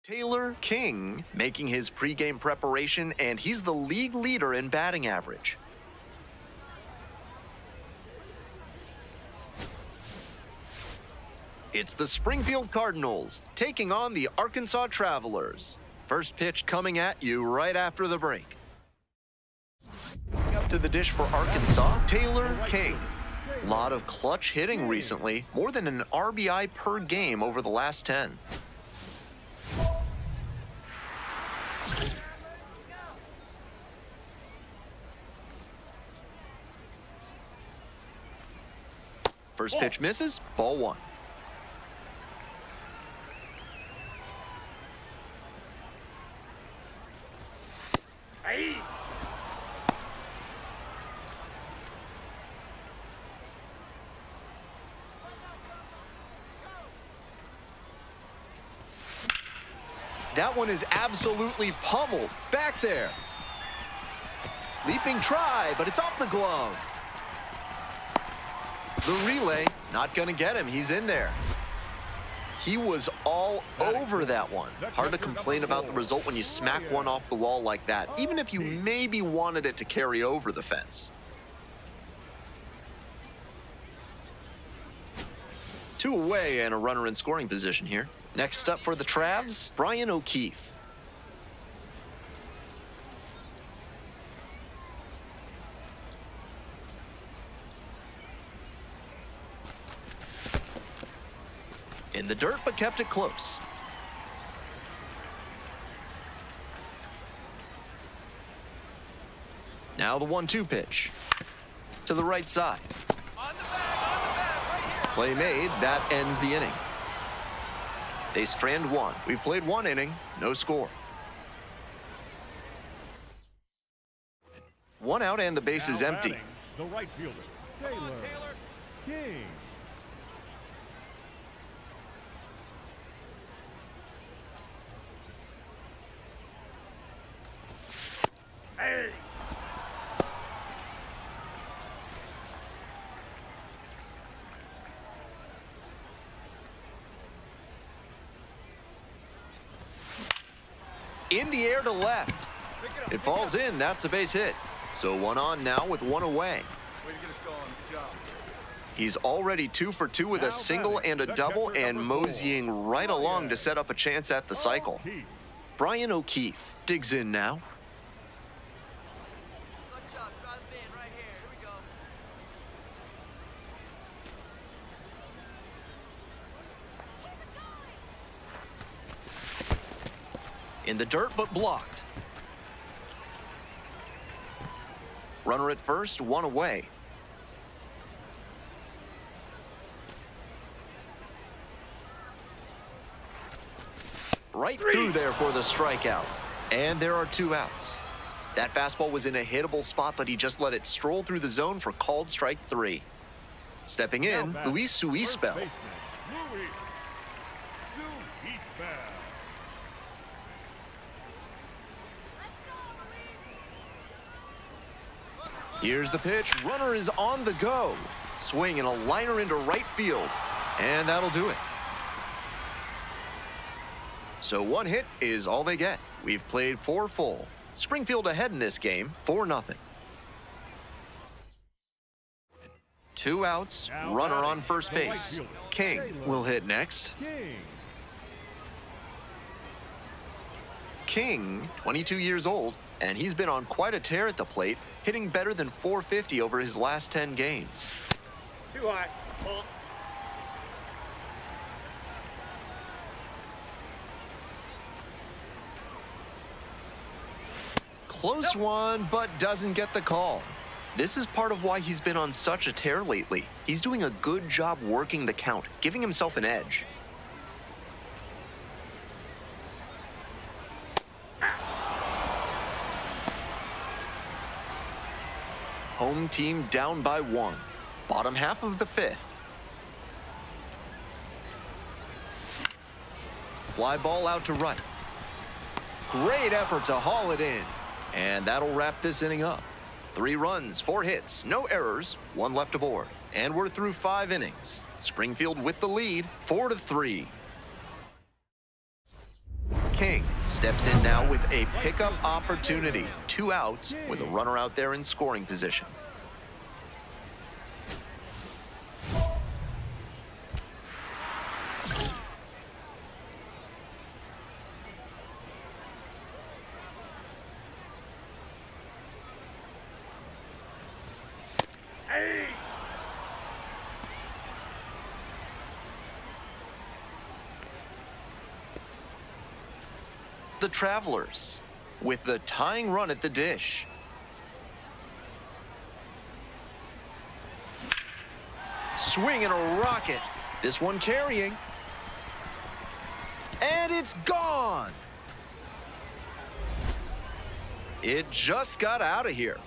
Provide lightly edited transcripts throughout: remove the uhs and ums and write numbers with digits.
Taylor King making his pregame preparation, and he's the league leader in batting average. It's the Springfield Cardinals taking on the Arkansas Travelers. First pitch coming at you right after the break. Up to the dish for Arkansas, Taylor King. A lot of clutch hitting recently, more than an RBI per game over the last 10. First pitch misses, ball one. That one is absolutely pummeled. Back there. Leaping try, but it's off the glove. The relay, not going to get him. He's in there. He was all over that one. Hard to complain about the result when you smack one off the wall like that, even if you maybe wanted it to carry over the fence. 2 away and a runner in scoring position here. Next up for the Travs, Brian O'Keefe. In the dirt, but kept it close. Now the 1-2 pitch. To the right side. Play made, that ends the inning. They strand one. We've played 1 inning, no score. 1 out and the base is empty. The right fielder, Taylor King. Hey. In the air to left. It falls in. That's a base hit. So 1 on now with 1 away. Way to get us going. Good job. He's already 2 for 2 with a single and a double, and moseying right along to set up a chance at the cycle. Brian O'Keefe digs in now. Good job. Drive in right here. Here we go. In the dirt, but blocked. Runner at first, 1 away. Right through there for the strikeout. And there are 2 outs. That fastball was in a hittable spot, but he just let it stroll through the zone for called strike 3. Stepping in, Luis Suispel. Here's the pitch. Runner is on the go. Swing and a liner into right field. And that'll do it. So 1 hit is all they get. We've played 4 full. Springfield ahead in this game, 4-0. 2 outs, runner on first base. King will hit next. King, 22 years old, and he's been on quite a tear at the plate, hitting better than .450 over his last 10 games. Too high. Close one, but doesn't get the call. This is part of why he's been on such a tear lately. He's doing a good job working the count, giving himself an edge. Home team down by 1. Bottom half of the 5th. Fly ball out to right. Great effort to haul it in. And that'll wrap this inning up. 3 runs, 4 hits, no errors, 1 left aboard. And we're through 5 innings. Springfield with the lead, 4-3. steps in now with a pickup opportunity. 2 outs with a runner out there in scoring position. The Travelers with the tying run at the dish. Swing and a rocket. This one carrying. And it's gone. It just got out of here.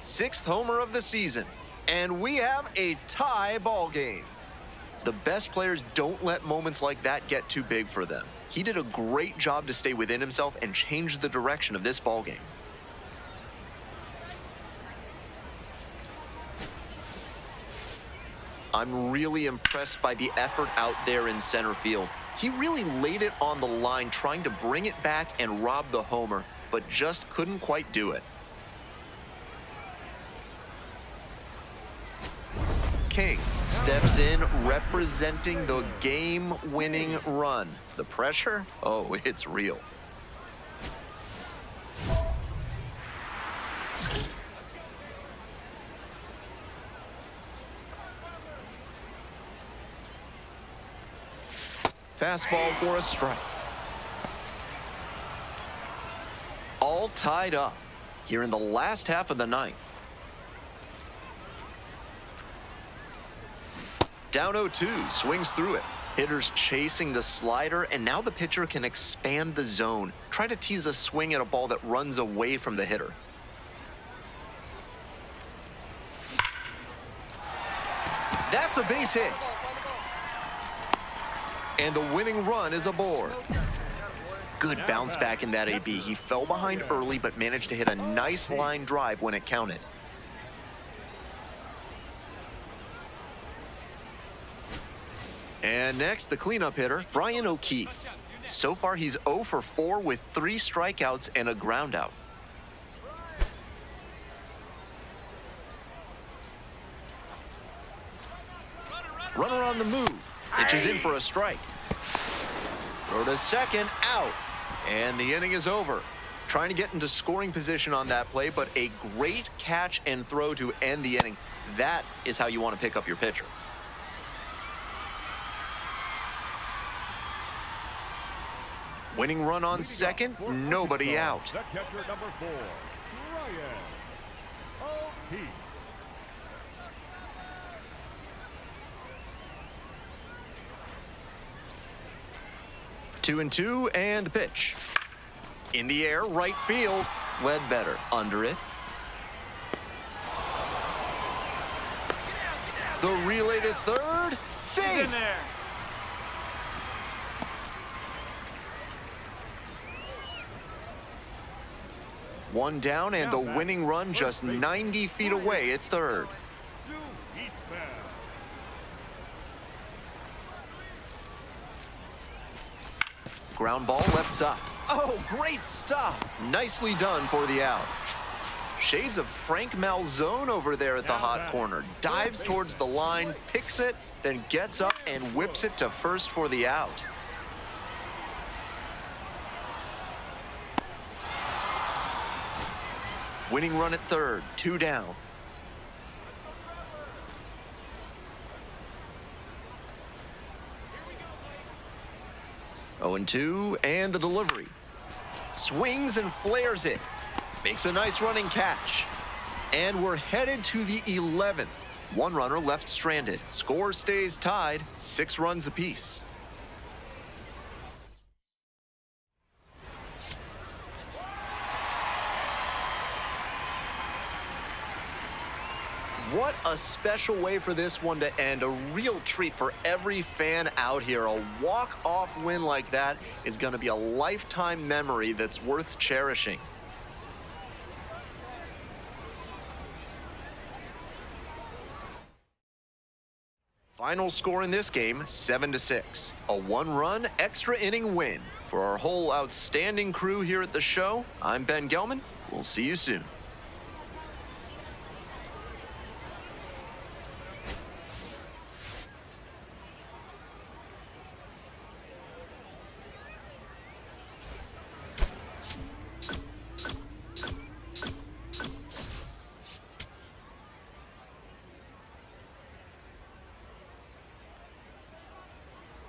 6th homer of the season. And we have a tie ball game. The best players don't let moments like that get too big for them. He did a great job to stay within himself and change the direction of this ball game. I'm really impressed by the effort out there in center field. He really laid it on the line, trying to bring it back and rob the homer, but just couldn't quite do it. King steps in, representing the game-winning run. The pressure? Oh, it's real. Fastball for a strike. All tied up here in the last half of the 9th. Down 0-2, swings through it. Hitters chasing the slider, and now the pitcher can expand the zone. Try to tease a swing at a ball that runs away from the hitter. That's a base hit. And the winning run is aboard. Good bounce back in that AB. He fell behind early, but managed to hit a nice line drive when it counted. And next, the cleanup hitter, Brian O'Keefe. So far, he's 0 for 4 with 3 strikeouts and a ground out. Runner on the move. Pitches in for a strike. Throw to second, out. And the inning is over. Trying to get into scoring position on that play, but a great catch and throw to end the inning. That is how you want to pick up your pitcher. Winning run on second, nobody out. The catcher, number 4, Brian O'Keefe. 2-2, and the pitch. In the air, right field. Ledbetter under it. The relay to third. Safe. One down, and the winning run just 90 feet away at third. Ground ball left side. Oh, great stop. Nicely done for the out. Shades of Frank Malzone over there at the hot corner. Dives towards the line, picks it, then gets up and whips it to first for the out. Winning run at third, 2 down. Oh, 0-2, and the delivery. Swings and flares it. Makes a nice running catch. And we're headed to the 11th. One runner left stranded. Score stays tied, 6 runs apiece. What a special way for this one to end. A real treat for every fan out here. A walk-off win like that is going to be a lifetime memory that's worth cherishing. Final score in this game, 7-6. A one-run extra inning win. For our whole outstanding crew here at the show, I'm Ben Gelman. We'll see you soon.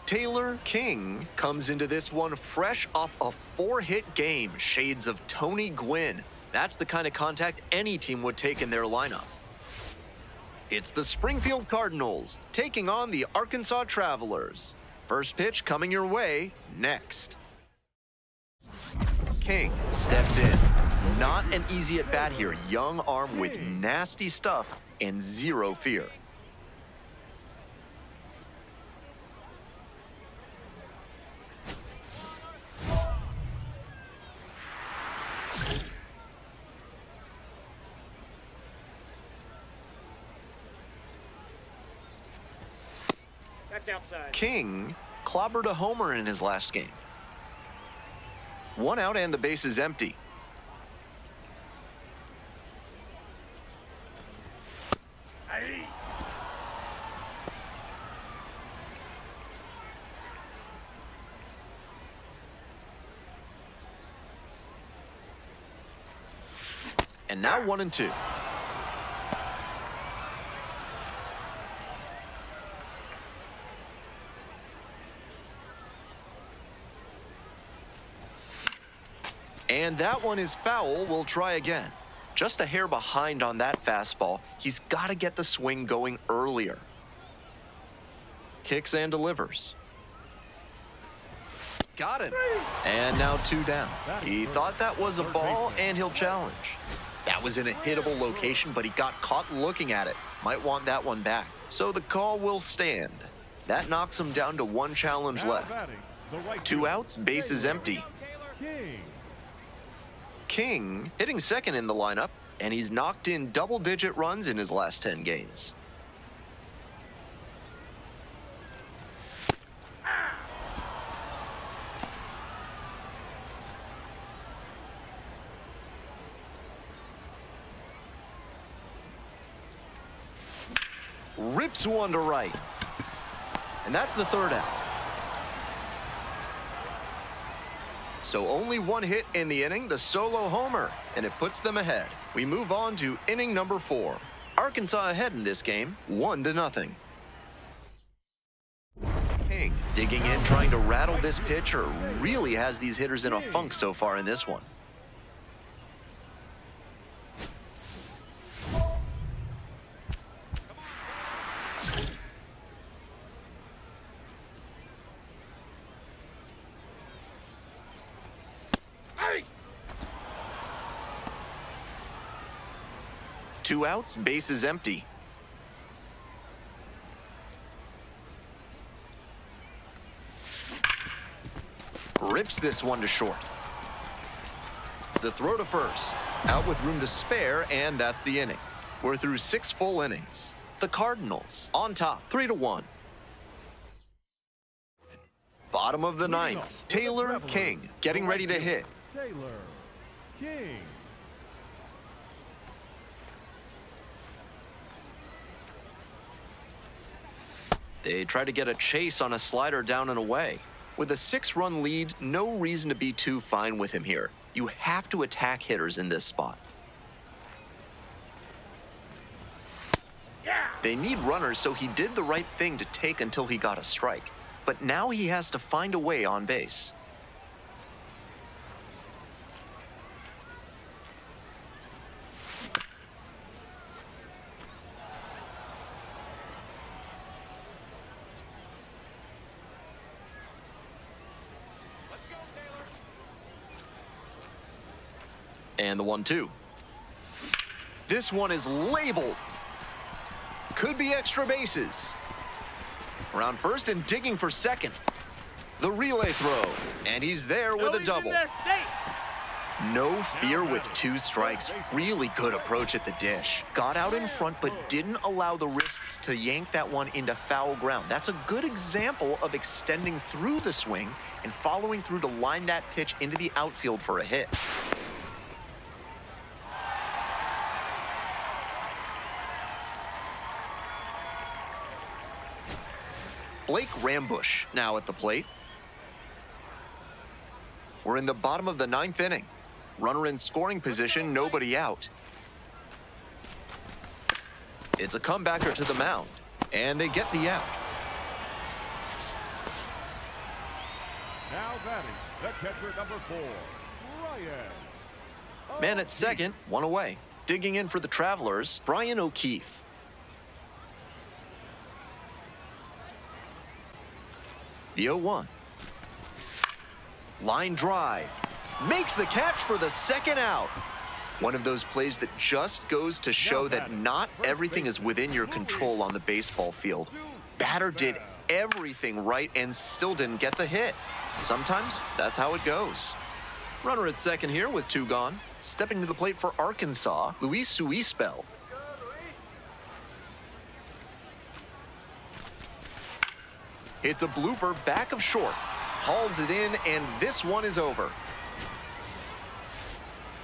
Taylor King comes into this one fresh off a 4-hit game, shades of Tony Gwynn. That's the kind of contact any team would take in their lineup. It's the Springfield Cardinals taking on the Arkansas Travelers. First pitch coming your way next. King steps in. Not an easy at bat here. Young arm with nasty stuff and zero fear. Outside. King clobbered a homer in his last game. 1 out and the base is empty. Aye. And now 1-2. And that one is foul. We'll try again. Just a hair behind on that fastball. He's got to get the swing going earlier. Kicks and delivers. Got him. And now 2 down. He thought that was a ball, and he'll challenge. That was in a hittable location, but he got caught looking at it. Might want that one back. So the call will stand. That knocks him down to 1 challenge left. 2 outs, base is empty. King hitting second in the lineup, and he's knocked in double-digit runs in his last 10 games. Rips one to right. And that's the 3rd out. So only 1 hit in the inning, the solo homer, and it puts them ahead. We move on to inning number 4. Arkansas ahead in this game, 1-0. King digging in, trying to rattle this pitcher, really has these hitters in a funk so far in this one. Two outs, base is empty. Rips this one to short. The throw to first. Out with room to spare, and that's the inning. We're through 6 full innings. The Cardinals on top, 3-1. Bottom of the 9th. Taylor King getting ready to hit. Taylor King. They try to get a chase on a slider down and away. With a 6-run lead, no reason to be too fine with him here. You have to attack hitters in this spot. Yeah. They need runners, so he did the right thing to take until he got a strike. But now he has to find a way on base. And the 1-2. This one is labeled. Could be extra bases. Around first and digging for second. The relay throw. And he's there with a double. No fear with 2 strikes. Really good approach at the dish. Got out in front, but didn't allow the wrists to yank that one into foul ground. That's a good example of extending through the swing and following through to line that pitch into the outfield for a hit. Blake Rambush now at the plate. We're in the bottom of the 9th inning. Runner in scoring position, nobody out. It's a comebacker to the mound, and they get the out. Now batting, the catcher number 4, Ryan. Man at second, 1 away. Digging in for the Travelers, Brian O'Keefe. The 0-1. Line drive. Makes the catch for the 2nd out. One of those plays that just goes to show that not everything is within your control on the baseball field. Batter did everything right and still didn't get the hit. Sometimes that's how it goes. Runner at second here with 2 gone. Stepping to the plate for Arkansas, Luis Suispel. It's a blooper back of short. Hauls it in, and this one is over.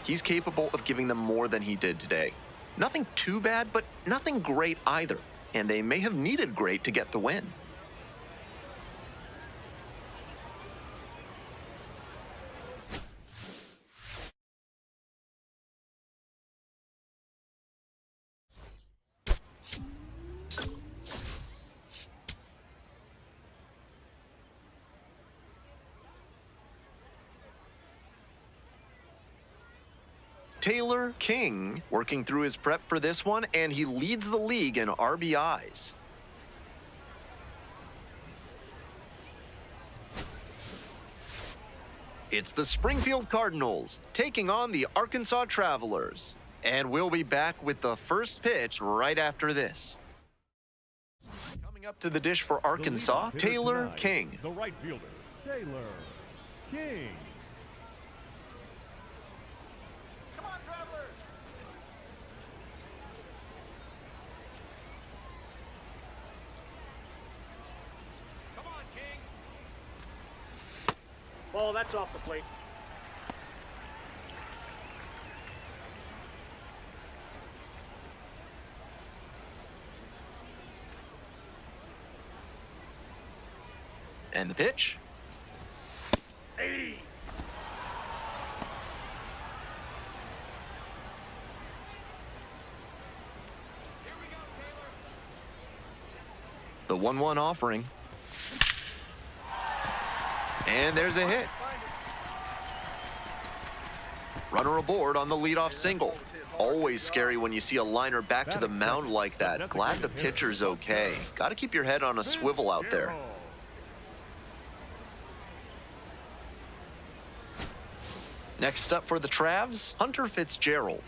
He's capable of giving them more than he did today. Nothing too bad, but nothing great either. And they may have needed great to get the win. Taylor King working through his prep for this one, and he leads the league in RBIs. It's the Springfield Cardinals taking on the Arkansas Travelers. And we'll be back with the first pitch right after this. Coming up to the dish for Arkansas, Taylor King. The right fielder, Taylor King. Ball, that's off the plate. And the pitch. Hey. The 1-1 offering. And there's a hit. Runner aboard on the leadoff single. Always scary when you see a liner back to the mound like that. Glad the pitcher's okay. Got to keep your head on a swivel out there. Next up for the Travs, Hunter Fitzgerald.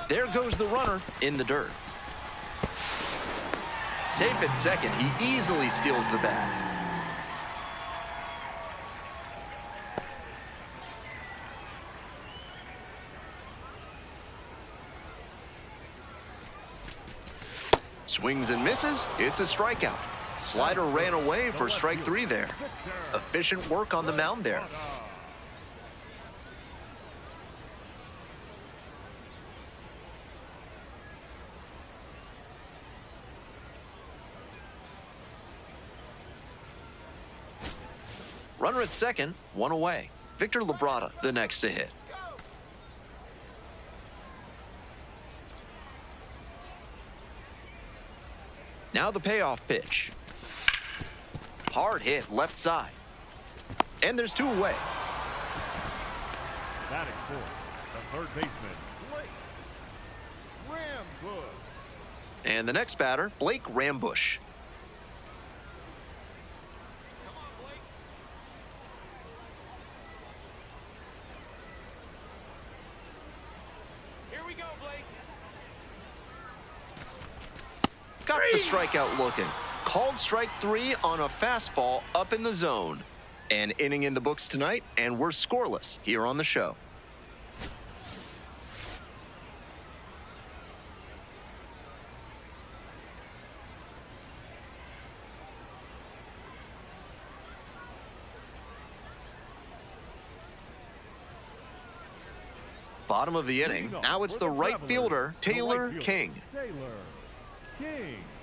There goes the runner in the dirt. Safe at second, he easily steals the bag. Swings and misses, it's a strikeout. Slider ran away for strike 3 there. Efficient work on the mound there. Runner at second, 1 away. Victor Labrada, the next to hit. Now the payoff pitch. Hard hit left side. And there's 2 away. Batting fourth, the third baseman, Blake Rambush. And the next batter, Blake Rambush. got the strikeout looking. Called strike 3 on a fastball up in the zone. An inning in the books tonight, and we're scoreless here on the show. Bottom of the inning. Now it's the right fielder, Taylor King.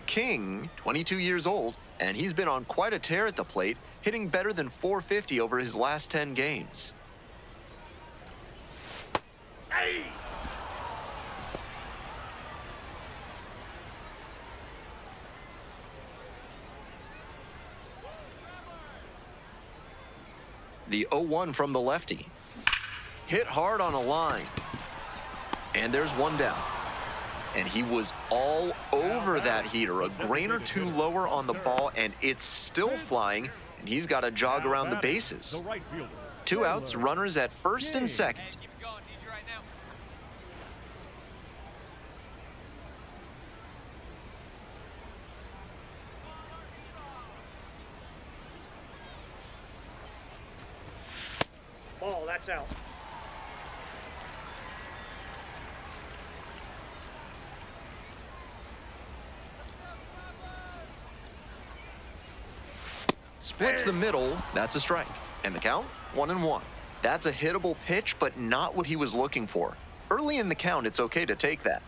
King, 22 years old, and he's been on quite a tear at the plate, hitting better than .450 over his last 10 games. Hey! The 0-1 from the lefty. Hit hard on a line. And there's one down. And he was all over that heater. A grain or two lower on the ball, and it's still flying, and he's got to jog around the bases. 2 outs, runners at first and second. Keep it going. Need you right now. Ball, that's out. Splits the middle, that's a strike. And the count, 1-1. That's a hittable pitch, but not what he was looking for. Early in the count, it's okay to take that.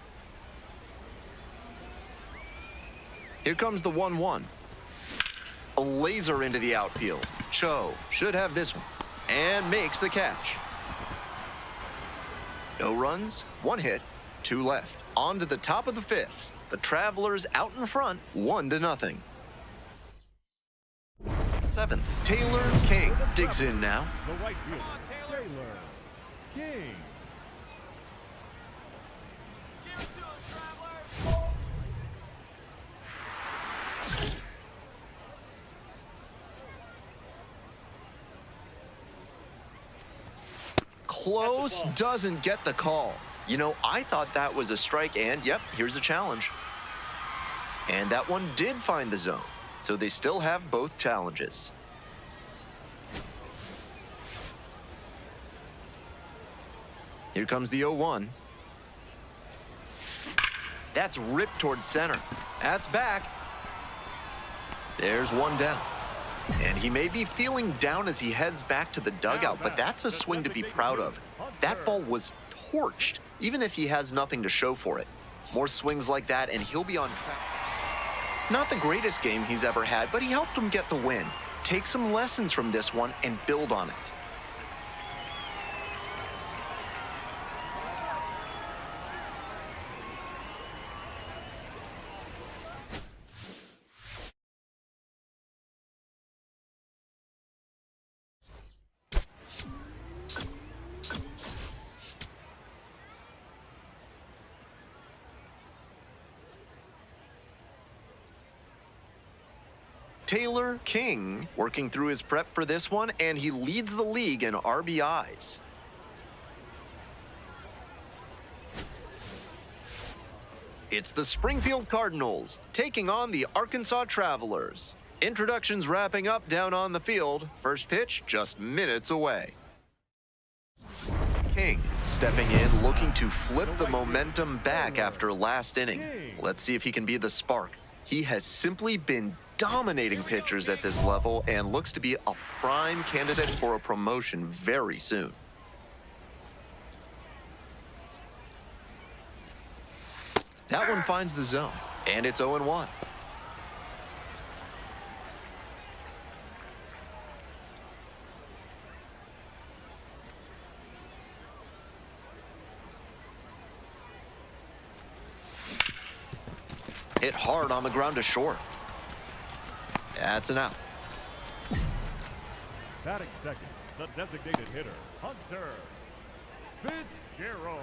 Here comes the 1-1. A laser into the outfield. Cho should have this one. And makes the catch. No runs, 1 hit, 2 left. On to the top of the 5th. The Travelers out in front, 1-0. 7th, Taylor King digs in now. The right fielder, Taylor King. Give it to him, Traveler. Close, doesn't get the call. You know, I thought that was a strike, and yep, here's a challenge. And that one did find the zone, so they still have both challenges. Here comes the 0-1. That's ripped towards center. That's back. There's one down. And he may be feeling down as he heads back to the dugout, but that's a swing to be proud of. That ball was torched, even if he has nothing to show for it. More swings like that, and he'll be on track. Not the greatest game he's ever had, but he helped him get the win. Take some lessons from this one and build on it. Taylor King working through his prep for this one, and he leads the league in RBIs. It's the Springfield Cardinals taking on the Arkansas Travelers. Introductions wrapping up down on the field. First pitch just minutes away. King stepping in, looking to flip the momentum back after last inning. Let's see if he can be the spark. He has simply been dominating pitchers at this level and looks to be a prime candidate for a promotion very soon. That one finds the zone, and it's 0-1. Hit hard on the ground to short. That's an out. Batting second, the designated hitter, Hunter Fitzgerald.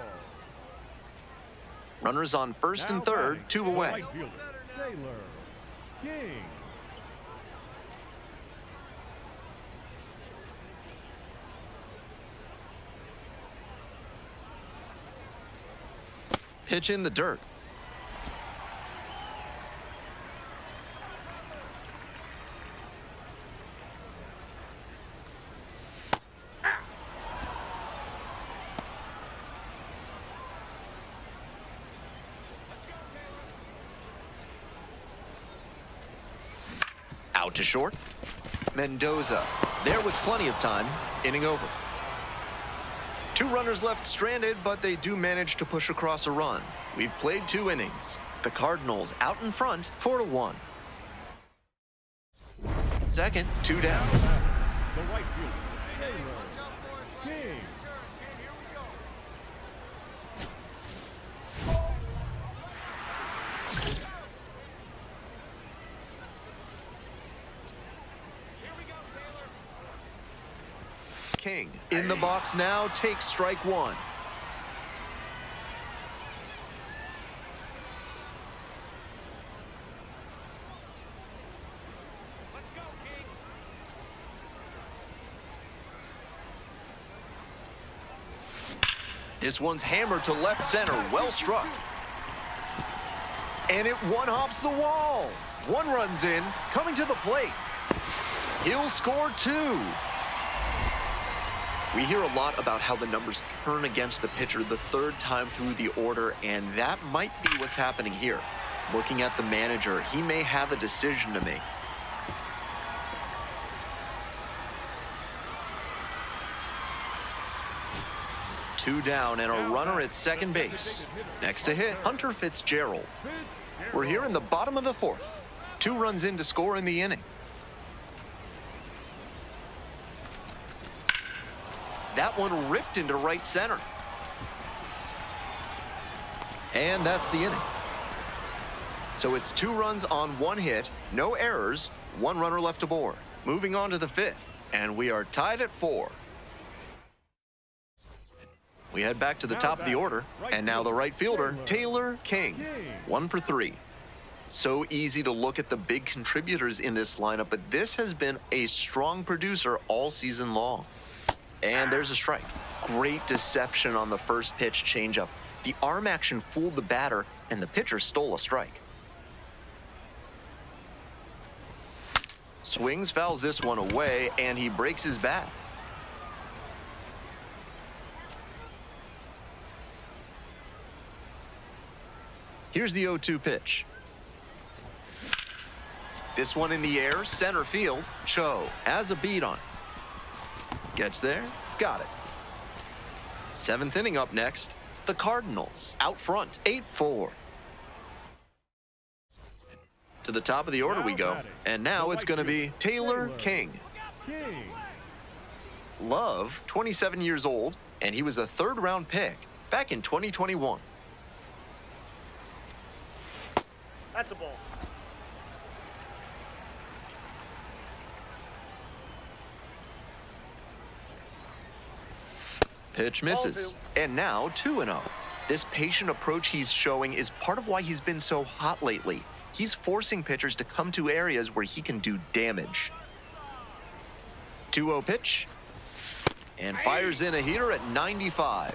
Runners on first and third, 2 away. Right fielder, Taylor King. Pitch in the dirt. Out to short. Mendoza, there with plenty of time, inning over. 2 runners left stranded, but they do manage to push across a run. We've played 2 innings. The Cardinals out in front, 4-1. Second, 2 down. The right fielder, Taylor King. Here we go. Here we go, Taylor. King in the box now, takes strike 1. Let's go, King. This one's hammered to left center, well struck. And it one-hops the wall. 1 runs in, coming to the plate. He'll score 2. We hear a lot about how the numbers turn against the pitcher the 3rd time through the order, and that might be what's happening here. Looking at the manager, he may have a decision to make. Two down and a runner at second base. Next to hit, Hunter Fitzgerald. We're here in the bottom of the 4th. 2 runs in to score in the inning. That one ripped into right center. And that's the inning. So it's 2 runs on 1 hit, no errors, 1 runner left aboard. Moving on to the 5th, and we are tied at 4. We head back to the top of the order, and now the right fielder, Taylor King, 1 for 3. So easy to look at the big contributors in this lineup, but this has been a strong producer all season long. And there's a strike. Great deception on the first pitch changeup. The arm action fooled the batter, and the pitcher stole a strike. Swings, fouls this one away, and he breaks his bat. Here's the 0-2 pitch. This one in the air, center field. Cho has a beat on it. Gets there, got it. 7th inning up next. The Cardinals out front, 8-4. To the top of the order we go, and now it's going to be Taylor King. Love, 27 years old, and he was a 3rd-round pick back in 2021. That's a ball. Pitch misses. And now 2-0. This patient approach he's showing is part of why he's been so hot lately. He's forcing pitchers to come to areas where he can do damage. 2-0 pitch. And fires in a heater at 95.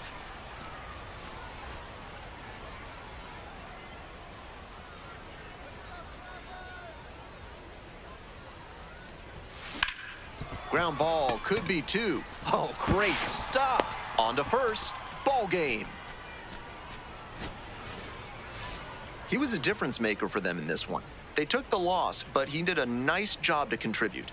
Ground ball, could be 2. Oh, great stop. On to first, ball game. He was a difference maker for them in this one. They took the loss, but he did a nice job to contribute.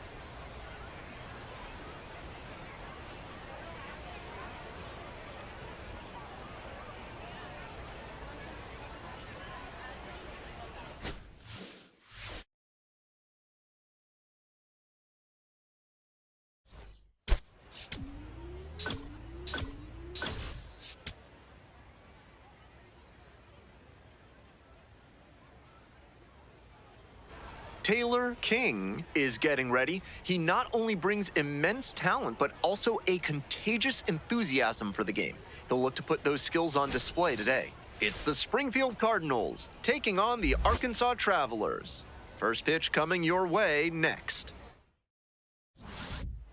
Taylor King is getting ready. He not only brings immense talent, but also a contagious enthusiasm for the game. He'll look to put those skills on display today. It's the Springfield Cardinals taking on the Arkansas Travelers. First pitch coming your way next.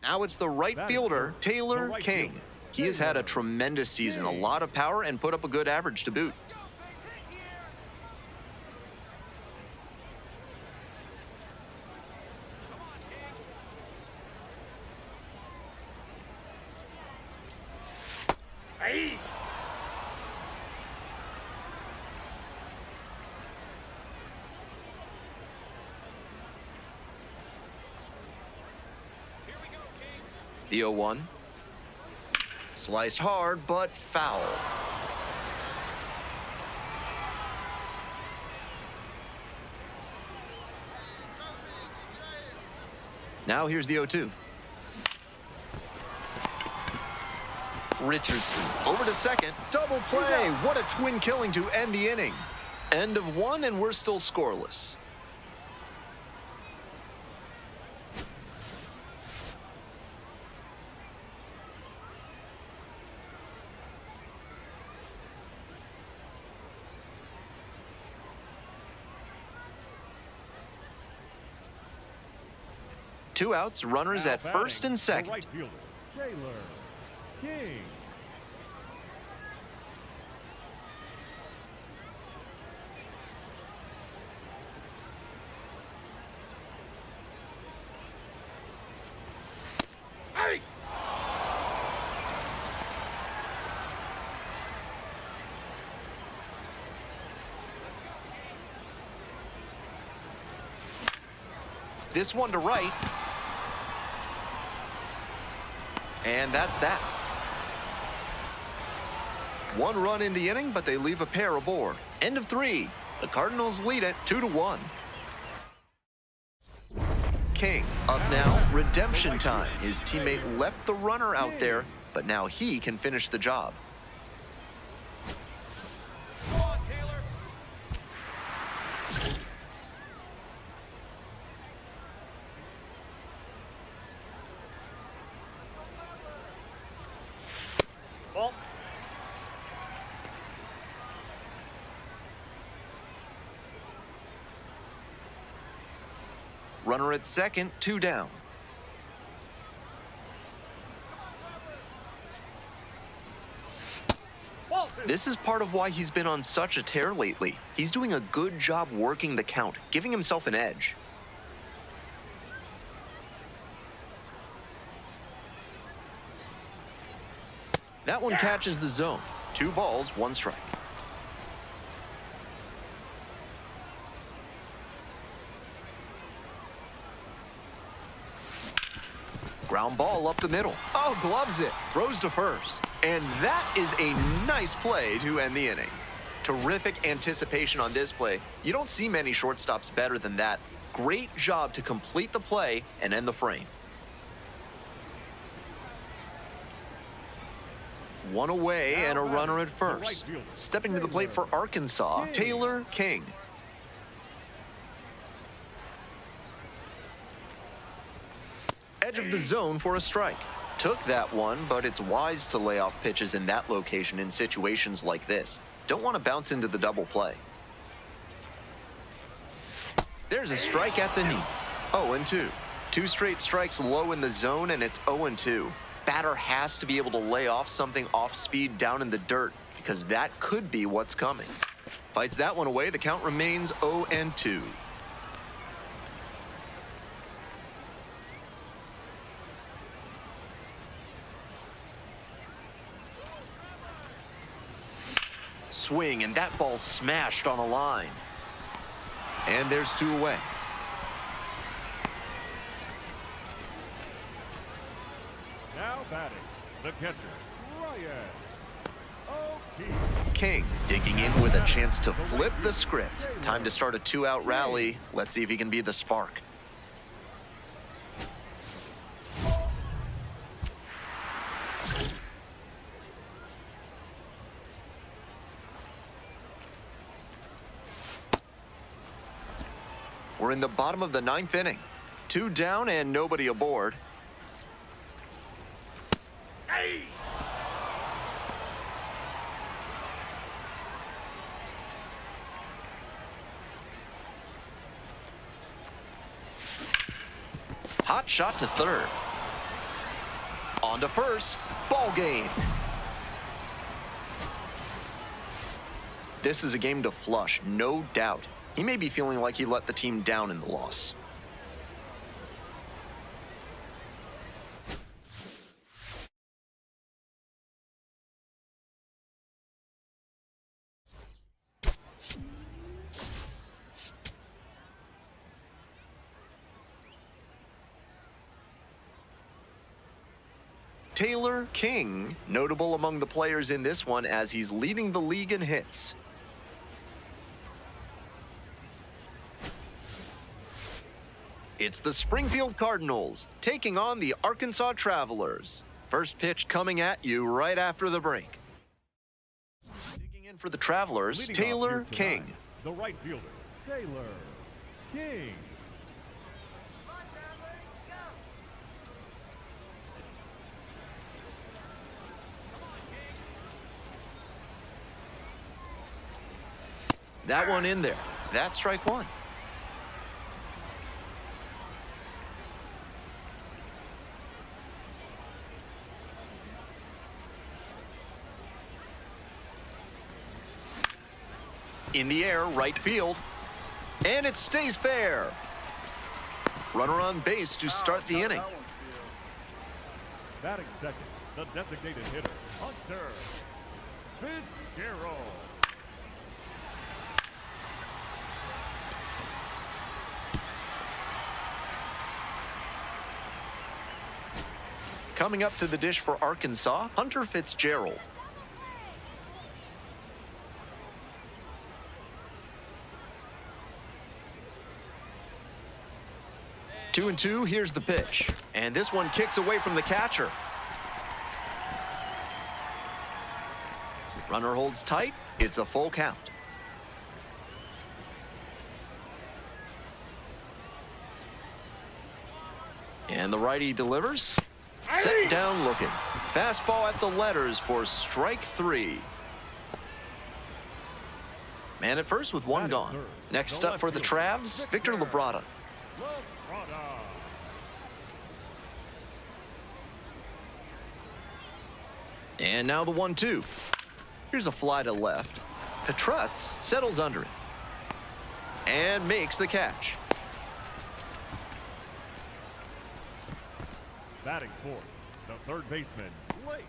Now it's the right fielder, Taylor King. He has had a tremendous season, a lot of power, and put up a good average to boot. Hey! The 0-1. Sliced hard, but foul. Now here's the 0-2. Richardson over to second. Double play. What a twin killing to end the inning. End of one, and we're still scoreless. Two outs, runners Now at first and batting, second. the right fielder, Taylor King. Hey! This one to right. And that's that. One run in the inning, but they leave a pair aboard. End of three. The Cardinals lead it 2-1. King up now. Redemption time. His teammate left the runner out there, but now he can finish the job. Go on, Taylor. Ball. Runner at second, 2 down. Ball two. This is part of why he's been on such a tear lately. He's doing a good job working the count, giving himself an edge. That one catches the zone. 2 balls, 1 strike. Ground ball up the middle. Oh, gloves it. Throws to first. And that is a nice play to end the inning. Terrific anticipation on this play. You don't see many shortstops better than that. Great job to complete the play and end the frame. One away and a runner at first. Stepping to the plate for Arkansas, Taylor King. Edge of the zone for a strike. Took that one, but it's wise to lay off pitches in that location in situations like this. Don't want to bounce into the double play. There's a strike at the knees. 0-2. 2 straight strikes low in the zone, and it's 0-2. Batter has to be able to lay off something off speed down in the dirt, because that could be what's coming. Fights that one away. The count remains 0-2. Swing, and that ball smashed on a line. And there's 2 away. Now batting, the catcher, Ryan O'Keefe. King digging in with a chance to flip the script. Time to start a 2-out rally. Let's see if he can be the spark. We're in the bottom of the 9th inning. 2 down and nobody aboard. Hey! Hot shot to third. On to first. Ball game. This is a game to flush, no doubt. He may be feeling like he let the team down in the loss. Taylor King, notable among the players in this one as he's leading the league in hits. It's the Springfield Cardinals taking on the Arkansas Travelers. First pitch coming at you right after the break. Digging in for the Travelers, Leading Taylor off here tonight, King. The right fielder, Taylor King. That one in there. That's strike one. In the air, right field. And it stays fair. Runner on base to start the inning. Batting second, the designated hitter, Hunter Fitzgerald. Coming up to the dish for Arkansas, Hunter Fitzgerald. Two and two, here's the pitch. And this one kicks away from the catcher. Runner holds tight. It's a full count. And the righty delivers. Set down looking. Fastball at the letters for strike three. Man at first with one gone. Next up for the Travs, Victor Labrada. And now the 1-2. Here's a fly to left. Petrutz settles under it and makes the catch. Batting fourth, the third baseman, Blake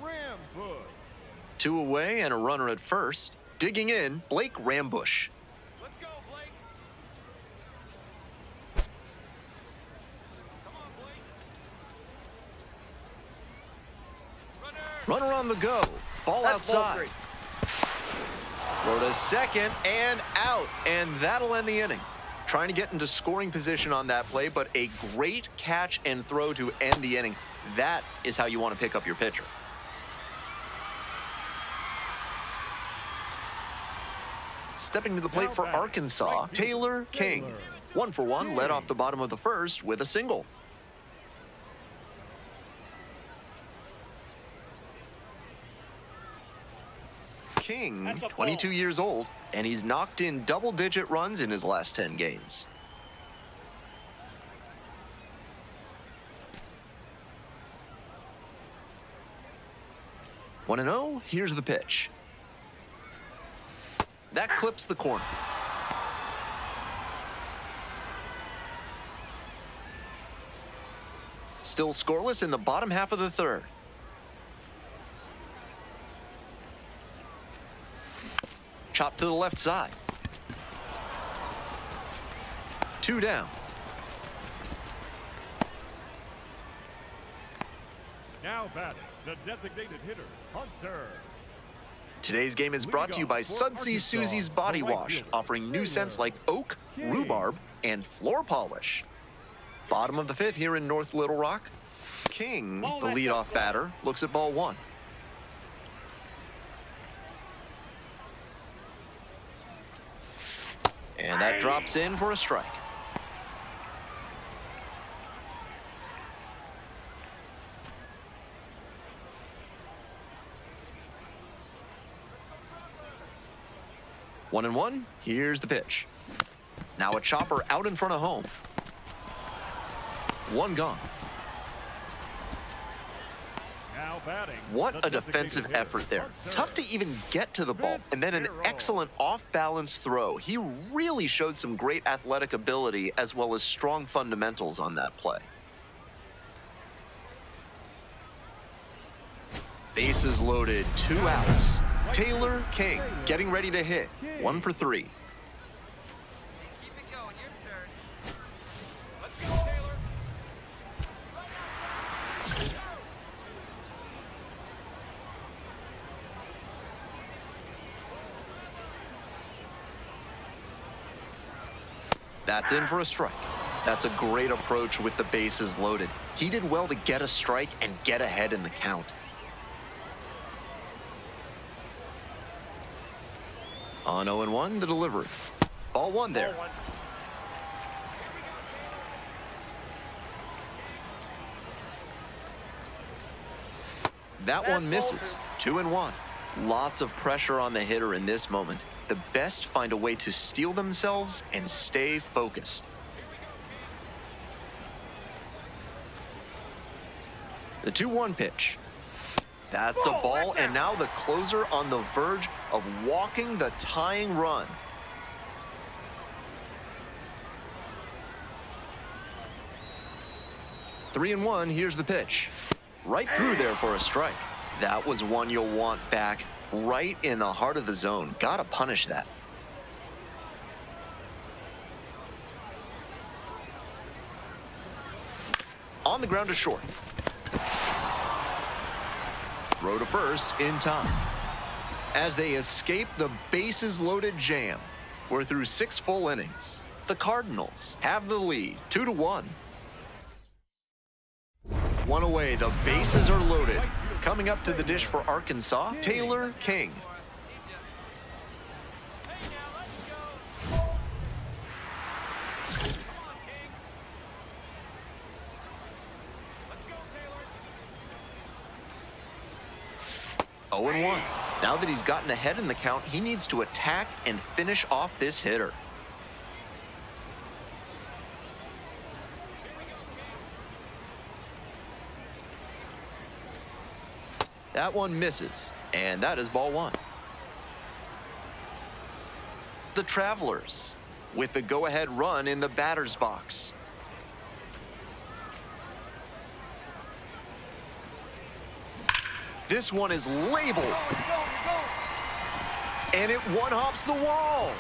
Rambush. Two away and a runner at first. Digging in, Blake Rambush. Let's go, Blake. Come on, Blake. Runner on the go. Ball outside. Throw to second and out, and that'll end the inning. Trying to get into scoring position on that play, but a great catch and throw to end the inning. That is how you want to pick up your pitcher. Stepping to the plate for Arkansas, Taylor King. 1-for-1, led off the bottom of the first with a single. King, 22 years old, and he's knocked in double-digit runs in his last 10 games. One and 0, here's the pitch. That clips the corner. Still scoreless in the bottom half of the third. Chop to the left side. Two down. Now batting, the designated hitter, Hunter. Today's game is brought to you by Sudsy Susie's Body Wash, offering new scents like oak, rhubarb, and floor polish. Bottom of the fifth here in North Little Rock. King, the leadoff batter, looks at ball one. And that drops in for a strike. One and one, here's the pitch. Now a chopper out in front of home. One gone. Now batting. What a defensive effort there. Tough to even get to the ball, and then an excellent off-balance throw. He really showed some great athletic ability as well as strong fundamentals on that play. Bases loaded, 2 outs. Taylor King getting ready to hit. 1 for 3. Keep it going, your turn. Let's go, Taylor. That's in for a strike. That's a great approach with the bases loaded. He did well to get a strike and get ahead in the count. On 0-1, the delivery. Ball one there. Ball one. That one misses. 2-1. Lots of pressure on the hitter in this moment. The best find a way to steel themselves and stay focused. The 2-1 pitch. That's a ball, and now the closer on the verge of walking the tying run. Three and one, here's the pitch. Right through there for a strike. That was one you'll want back right in the heart of the zone. Gotta punish that. On the ground to short. Throw to first in time. As they escape the bases loaded jam, we're through 6 full innings. The Cardinals have the lead, 2-1. One away, the bases are loaded. Coming up to the dish for Arkansas, Taylor King. Hey, now let's go. Come on, King. Let's go, Taylor. 0-1. Now that he's gotten ahead in the count, he needs to attack and finish off this hitter. That one misses, and that is ball one. The Travelers with the go-ahead run in the batter's box. This one is labeled. And it one-hops the wall.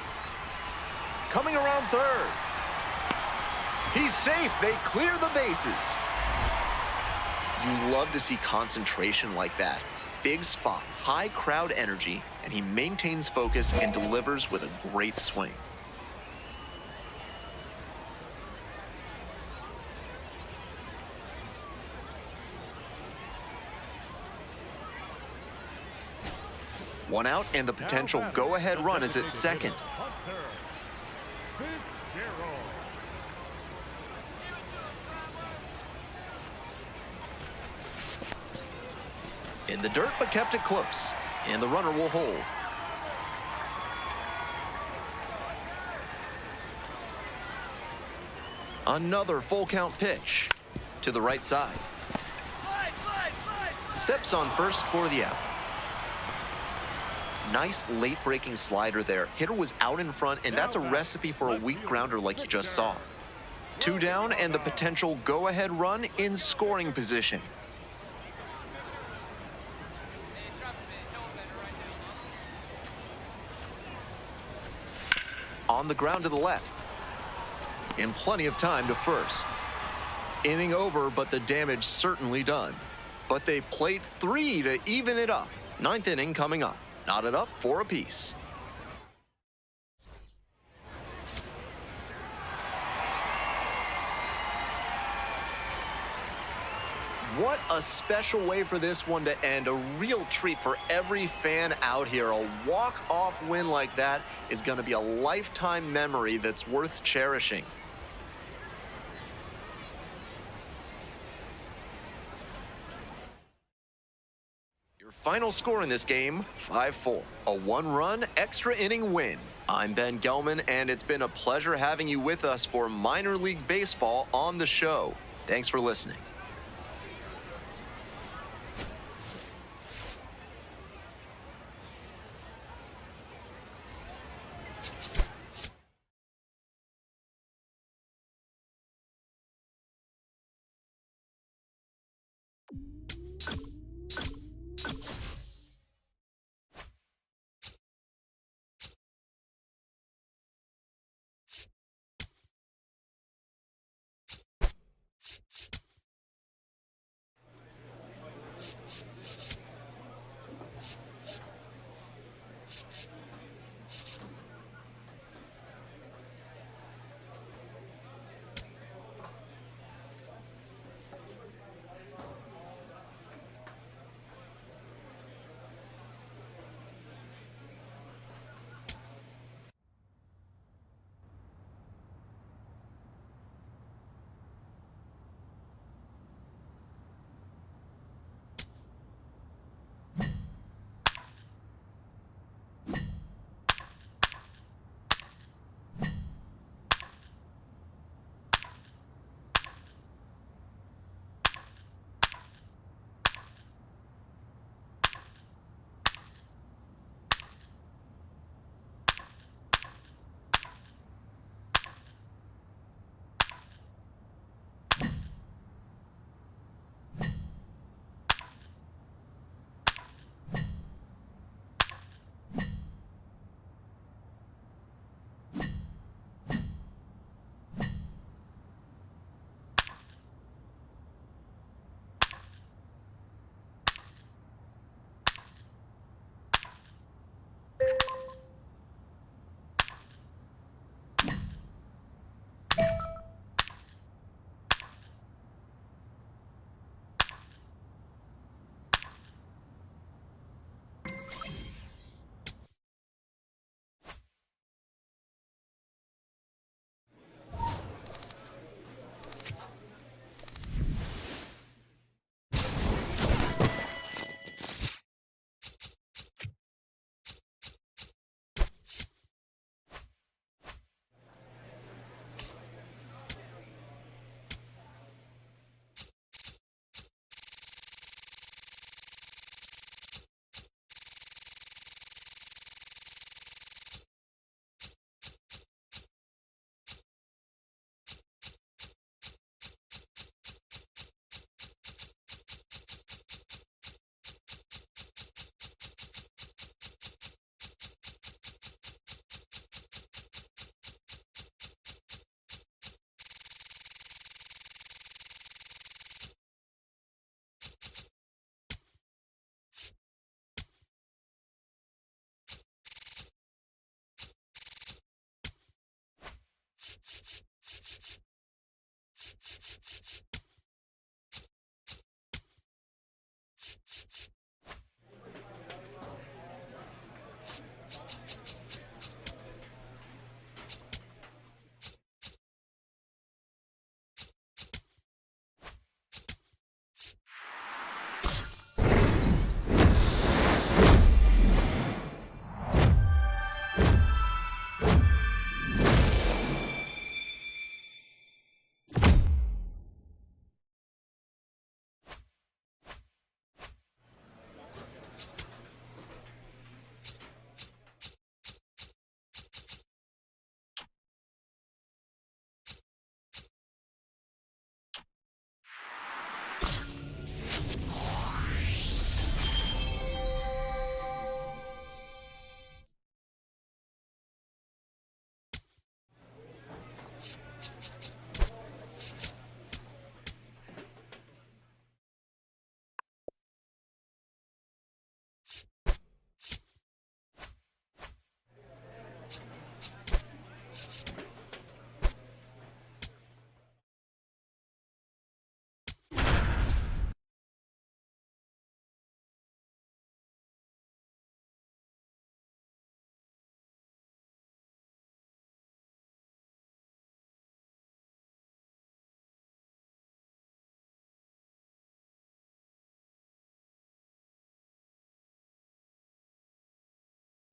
Coming around third. He's safe. They clear the bases. You love to see concentration like that. Big spot, high crowd energy, and he maintains focus and delivers with a great swing. One out, and the potential go-ahead run is at second. In the dirt, but kept it close, and the runner will hold. Another full count pitch to the right side. Steps on first for the out. Nice late breaking slider there. Hitter was out in front, and that's a recipe for a weak grounder like you just saw. 2 down, and the potential go-ahead run in scoring position. On the ground to the left. In plenty of time to first. Inning over, but the damage certainly done. But they played 3 to even it up. 9th inning coming up. Knotted up 4 apiece. What a special way for this one to end. A real treat for every fan out here. A walk-off win like that is going to be a lifetime memory that's worth cherishing. Your final score in this game, 5-4. A 1-run extra inning win. I'm Ben Gelman, and it's been a pleasure having you with us for Minor League Baseball on the show. Thanks for listening.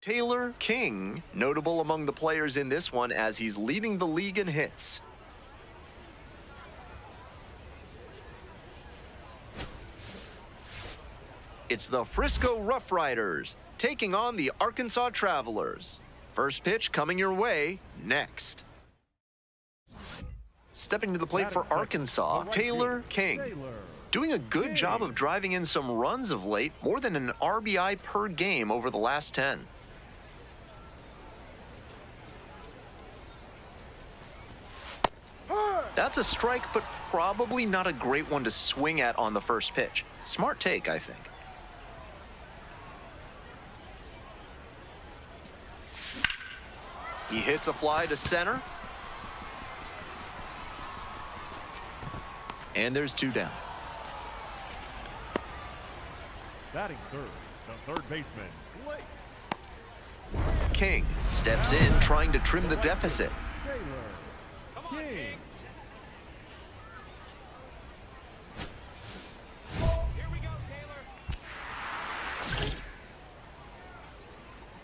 Taylor King, notable among the players in this one as he's leading the league in hits. It's the Frisco Roughriders taking on the Arkansas Travelers. First pitch coming your way next. Stepping to the plate for Arkansas, Taylor King. Doing a good job of driving in some runs of late, more than an RBI per game over the last 10. That's a strike, but probably not a great one to swing at on the first pitch. Smart take, I think. He hits a fly to center. And there's 2 down. Batting third, the third baseman, Blake. King steps in, trying to trim the deficit. Taylor. Come on, King. Here we go, Taylor.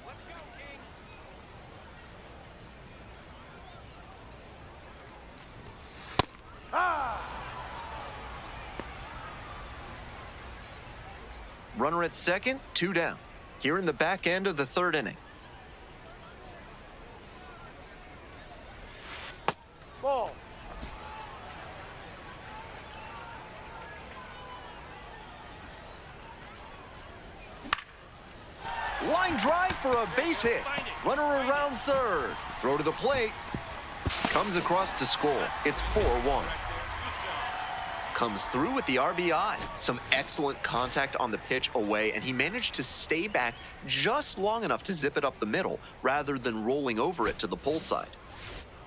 Let's go, King. Runner at second, 2 down. Here in the back end of the 3rd inning. Ball. Line drive for a base hit. Runner around 3rd. Throw to the plate. Comes across to score. It's 4-1. Comes through with the RBI. Some excellent contact on the pitch away, and he managed to stay back just long enough to zip it up the middle rather than rolling over it to the pull side.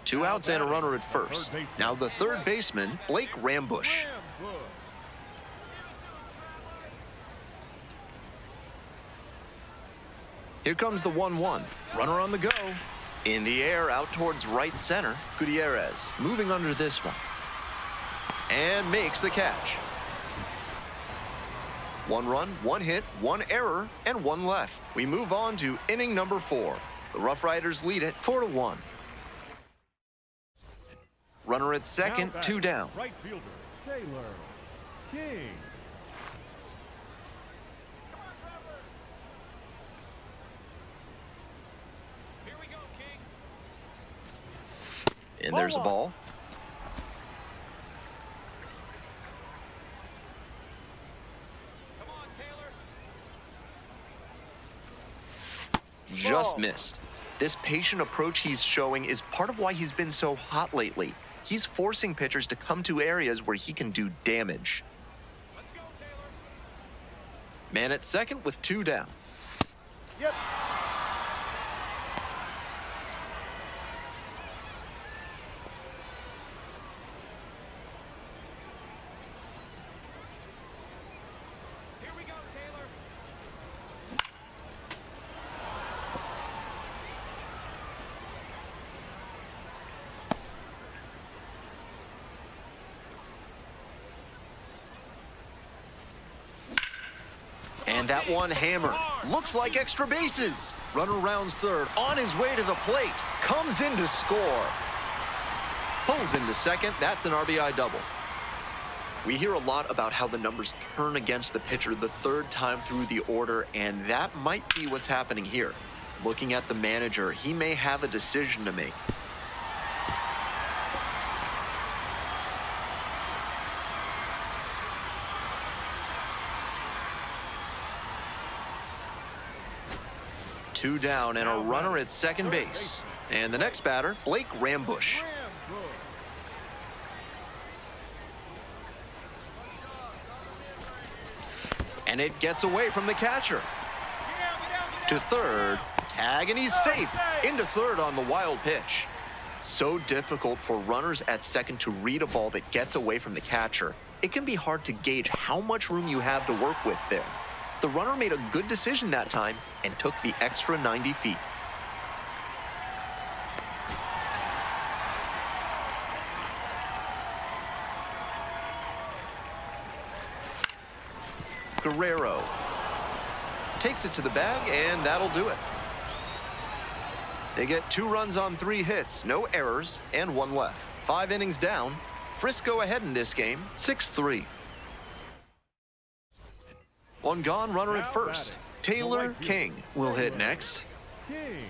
2 outs and a runner at first. Now the 3rd baseman, Blake Rambush. Here comes the 1-1. Runner on the go. In the air, out towards right center. Gutierrez moving under this one. And makes the catch. 1 run, 1 hit, 1 error, and 1 left. We move on to inning number 4. The Roughriders lead it 4-1. Runner at second, 2 down. Right fielder, Taylor King. Here we go, King. And there's a ball. Come on, Taylor. Just missed. This patient approach he's showing is part of why he's been so hot lately. He's forcing pitchers to come to areas where he can do damage. Let's go, Taylor. Man at second with 2 down. Yep. Here we go, Taylor. And that one hammered. Looks like extra bases. Runner rounds 3rd, on his way to the plate. Comes in to score. Pulls into second. That's an RBI double. We hear a lot about how the numbers turn against the pitcher the 3rd time through the order, and that might be what's happening here. Looking at the manager, he may have a decision to make. Two down and a runner at second base. And the next batter, Blake Rambush. And it gets away from the catcher. To 3rd, tag, and he's safe. Into 3rd on the wild pitch. So difficult for runners at second to read a ball that gets away from the catcher. It can be hard to gauge how much room you have to work with there. The runner made a good decision that time and took the extra 90 feet. Guerrero takes it to the bag, and that'll do it. They get 2 runs on 3 hits, no errors, and 1 left. 5 innings down. Frisco ahead in this game, 6-3. 1 gone, runner at first. Taylor King will hit next. King.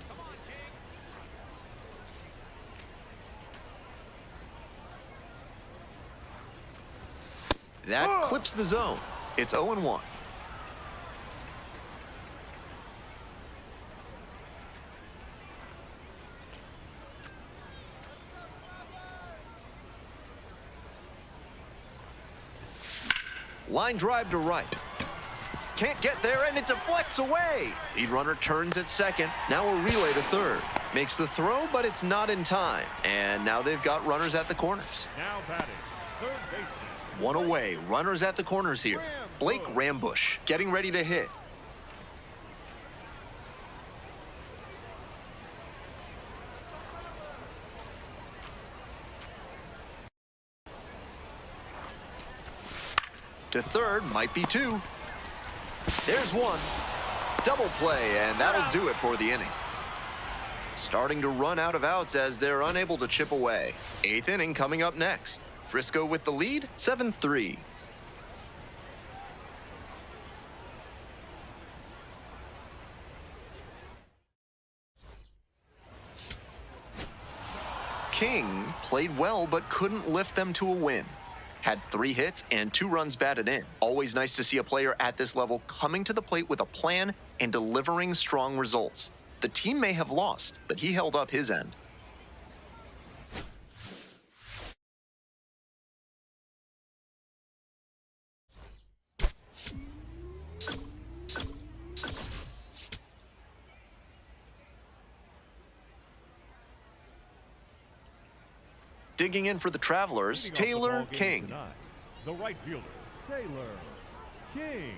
Come on, King. That clips the zone. It's 0-1. Line drive to right. Can't get there, and it deflects away. Lead runner turns at second. Now a relay to third. Makes the throw, but it's not in time. And now they've got runners at the corners. Now batting, third baseman. 1 away. Runners at the corners here. Blake Rambush getting ready to hit. To third, might be 2. There's 1. Double play, and that'll do it for the inning. Starting to run out of outs as they're unable to chip away. 8th inning coming up next. Frisco with the lead, 7-3. King played well but couldn't lift them to a win. Had 3 hits and 2 runs batted in. Always nice to see a player at this level coming to the plate with a plan and delivering strong results. The team may have lost, but he held up his end. Digging in for the Travelers, Leading off the Taylor ball game King. tonight, the right fielder, Taylor King.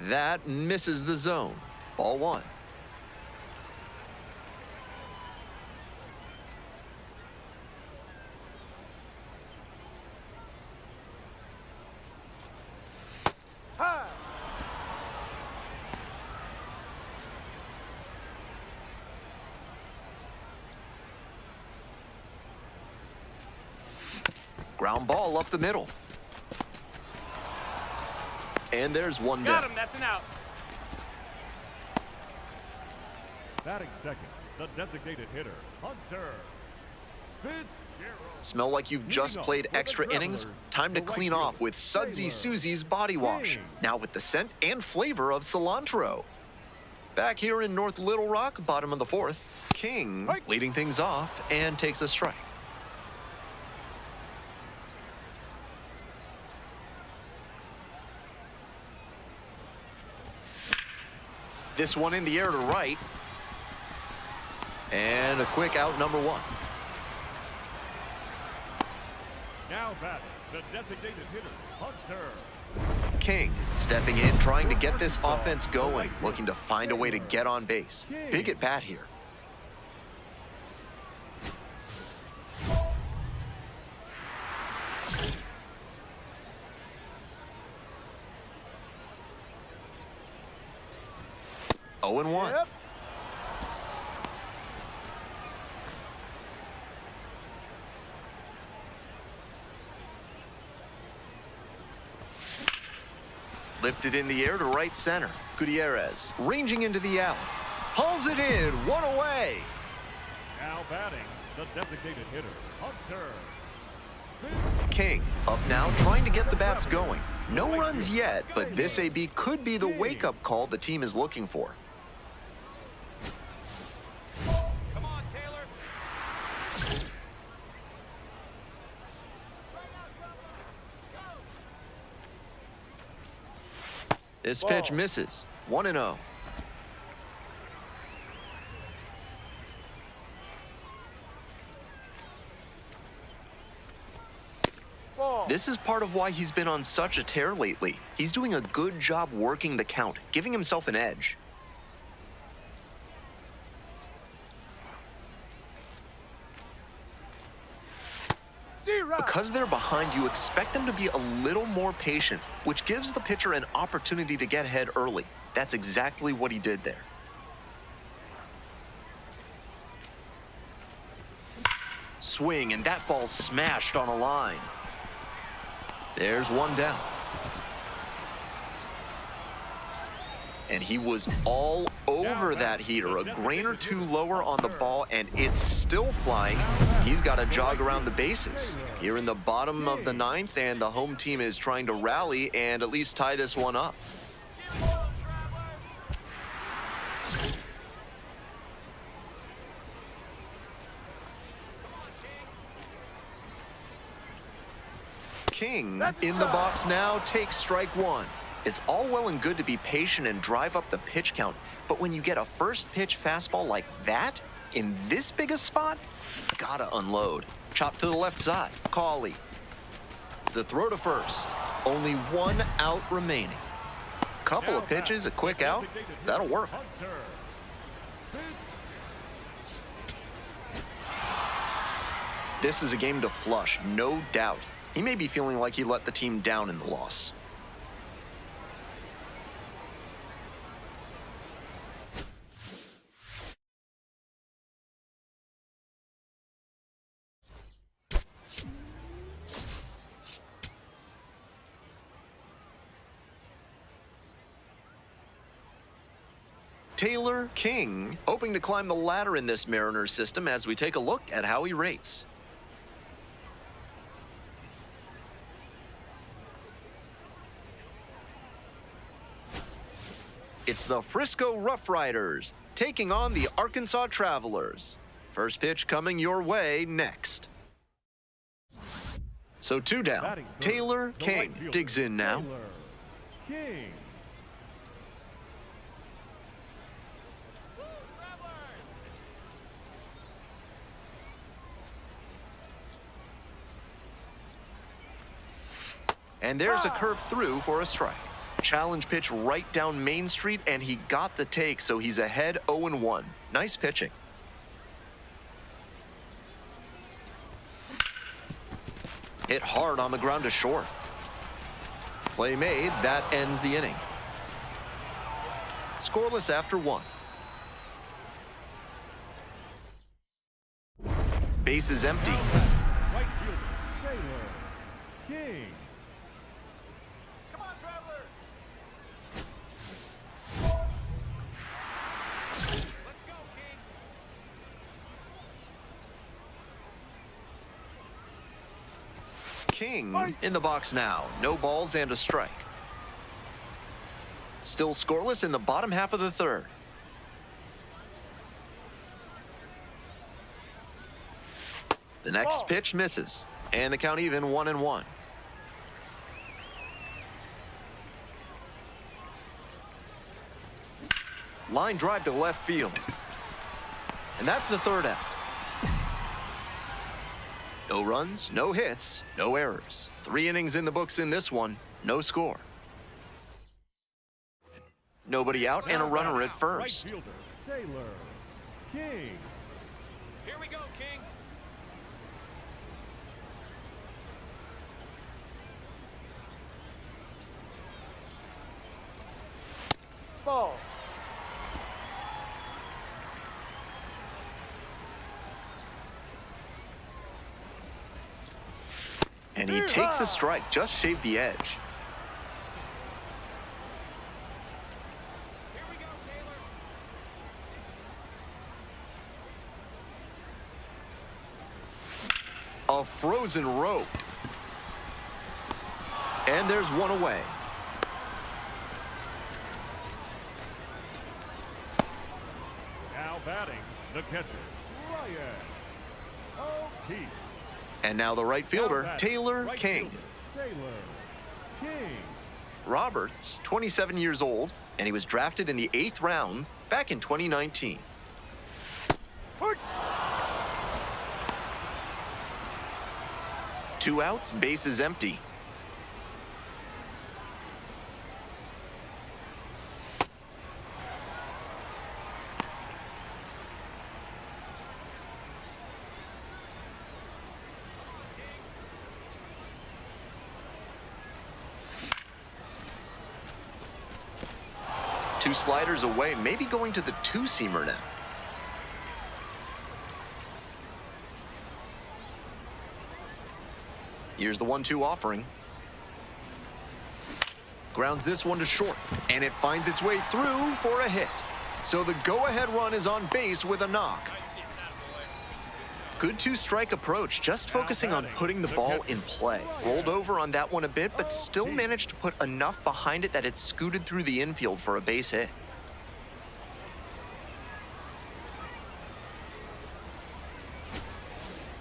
That misses the zone. Ball 1. High. Ground ball up the middle. And there's 1 Got down. him. That's an out. Batting second, the designated hitter, Hunter Fitzgerald. Smell like you've just played extra innings? Time to clean off with Sudsy Susie's Body Wash. Now with the scent and flavor of cilantro. Back here in North Little Rock, bottom of the 4th, King leading things off and takes a strike. This one in the air to right. And a quick out, number 1. Now batting, the designated hitter, Hunter. King stepping in, trying to get this offense going, looking to find a way to get on base. Big at bat here. Oh and 1. Yep. Lifted in the air to right center. Gutierrez ranging into the alley. Hauls it in, 1 away. Now batting, the designated hitter, Hunter. King up now, trying to get the bats going. No runs yet, but this AB could be the wake-up call the team is looking for. Come on, Taylor. This pitch misses. 1-0. Ball. This is part of why he's been on such a tear lately. He's doing a good job working the count, giving himself an edge. Because they're behind, you expect them to be a little more patient, which gives the pitcher an opportunity to get ahead early. That's exactly what he did there. Swing, and that ball's smashed on a line. There's one down. And he was all over that heater. A grain or two lower on the ball, and it's still flying. He's got to jog around the bases. Here in the bottom of the ninth, and the home team is trying to rally and at least tie this one up. King in the box now takes strike one. It's all well and good to be patient and drive up the pitch count, but when you get a first pitch fastball like that, in this big a spot, gotta unload. Chop to the left side, Cawley. The throw to first, only one out remaining. Couple of pitches, a quick out, that'll work. This is a game to flush, no doubt. He may be feeling like he let the team down in the loss. Taylor King, hoping to climb the ladder in this Mariners system as we take a look at how he rates. It's the Frisco Roughriders taking on the Arkansas Travelers. First pitch coming your way next. So two down. Taylor King digs in now. King. And there's a curve through for a strike. Challenge pitch right down Main Street, and he got the take, so he's ahead 0-1. Nice pitching. Hit hard on the ground to short. Play made, that ends the inning. Scoreless after one. Base is empty. Right fielder, Taylor King. Come on, Traveler. Let's go, King. King in the box now. No balls and a strike. Still scoreless in the bottom half of the third. The next pitch misses, and the count even 1-1. Line drive to left field. And that's the third out. No runs, no hits, no errors. 3 innings in the books in this one, no score. Nobody out and a runner at first. Right fielder, Taylor King. Here we go, King. Ball. And he takes a strike, just shaved the edge. Here we go, Taylor. A frozen rope. And there's one away. Now batting, the catcher, Ryan O'Keefe. And now the right fielder, Taylor Right King. fielder, Taylor King. Roberts, 27 years old, and he was drafted in the 8th round back in 2019. Two outs, base is empty. 2 sliders away, maybe going to the 2-seamer now. Here's the 1-2 offering. Grounds this one to short, and it finds its way through for a hit. So the go-ahead run is on base with a knock. Good 2-strike approach, just focusing on putting the ball in play. Rolled over on that one a bit, but still managed to put enough behind it that it scooted through the infield for a base hit.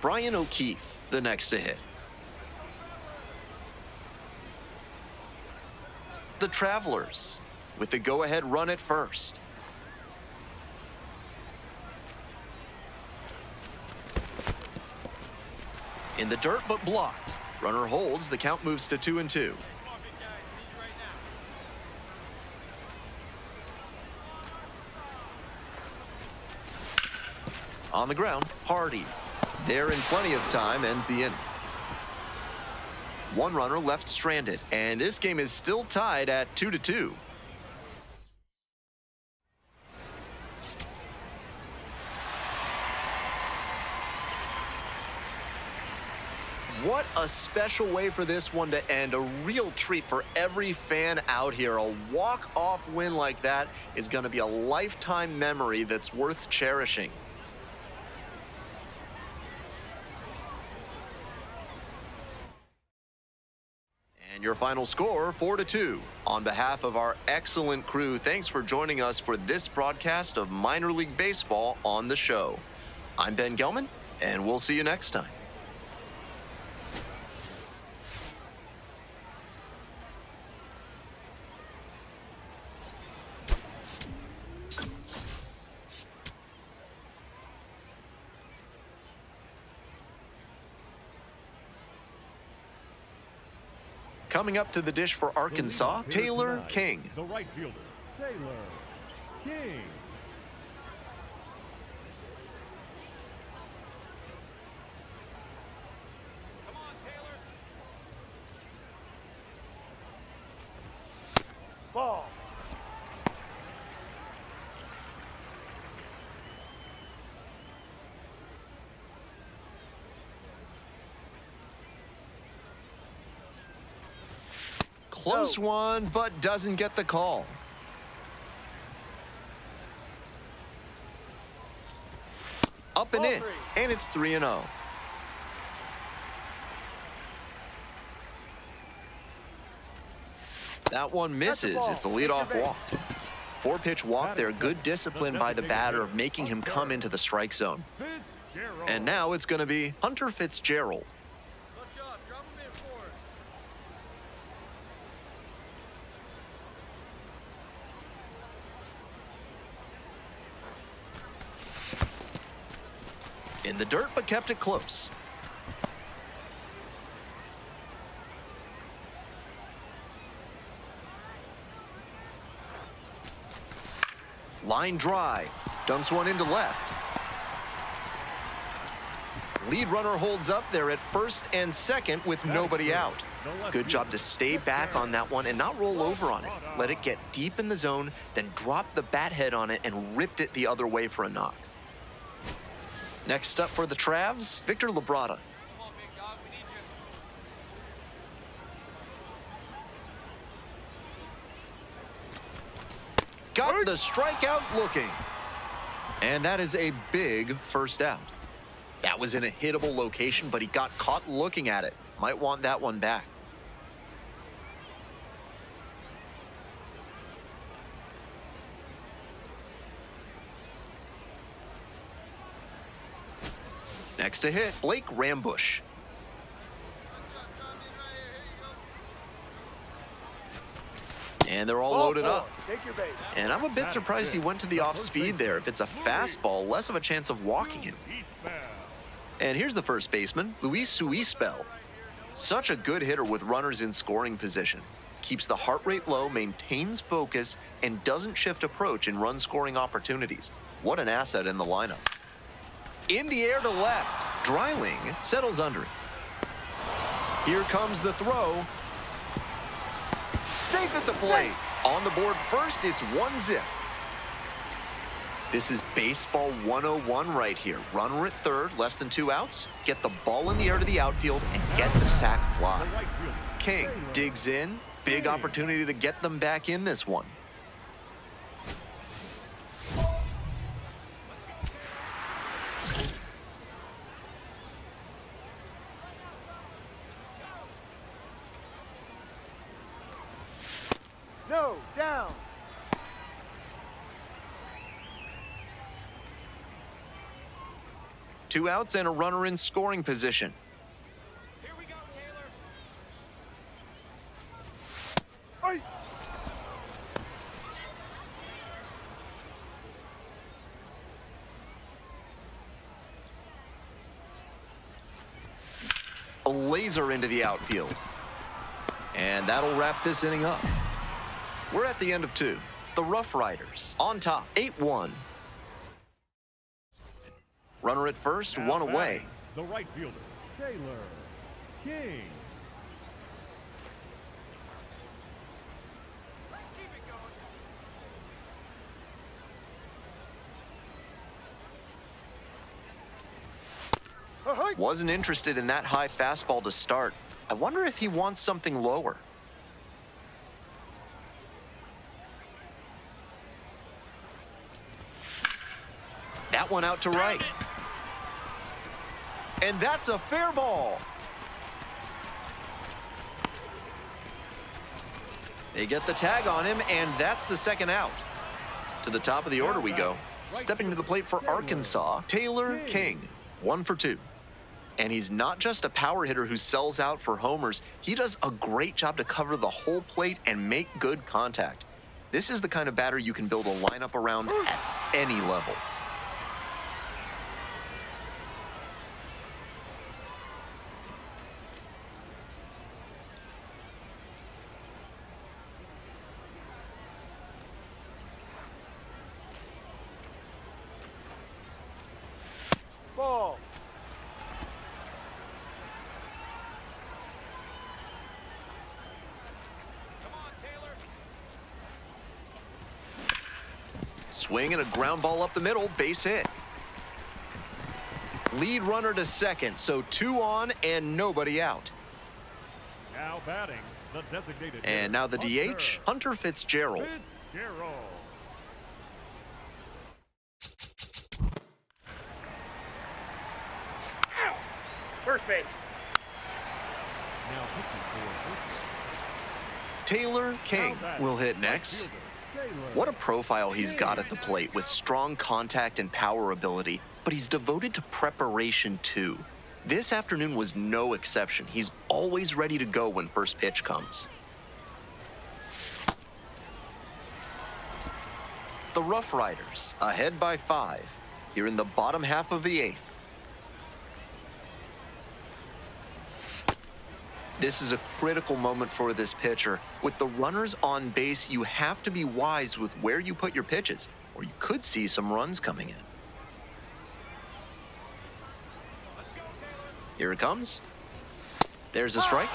Brian O'Keefe, the next to hit. The Travelers, with the go-ahead run at first. In the dirt, but blocked. Runner holds, the count moves to 2-2. On the ground, Hardy. There in plenty of time, ends the inning. 1 runner left stranded, and this game is still tied at 2-2. What a special way for this one to end. A real treat for every fan out here. A walk-off win like that is going to be a lifetime memory that's worth cherishing. And your final score, 4-2. On behalf of our excellent crew, thanks for joining us for this broadcast of Minor League Baseball on the show. I'm Ben Gelman, and we'll see you next time. Coming up to the dish for Arkansas, Taylor King. The right fielder, Taylor King. Come on, Taylor. Ball. Close one, but doesn't get the call. Up and in, and it's 3-0. That one misses. It's a leadoff walk. 4-pitch walk there. Good discipline by the batter, making him come into the strike zone. And now it's going to be Hunter Fitzgerald. Good job. Drop him in for us. In the dirt, but kept it close. Line drive. Dumps one into left. Lead runner holds up there at first and second with nobody out. Good job to stay back on that one and not roll over on it. Let it get deep in the zone, then drop the bat head on it and ripped it the other way for a knock. Next up for the Travs, Victor Labrada. Come on, big dog. We need you. Got the strikeout looking. And that is a big first out. That was in a hittable location, but he got caught looking at it. Might want that one back. Next to hit, Blake Rambush. And they're all loaded up. Take your base. And I'm a bit surprised he went to the off-speed there. If it's a fastball, less of a chance of walking him. And here's the first baseman, Luis Suispel. Such a good hitter with runners in scoring position. Keeps the heart rate low, maintains focus, and doesn't shift approach in run-scoring opportunities. What an asset in the lineup. In the air to left. Dreiling settles under it. Here comes the throw. Safe at the plate. On the board first, it's 1-0. This is baseball 101 right here. Runner at third, less than 2 outs. Get the ball in the air to the outfield and get the sac fly. King digs in. Big opportunity to get them back in this one. No, down. Two outs and a runner in scoring position. Here we go, Taylor. Ay. A laser into the outfield. And that'll wrap this inning up. We're at the end of 2. The Roughriders on top, 8-1. Runner at first, Now 1 away. batting, the right fielder, Taylor King. Keep it going. Ahoy. Wasn't interested in that high fastball to start. I wonder if he wants something lower. That one out to right. And that's a fair ball. They get the tag on him, and that's the second out. To the top of the order we go. Stepping to the plate for Arkansas, Taylor King, 1 for 2. And he's not just a power hitter who sells out for homers. He does a great job to cover the whole plate and make good contact. This is the kind of batter you can build a lineup around at any level. Ball. Come on, Taylor. Swing and a ground ball up the middle, base hit. Lead runner to second, so 2 on and nobody out. Now batting, the designated And hitter, now the DH, Hunter Fitzgerald. Fitzgerald. First base. Now pitching for Corpus. Taylor King will hit next. What a profile he's got at the plate with strong contact and power ability, but he's devoted to preparation too. This afternoon was no exception. He's always ready to go when first pitch comes. The Roughriders ahead by 5 here in the bottom half of the 8th. This is a critical moment for this pitcher. With the runners on base, you have to be wise with where you put your pitches, or you could see some runs coming in. Here it comes. There's a strike.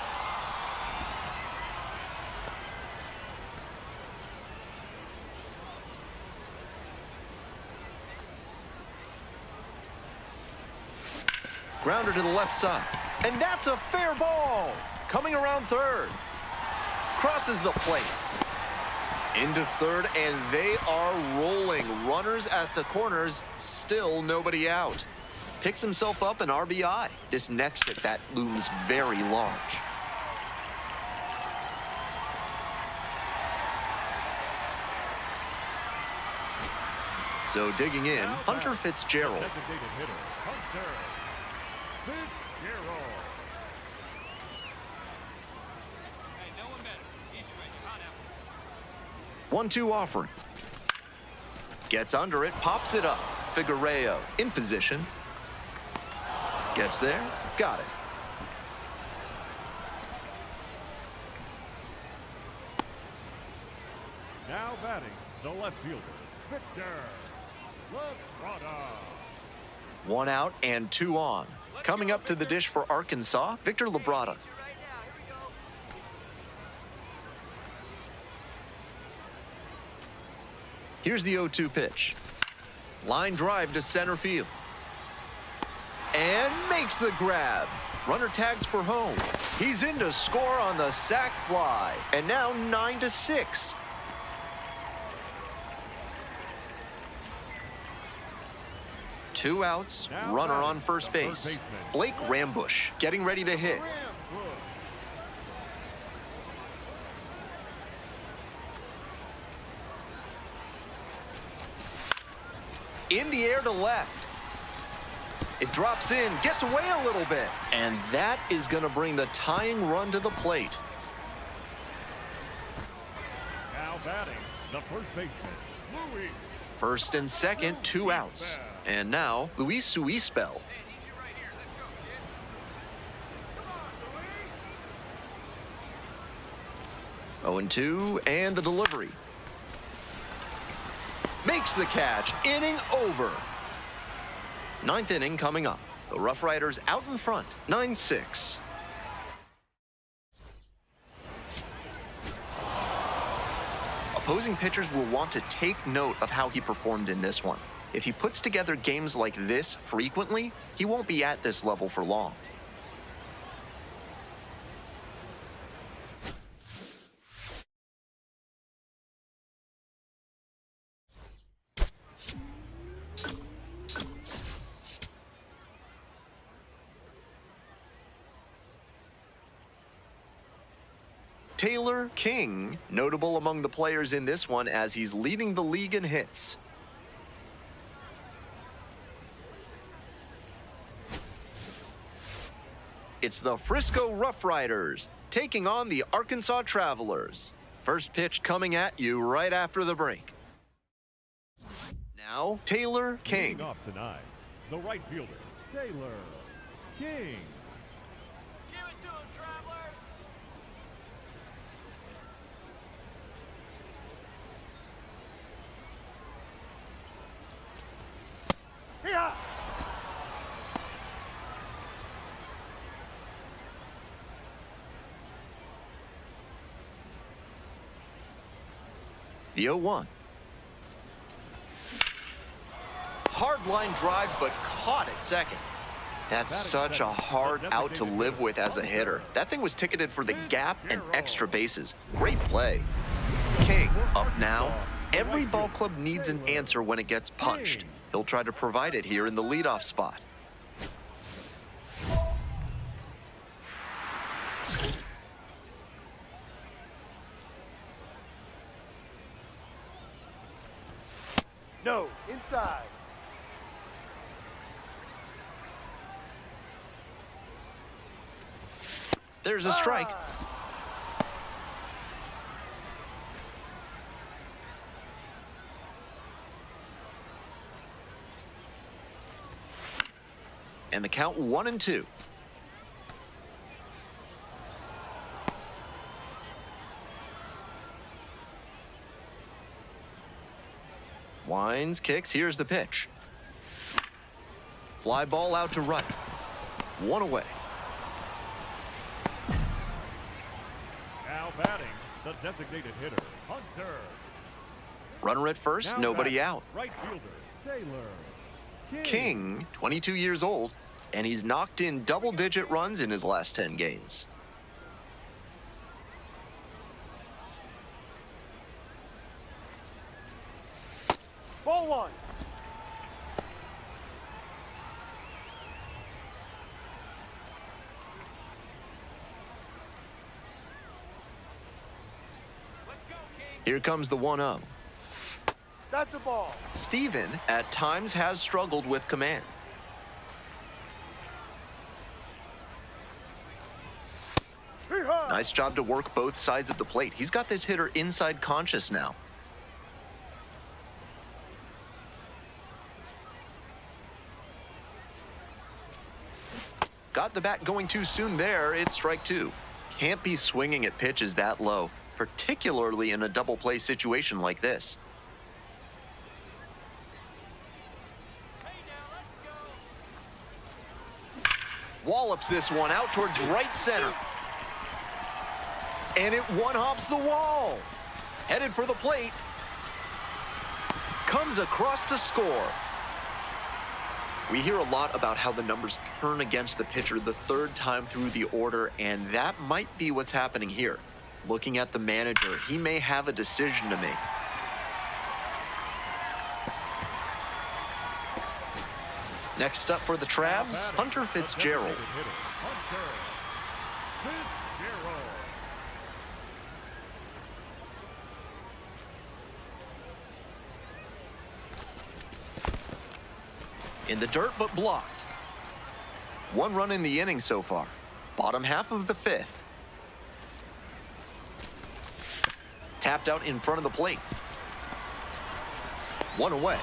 Grounder to the left side. And that's a fair ball. Coming around third. Crosses the plate. Into third, and they are rolling. Runners at the corners, still nobody out. Picks himself up an RBI. This next at bat looms very large. So digging in, Hunter Fitzgerald. Designated hitter, Hunter Fitzgerald. Hey, no one better. Need you right now. 1-2 offering. Gets under it, pops it up. Figueroa in position. Gets there, got it. Now batting, the left fielder, Victor Labrada. 1 out and 2 on. Coming up to the dish for Arkansas, Victor Labrada. Here's the 0-2 pitch. Line drive to center field. And makes the grab. Runner tags for home. He's in to score on the sac fly. And now 9-6. Two outs, Now runner batting, on first the base. first baseman. Blake Rambush getting ready to hit. In the air to left. It drops in, gets away a little bit. And that is going to bring the tying run to the plate. Now batting, the first baseman, Louis. First and second, two outs. And now, Luis Suispel. Hey, need you right here. Let's go, kid. 0-2, and the delivery. Makes the catch, inning over. Ninth inning coming up. The Roughriders out in front, 9-6. Opposing pitchers will want to take note of how he performed in this one. If he puts together games like this frequently, he won't be at this level for long. Taylor King, notable among the players in this one as he's leading the league in hits. It's the Frisco Roughriders taking on the Arkansas Travelers. First pitch coming at you right after the break. Now, Taylor King. Leading off tonight, the right fielder, Taylor King. Give it to him, Travelers. Yeah. The 0-1. Hard line drive, but caught at second. That's such a hard out to live with as a hitter. That thing was ticketed for the gap and extra bases. Great play. King up now. Every ball club needs an answer when it gets punched. He'll try to provide it here in the leadoff spot. No, inside. There's a strike. And the count 1-2. Winds, kicks, here's the pitch. Fly ball out to right. One away. Now batting, the designated hitter, Hunter. Runner at first, Now nobody batting, out. Right fielder, Taylor King, 22 years old, and he's knocked in double-digit runs in his last 10 games. Ball one. Let's go, King. Here comes the 1-0. That's a ball. Steven, at times, has struggled with command. Hee-haw. Nice job to work both sides of the plate. He's got this hitter inside conscious now. Got the bat going too soon there. It's strike two. Can't be swinging at pitches that low, particularly in a double play situation like this. Hey, now, let's go. Wallops this one out towards right center. And it one-hops the wall. Headed for the plate. comes across to score. We hear a lot about how the numbers turn against the pitcher the third time through the order, and that might be what's happening here. Looking at the manager, he may have a decision to make. Next up for the Travs, Hunter Fitzgerald. In the dirt, but blocked. 1 run in the inning so far. Bottom half of the 5th. Tapped out in front of the plate. 1 away.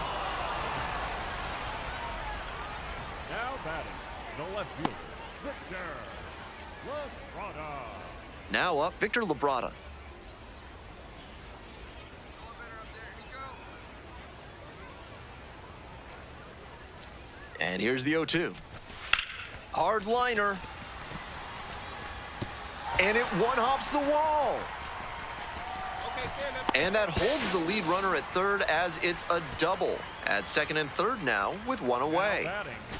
Now batting, the left fielder, Victor Labrada. Now up, Victor Labrada. And here's the 0-2. Hard liner. And it one-hops the wall. And that holds the lead runner at third as it's a double. At second and third now with 1 away.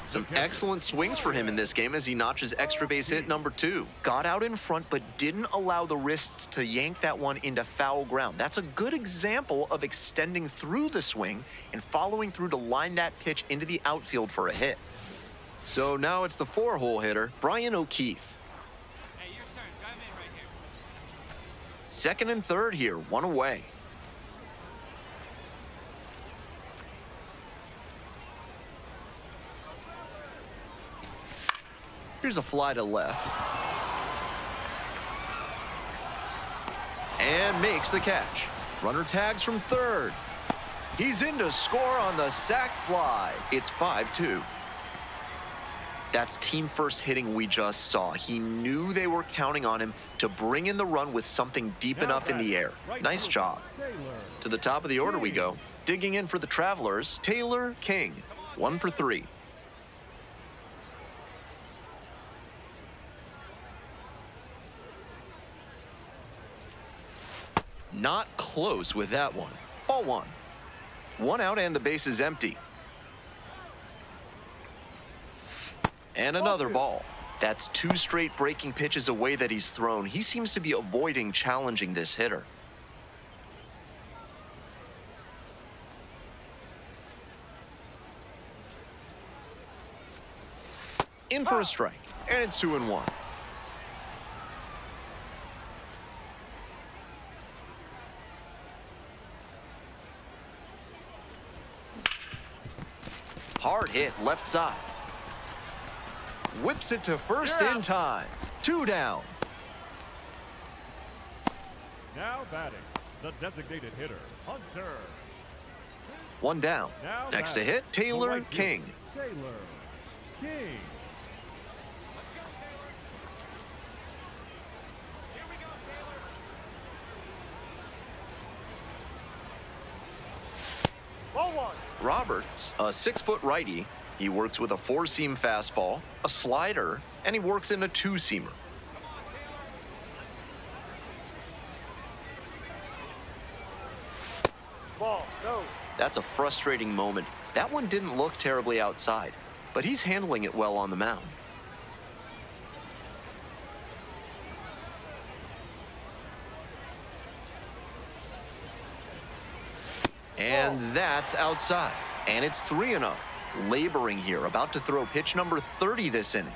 Some excellent swings for him in this game as he notches extra base hit number 2. Got out in front but didn't allow the wrists to yank that one into foul ground. That's a good example of extending through the swing and following through to line that pitch into the outfield for a hit. So now it's the 4-hole hitter, Brian O'Keefe. Hey, your turn. Chime in right here. Second and third here, 1 away. Here's a fly to left. And makes the catch. Runner tags from third. He's in to score on the sac fly. It's 5-2. That's team first hitting we just saw. He knew they were counting on him to bring in the run with something deep enough in the air. Nice job. To the top of the order we go. Digging in for the Travelers, Taylor King. 1 for 3. Not close with that one. Ball 1. 1 out and the base is empty. And another ball. That's 2 straight breaking pitches away that he's thrown. He seems to be avoiding challenging this hitter. In for a strike, and it's 2-1. Hard hit left side. Whips it to first in time. 2 down. Now batting, the designated hitter, Hunter. 1 down. Now Next to batting, hit, Taylor the right King. fielder, Taylor King. Here we go, Taylor. Ball 1. Roberts, a 6-foot righty. He works with a 4-seam fastball, a slider, and he works in a 2-seamer. Ball, no. That's a frustrating moment. That one didn't look terribly outside, but he's handling it well on the mound. And that's outside. And it's 3-0. Laboring here, about to throw pitch number 30 this inning.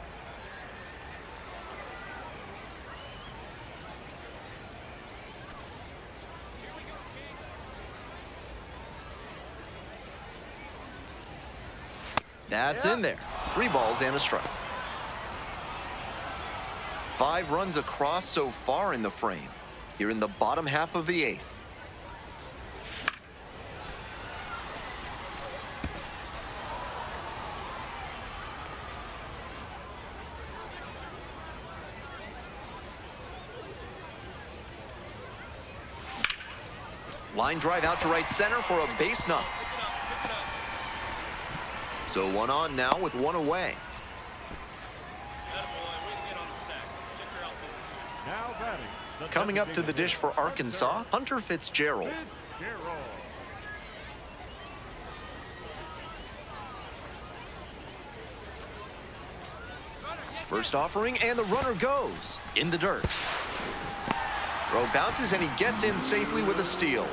That's in there. 3 balls and a strike. 5 runs across so far in the frame. Here in the bottom half of the 8th. Line drive out to right center for a base knock. So 1 on now with 1 away. Now batting, the Coming up to the dish for Arkansas, Hunter Fitzgerald. First offering, and the runner goes in the dirt. Throw bounces, and he gets in safely with a steal.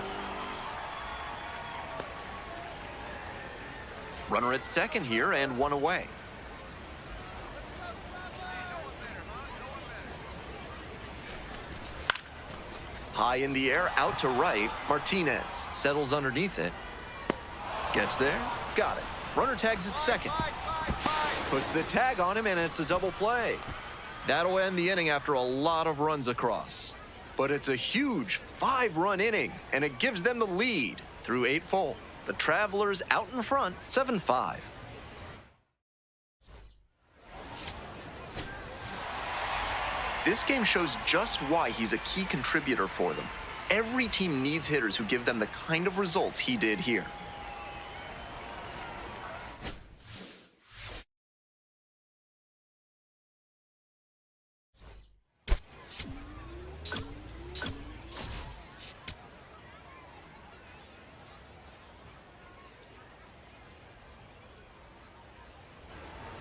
Runner at second here, and one away. High in the air, out to right. Martinez settles underneath it. Gets there, got it. Runner tags at second. Puts the tag on him, and it's a double play. That'll end the inning after a lot of runs across. But it's a huge 5-run inning, and it gives them the lead through 8 full. The Travelers out in front, 7-5. This game shows just why he's a key contributor for them. Every team needs hitters who give them the kind of results he did here.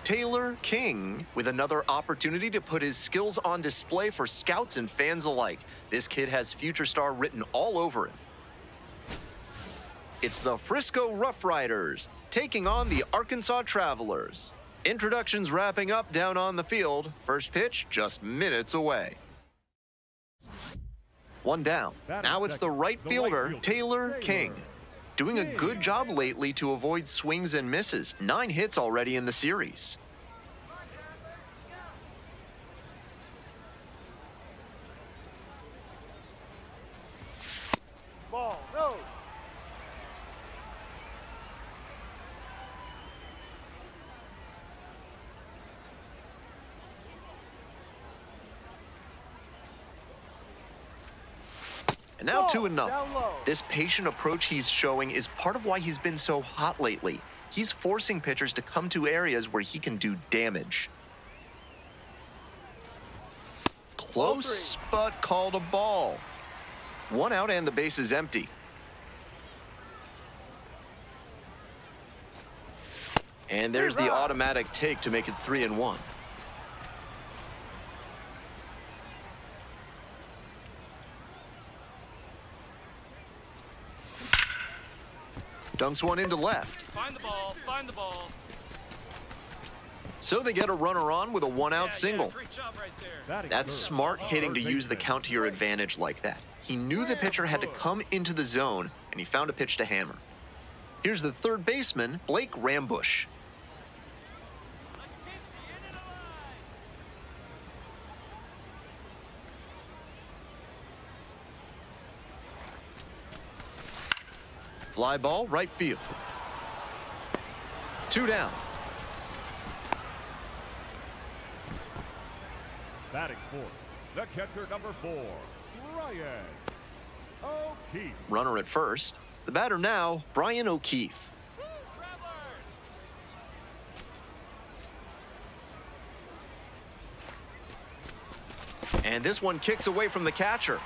Taylor King with another opportunity to put his skills on display for scouts and fans alike. This kid has future star written all over him. It's the Frisco Roughriders taking on the Arkansas Travelers. Introductions wrapping up down on the field. First pitch just minutes away. One down. Now it's the right fielder, Taylor King. Doing a good job lately to avoid swings and misses. 9 hits already in the series. Ball, no. And now Ball, 2-0. down low. This patient approach he's showing is part of why he's been so hot lately. He's forcing pitchers to come to areas where he can do damage. Close, but called a ball. 1 out and the base is empty. And there's the automatic take to make it 3-1. Dunks one into left. Find the ball, find the ball. So they get a runner on with a 1-out single. Great job right there. That's smart hitting to use the count to your advantage like that. He knew the pitcher had to come into the zone, and he found a pitch to hammer. Here's the third baseman, Blake Rambush. Fly ball, right field. 2 down. Batting fourth, the catcher number 4, Ryan O'Keefe. Runner at first. The batter now, Brian O'Keefe. And this one kicks away from the catcher.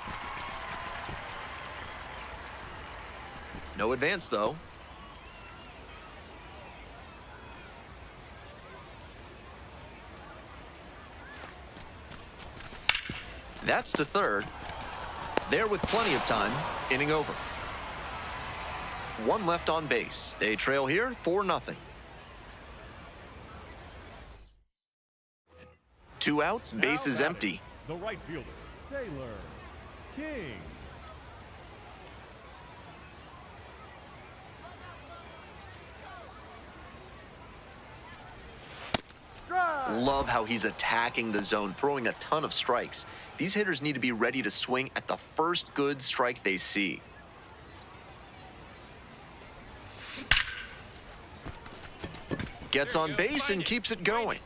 No advance, though. That's to third. There with plenty of time. Inning over. 1 left on base. They trail here 4-0. 2 outs, base is empty. The right fielder, Taylor King. Love how he's attacking the zone, throwing a ton of strikes. These hitters need to be ready to swing at the first good strike they see. Gets on base and keeps it going.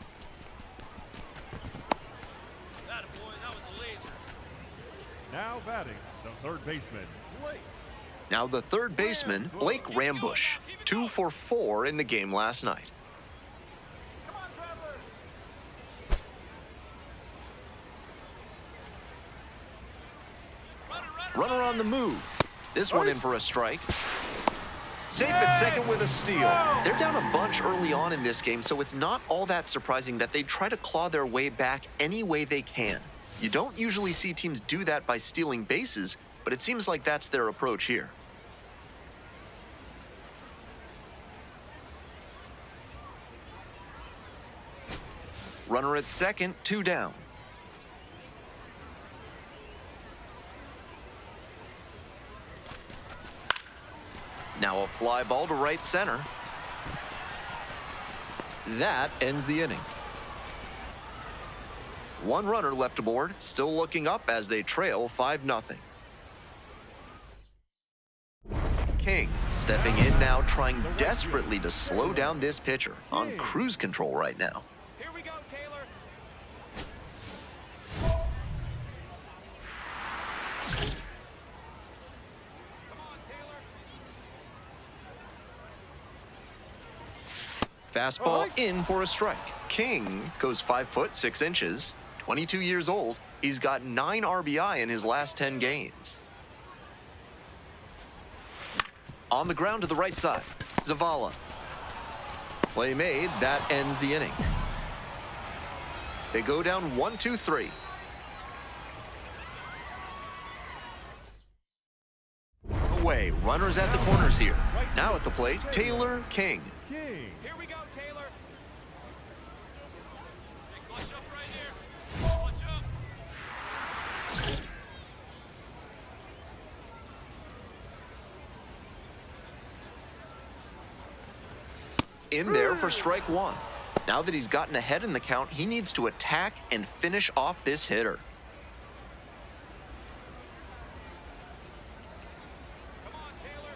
That was a laser. Now batting, the third baseman, Blake. Now the third baseman, Blake Rambush. 2 for 4 in the game last night. Runner on the move. This one in for a strike. safe at second with a steal. They're down a bunch early on in this game, so it's not all that surprising that they try to claw their way back any way they can. You don't usually see teams do that by stealing bases, but it seems like that's their approach here. Runner at second, 2 down. Now a fly ball to right center. That ends the inning. 1 runner left aboard, still looking up as they trail 5-0. King stepping in now, trying desperately to slow down this pitcher on cruise control right now. Here we go, Taylor. Come on, Taylor. Fastball in for a strike. King goes 5 foot 6 inches, 22 years old. He's got 9 RBI in his last 10 games. On the ground to the right side, Zavala. Play made, that ends the inning. They go down 1-2-3. Away, runners at the corners here. Now at the plate, Taylor King. King. Here we go, Taylor. Hey, clutch up right here. Clutch up. In there for strike 1. Now that he's gotten ahead in the count, he needs to attack and finish off this hitter. Come on, Taylor.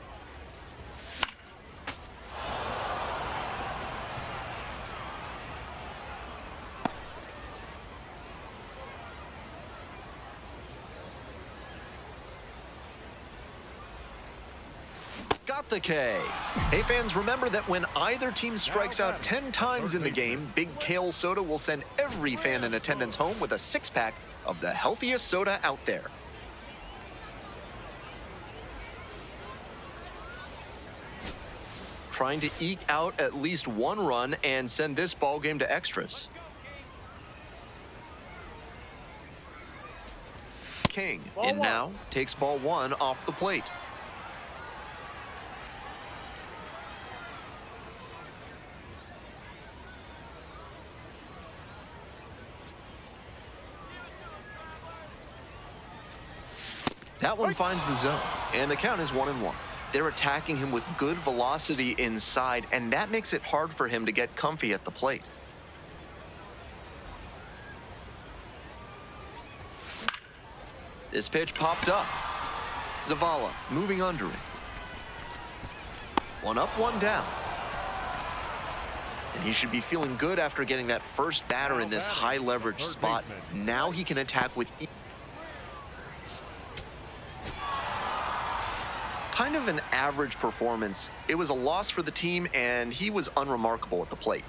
Got the K. Hey fans, remember that when either team strikes out 10 times in the game, Big Kale Soda will send every fan in attendance home with a 6-pack of the healthiest soda out there. Trying to eke out at least 1 run and send this ball game to extras. King in now, takes ball 1 off the plate. That one finds the zone, and the count is 1-1. They're attacking him with good velocity inside, and that makes it hard for him to get comfy at the plate. This pitch popped up. Zavala moving under it. 1 up, 1 down. And he should be feeling good after getting that first batter in this high leverage spot. Now he can attack with kind of an average performance. It was a loss for the team, and he was unremarkable at the plate.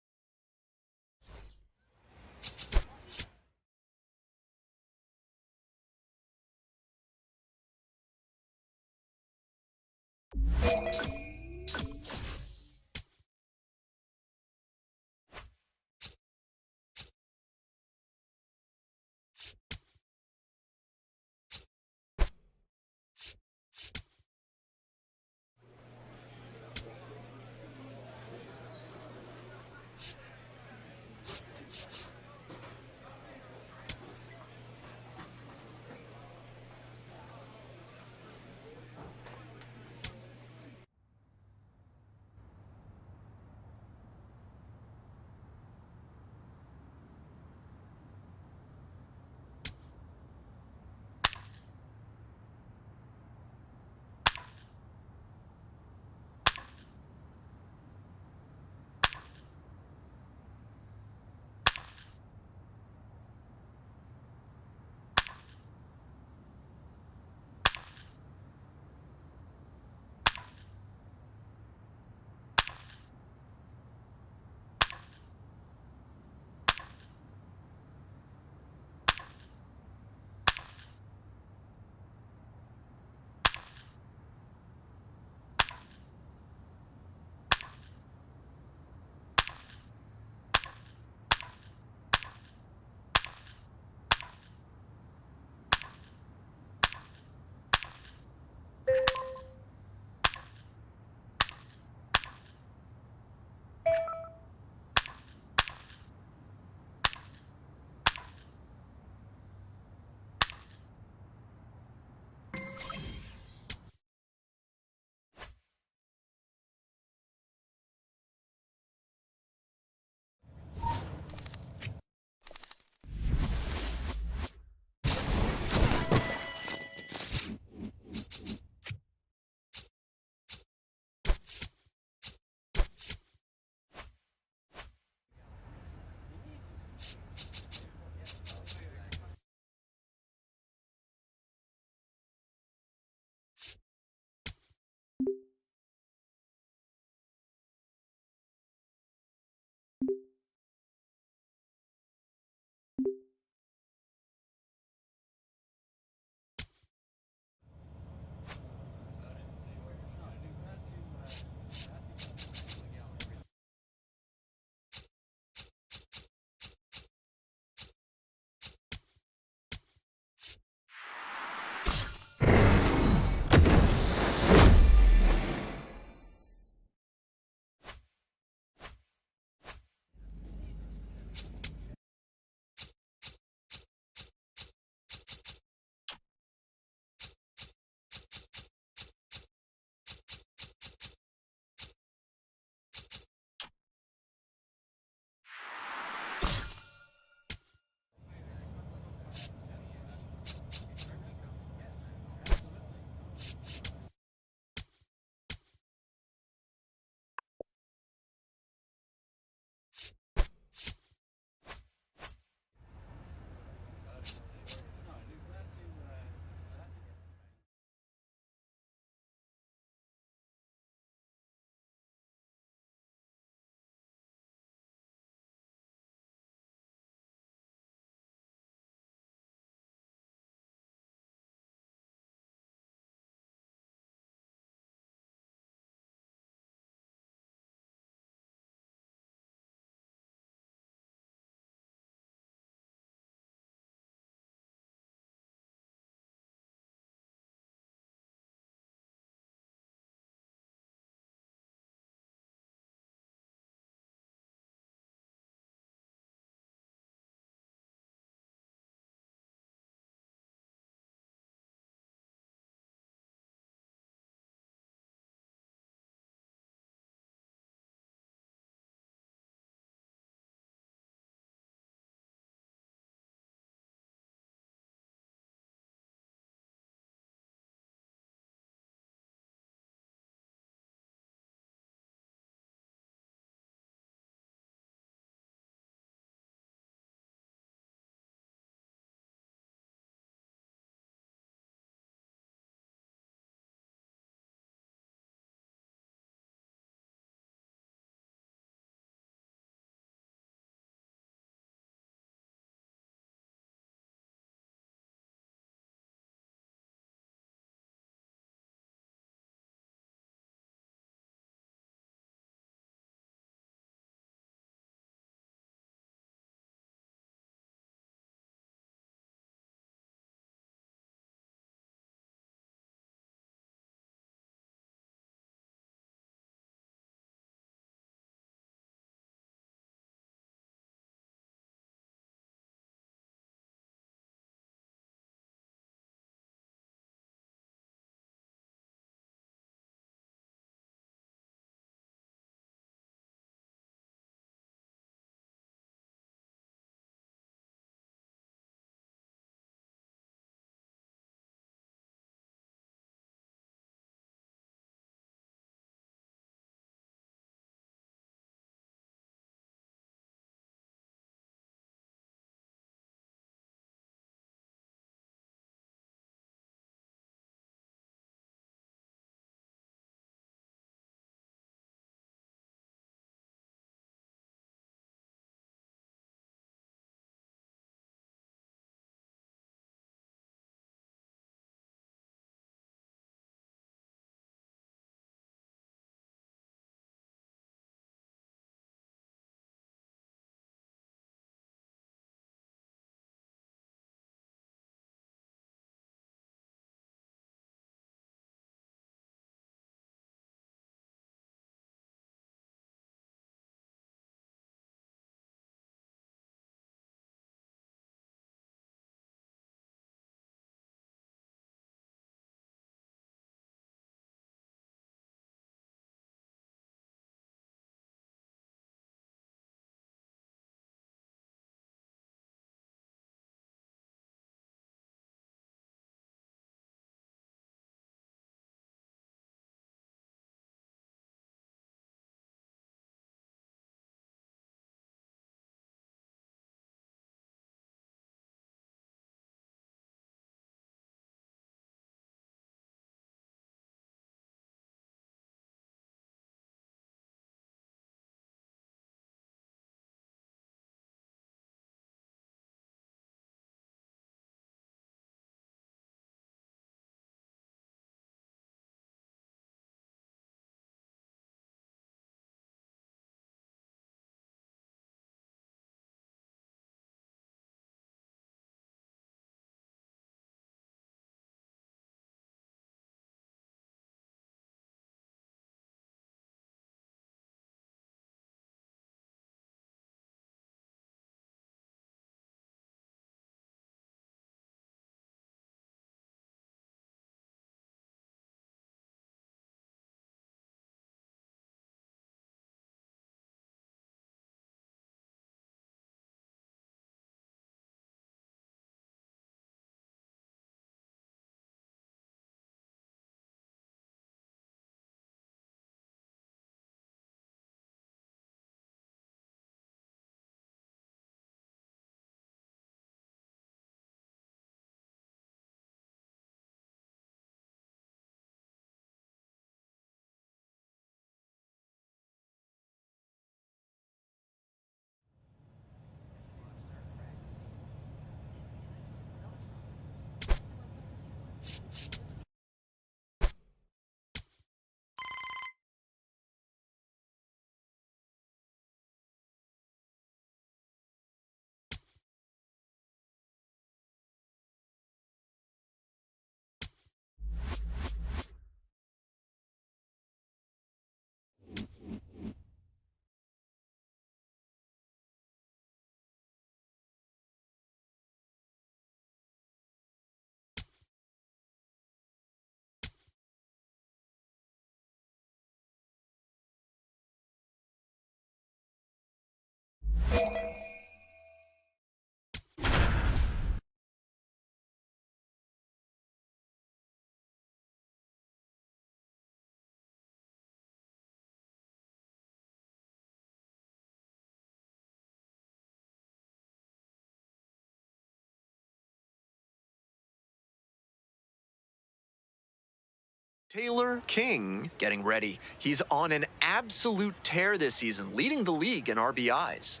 Taylor King getting ready. He's on an absolute tear this season, leading the league in RBIs.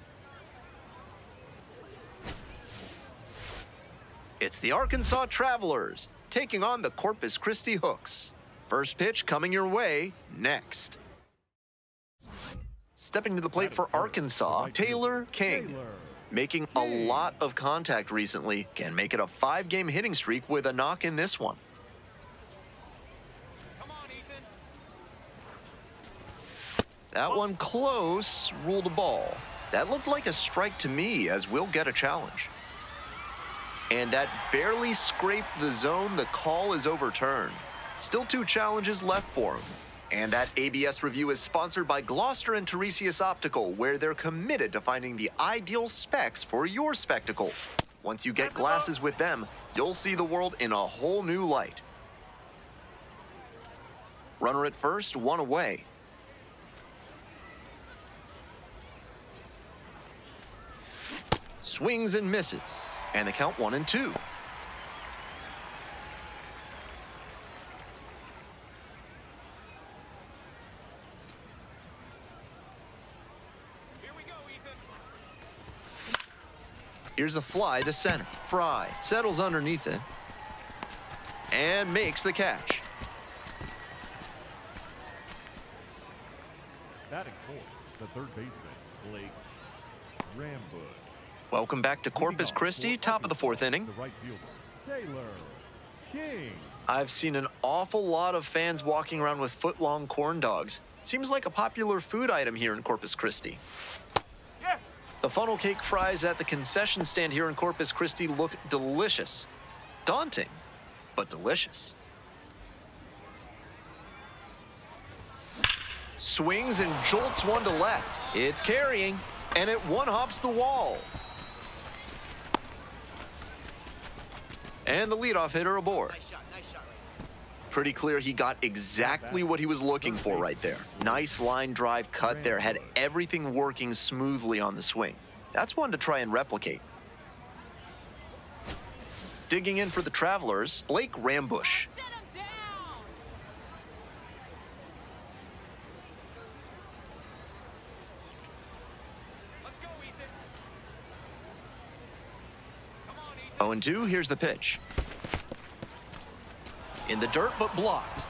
It's the Arkansas Travelers taking on the Corpus Christi Hooks. First pitch coming your way next. Stepping to the plate for Arkansas, Taylor King. Making a lot of contact recently, can make it a 5-game hitting streak with a knock in this one. Come on, Ethan. That one close, ruled a ball. That looked like a strike to me, as we'll get a challenge. And that barely scraped the zone. The call is overturned. Still 2 challenges left for him. And that ABS review is sponsored by Gloucester and Tiresias Optical, where they're committed to finding the ideal specs for your spectacles. Once you get glasses with them, you'll see the world in a whole new light. Runner at first, 1 away. Swings and misses, and the count 1-2. Here's a fly to center. Fry settles underneath it and makes the catch. Batting fourth, the third baseman, Blake Rambush. Welcome back to Corpus Christi, top of the 4th inning. The right fielder, Taylor King. I've seen an awful lot of fans walking around with foot-long corn dogs. Seems like a popular food item here in Corpus Christi. The funnel cake fries at the concession stand here in Corpus Christi look delicious. Daunting, but delicious. Swings and jolts one to left. It's carrying, and it one-hops the wall. And the leadoff hitter aboard. Nice shot right there. Pretty clear he got exactly what he was looking for right there. Nice line drive cut there, had everything working smoothly on the swing. That's one to try and replicate. Digging in for the Travelers, Blake Rambush. Set him down. Let's go, Ethan. Come on, Ethan. 0-2, here's the pitch. In the dirt, but blocked.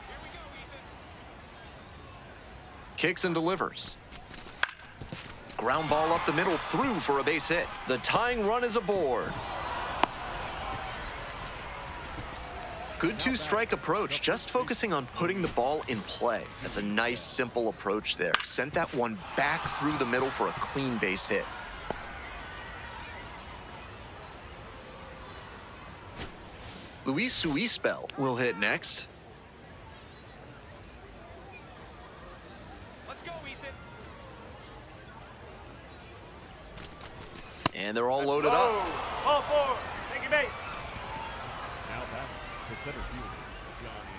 Here we go, Ethan. Kicks and delivers. Ground ball up the middle, through for a base hit. The tying run is aboard. Good 2-strike approach, just focusing on putting the ball in play. That's a nice, simple approach there. Sent that one back through the middle for a clean base hit. Luis Suispel will hit next. Let's go, Ethan. And they're all loaded up. Ball 4. Take your base. Now batting, the center fielder, Johnny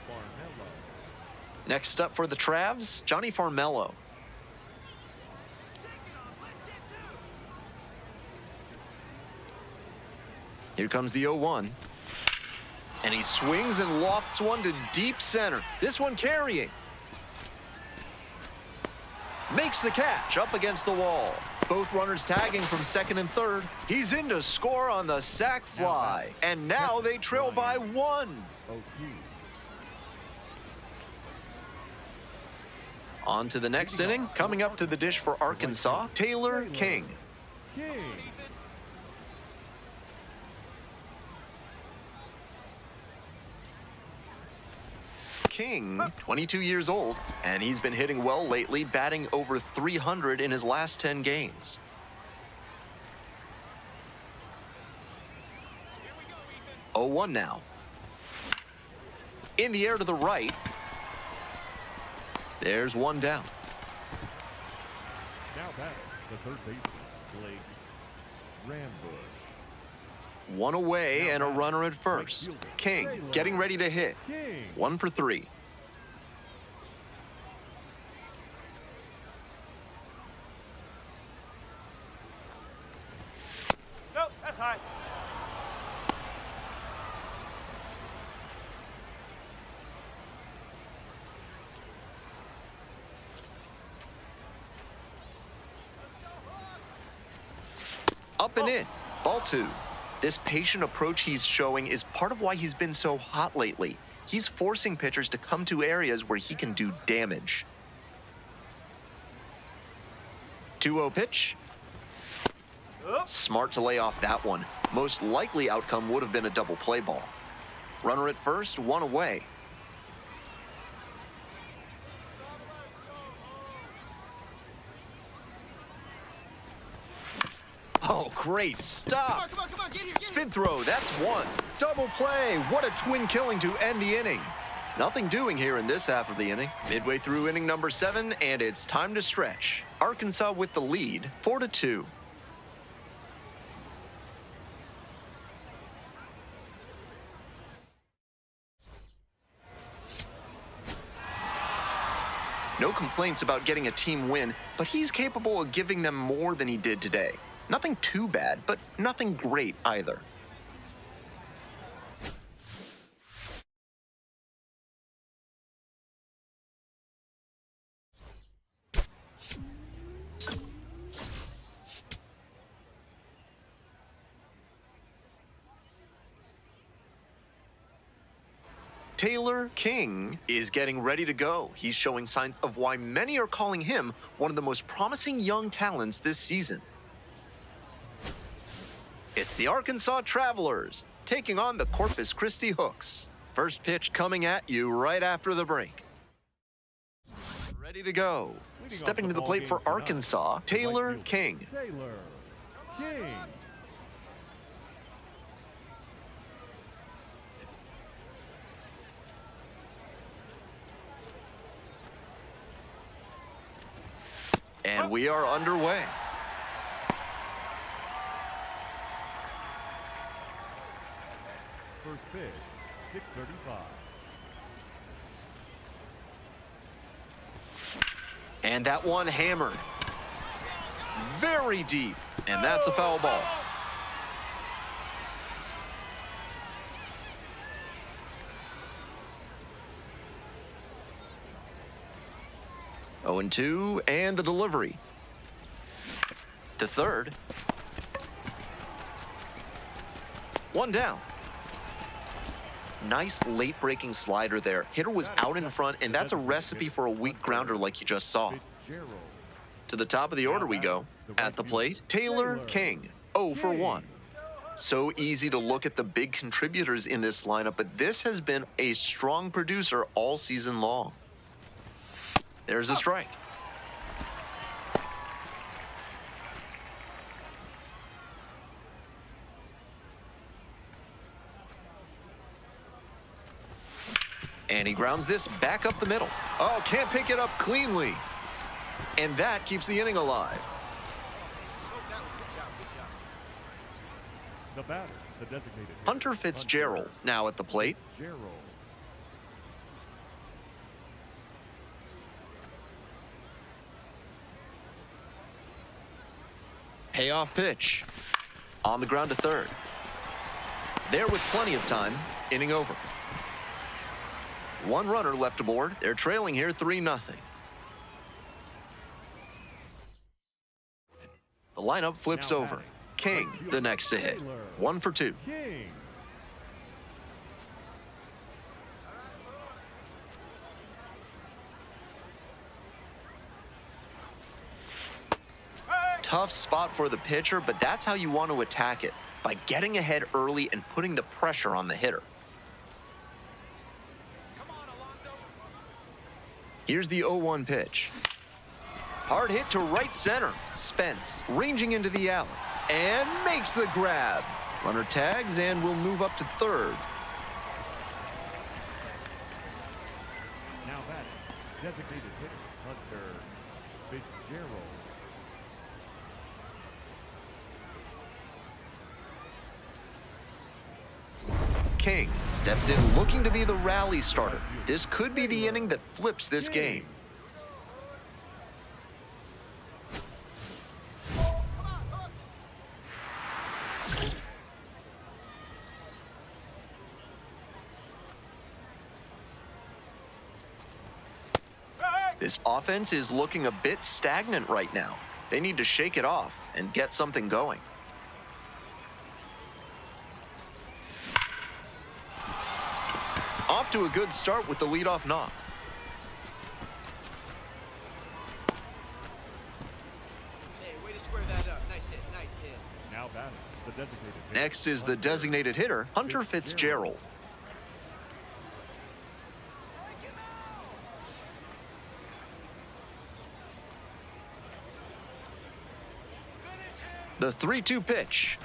Farmello. Next up for the Travs, Johnny Farmello. Here comes the 0-1. And he swings and lofts one to deep center. This one carrying. Makes the catch up against the wall. Both runners tagging from second and third. He's in to score on the sac fly. And now they trail by 1. On to the next inning. Coming up to the dish for Arkansas, Taylor King. King, 22 years old, and he's been hitting well lately, batting over 300 in his last 10 games. Here we go, Ethan. 0-1 now. In the air to the right. There's one down. Now batting, the third baseman, Blake Rambush. One away and a runner at first. King getting ready to hit. 1 for 3. Nope, that's high. Up and in. Ball 2. This patient approach he's showing is part of why he's been so hot lately. He's forcing pitchers to come to areas where he can do damage. 2-0 pitch. Smart to lay off that one. Most likely outcome would have been a double play ball. Runner at first, one away. Oh, great stop. Come on, get here. Spin throw, that's one. Double play, what a twin killing to end the inning. Nothing doing here in this half of the inning. Midway through inning number 7, and it's time to stretch. Arkansas with the lead, 4-2. No complaints about getting a team win, but he's capable of giving them more than he did today. Nothing too bad, but nothing great either. Taylor King is getting ready to go. He's showing signs of why many are calling him one of the most promising young talents this season. It's the Arkansas Travelers taking on the Corpus Christi Hooks. First pitch coming at you right after the break. Ready to go. Stepping to the plate for Arkansas, Taylor King. Taylor King. And we are underway. First pitch, 6:35. And that one hammered. Very deep. And that's a foul ball. Oh, 0-2, and the delivery. To third. One down. Nice late-breaking slider there. Hitter was out in front, and that's a recipe for a weak grounder like you just saw. To the top of the order we go. At the plate, Taylor King, 0 for 1. So easy to look at the big contributors in this lineup, but this has been a strong producer all season long. There's a strike. And he grounds this back up the middle. Oh, can't pick it up cleanly. And that keeps the inning alive. The batter, the designated hitter, Hunter Fitzgerald now at the plate. Fitzgerald. Payoff pitch. On the ground to third. There with plenty of time. Inning over. One runner left aboard. They're trailing here 3-0. The lineup flips Now over. batting. King, the next to hit. 1 for 2. King. Tough spot for the pitcher, but that's how you want to attack it, by getting ahead early and putting the pressure on the hitter. Here's the 0-1 pitch. Hard hit to right center. Spence ranging into the alley and makes the grab. Runner tags and will move up to third. Now batting, designated hitter, Hunter Fitzgerald. King steps in looking to be the rally starter. This could be the inning that flips this game. This offense is looking a bit stagnant right now. They need to shake it off and get something going. Off to a good start with the leadoff knock. Hey, way to square that up. Nice hit, nice hit. Now batting, the designated hitter. Next is the designated hitter, Hunter Fitzgerald. The 3-2 pitch.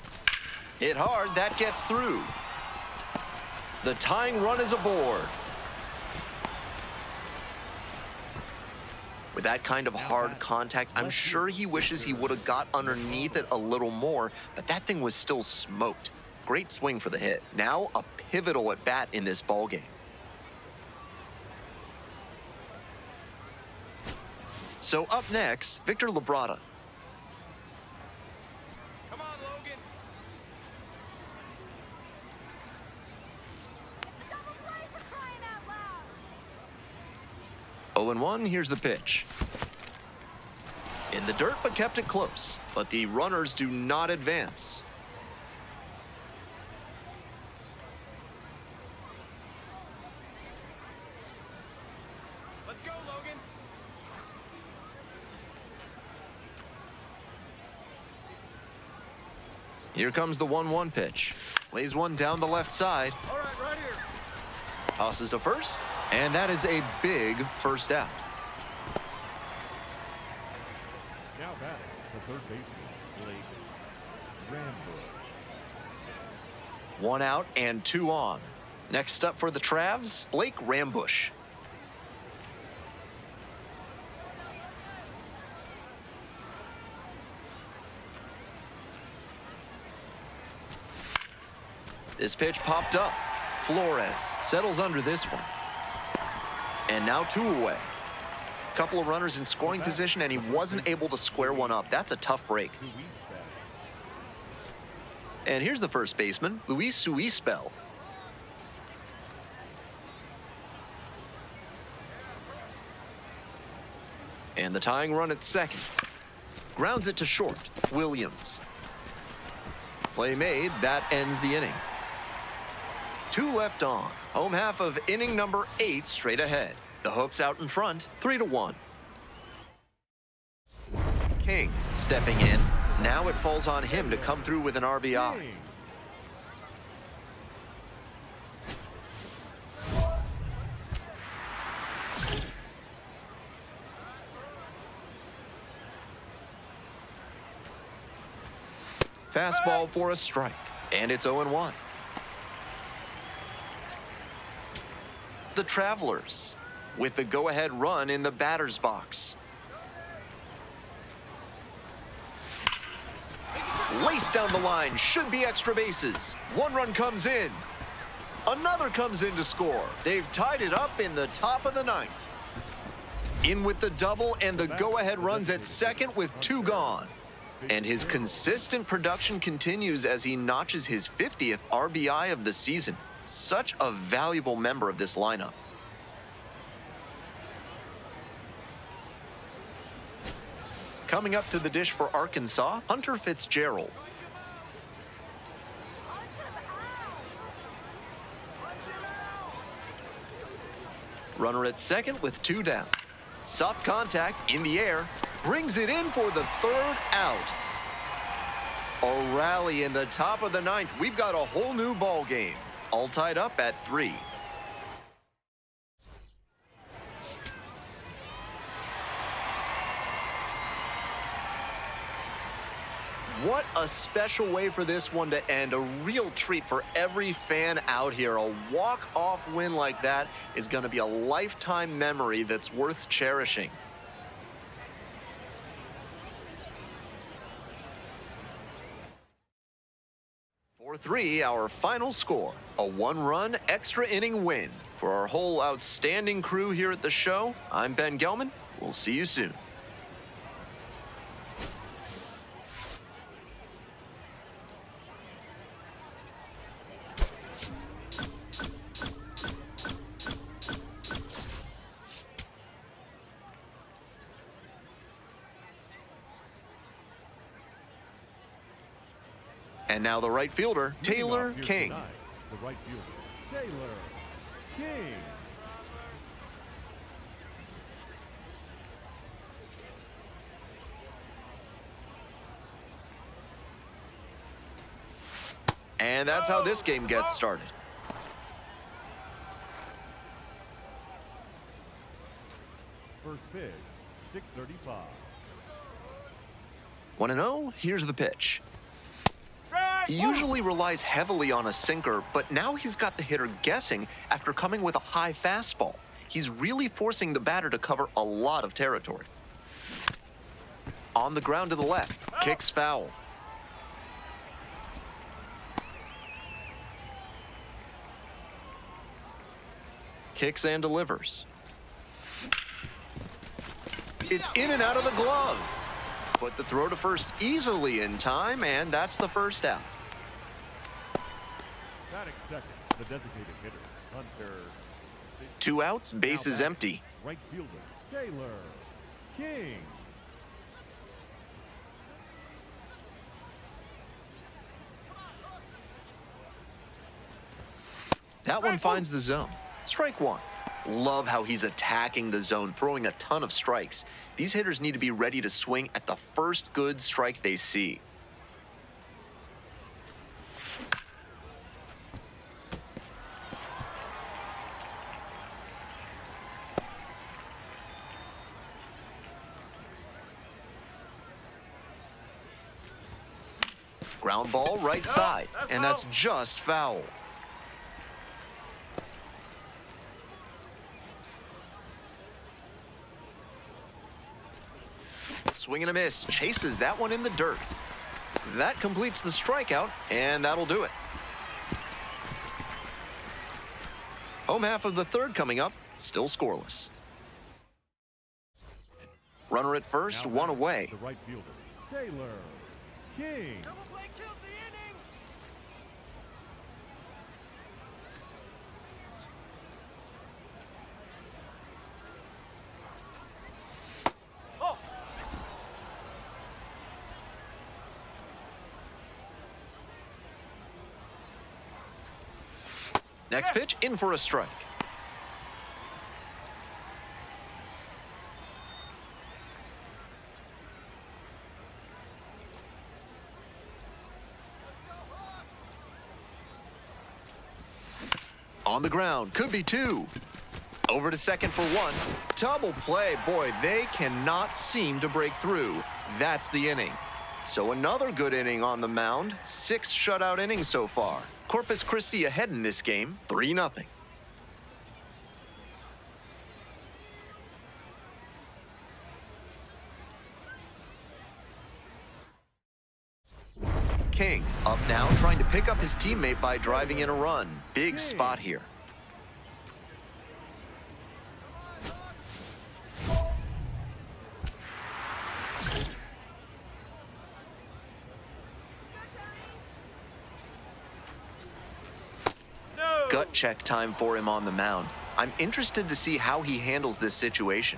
Hit hard, that gets through. The tying run is aboard. With that kind of hard contact, I'm sure he wishes he would have got underneath it a little more, but that thing was still smoked. Great swing for the hit. Now a pivotal at bat in this ballgame. So up next, Victor Labrada. Come on, Logan. 0-1, here's the pitch. In the dirt, but kept it close. But the runners do not advance. Let's go, Logan. Here comes the 1-1 pitch. Lays one down the left side. All right, right here. Tosses to first. And that is a big first out. Now batting, the third baseman, Blake Rambush. 1 out and 2 on. Next up for the Travs, Blake Rambush. This pitch popped up. Flores settles under this one. And now 2 away. Couple of runners in scoring position, and he wasn't able to square one up. That's a tough break. And here's the first baseman, Luis Suispel. And the tying run at second. Grounds it to short, Williams. Play made, that ends the inning. 2 left on. Home half of inning number 8 straight ahead. The Hooks out in front, 3-1. King stepping in. Now it falls on him to come through with an RBI. Fastball for a strike, and it's 0-1. The Travelers with the go-ahead run in the batter's box. Lace down the line, should be extra bases. 1 run comes in. Another comes in to score. They've tied it up in the top of the 9th. In with the double and the go-ahead runs at second with 2 gone. And his consistent production continues as he notches his 50th RBI of the season. Such a valuable member of this lineup. Coming up to the dish for Arkansas, Hunter Fitzgerald. Runner at second with 2 down. Soft contact in the air. Brings it in for the 3rd out. A rally in the top of the 9th. We've got a whole new ball game. All tied up at 3. What a special way for this one to end. A real treat for every fan out here. A walk-off win like that is going to be a lifetime memory that's worth cherishing. For 3, our final score, a 1-run extra inning win. For our whole outstanding crew here at the show, I'm Ben Gelman. We'll see you soon. And now the right fielder, Taylor King. The right fielder, Taylor King. And that's how this game gets started. First pitch, 6:35. 1-0, here's the pitch. Strike! He usually relies heavily on a sinker, but now he's got the hitter guessing after coming with a high fastball. He's really forcing the batter to cover a lot of territory. On the ground to the left, kicks foul. Kicks and delivers. It's in and out of the glove. Put the throw to first easily in time, and that's the first out. Batting second, the designated hitter, Hunter. 2 outs, bases Now empty. right fielder, Taylor. King. That one finds the zone. Strike one. Love how he's attacking the zone, throwing a ton of strikes. These hitters need to be ready to swing at the first good strike they see. Ground ball right side, and that's just foul. Swing and a miss, chases that one in the dirt. That completes the strikeout, and that'll do it. Home half of the third coming up, still scoreless. Runner at first, Now one batting, away. The right fielder, Taylor. King. Next pitch, in for a strike. On the ground, could be two. Over to second for one. Double play, boy, they cannot seem to break through. That's the inning. So another good inning on the mound. 6 shutout innings so far. Corpus Christi ahead in this game, 3-0. King up now, trying to pick up his teammate by driving in a run. Big spot here. Gut check time for him on the mound. I'm interested to see how he handles this situation.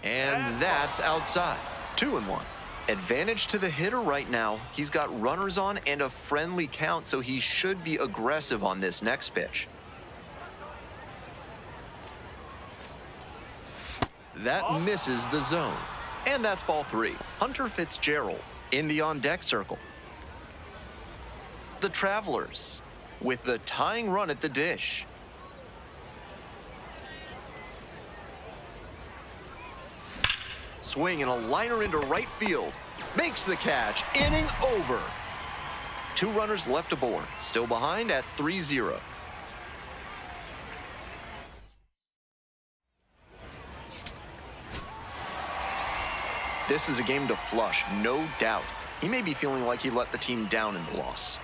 And that's outside. 2-1. Advantage to the hitter right now. He's got runners on and a friendly count, so he should be aggressive on this next pitch. That misses the zone. And that's ball 3. Hunter Fitzgerald in the on-deck circle. The Travelers with the tying run at the dish. Swing and a liner into right field. Makes the catch. Inning over. 2 runners left aboard. Still behind at 3-0. This is a game to flush, no doubt. He may be feeling like he let the team down in the loss.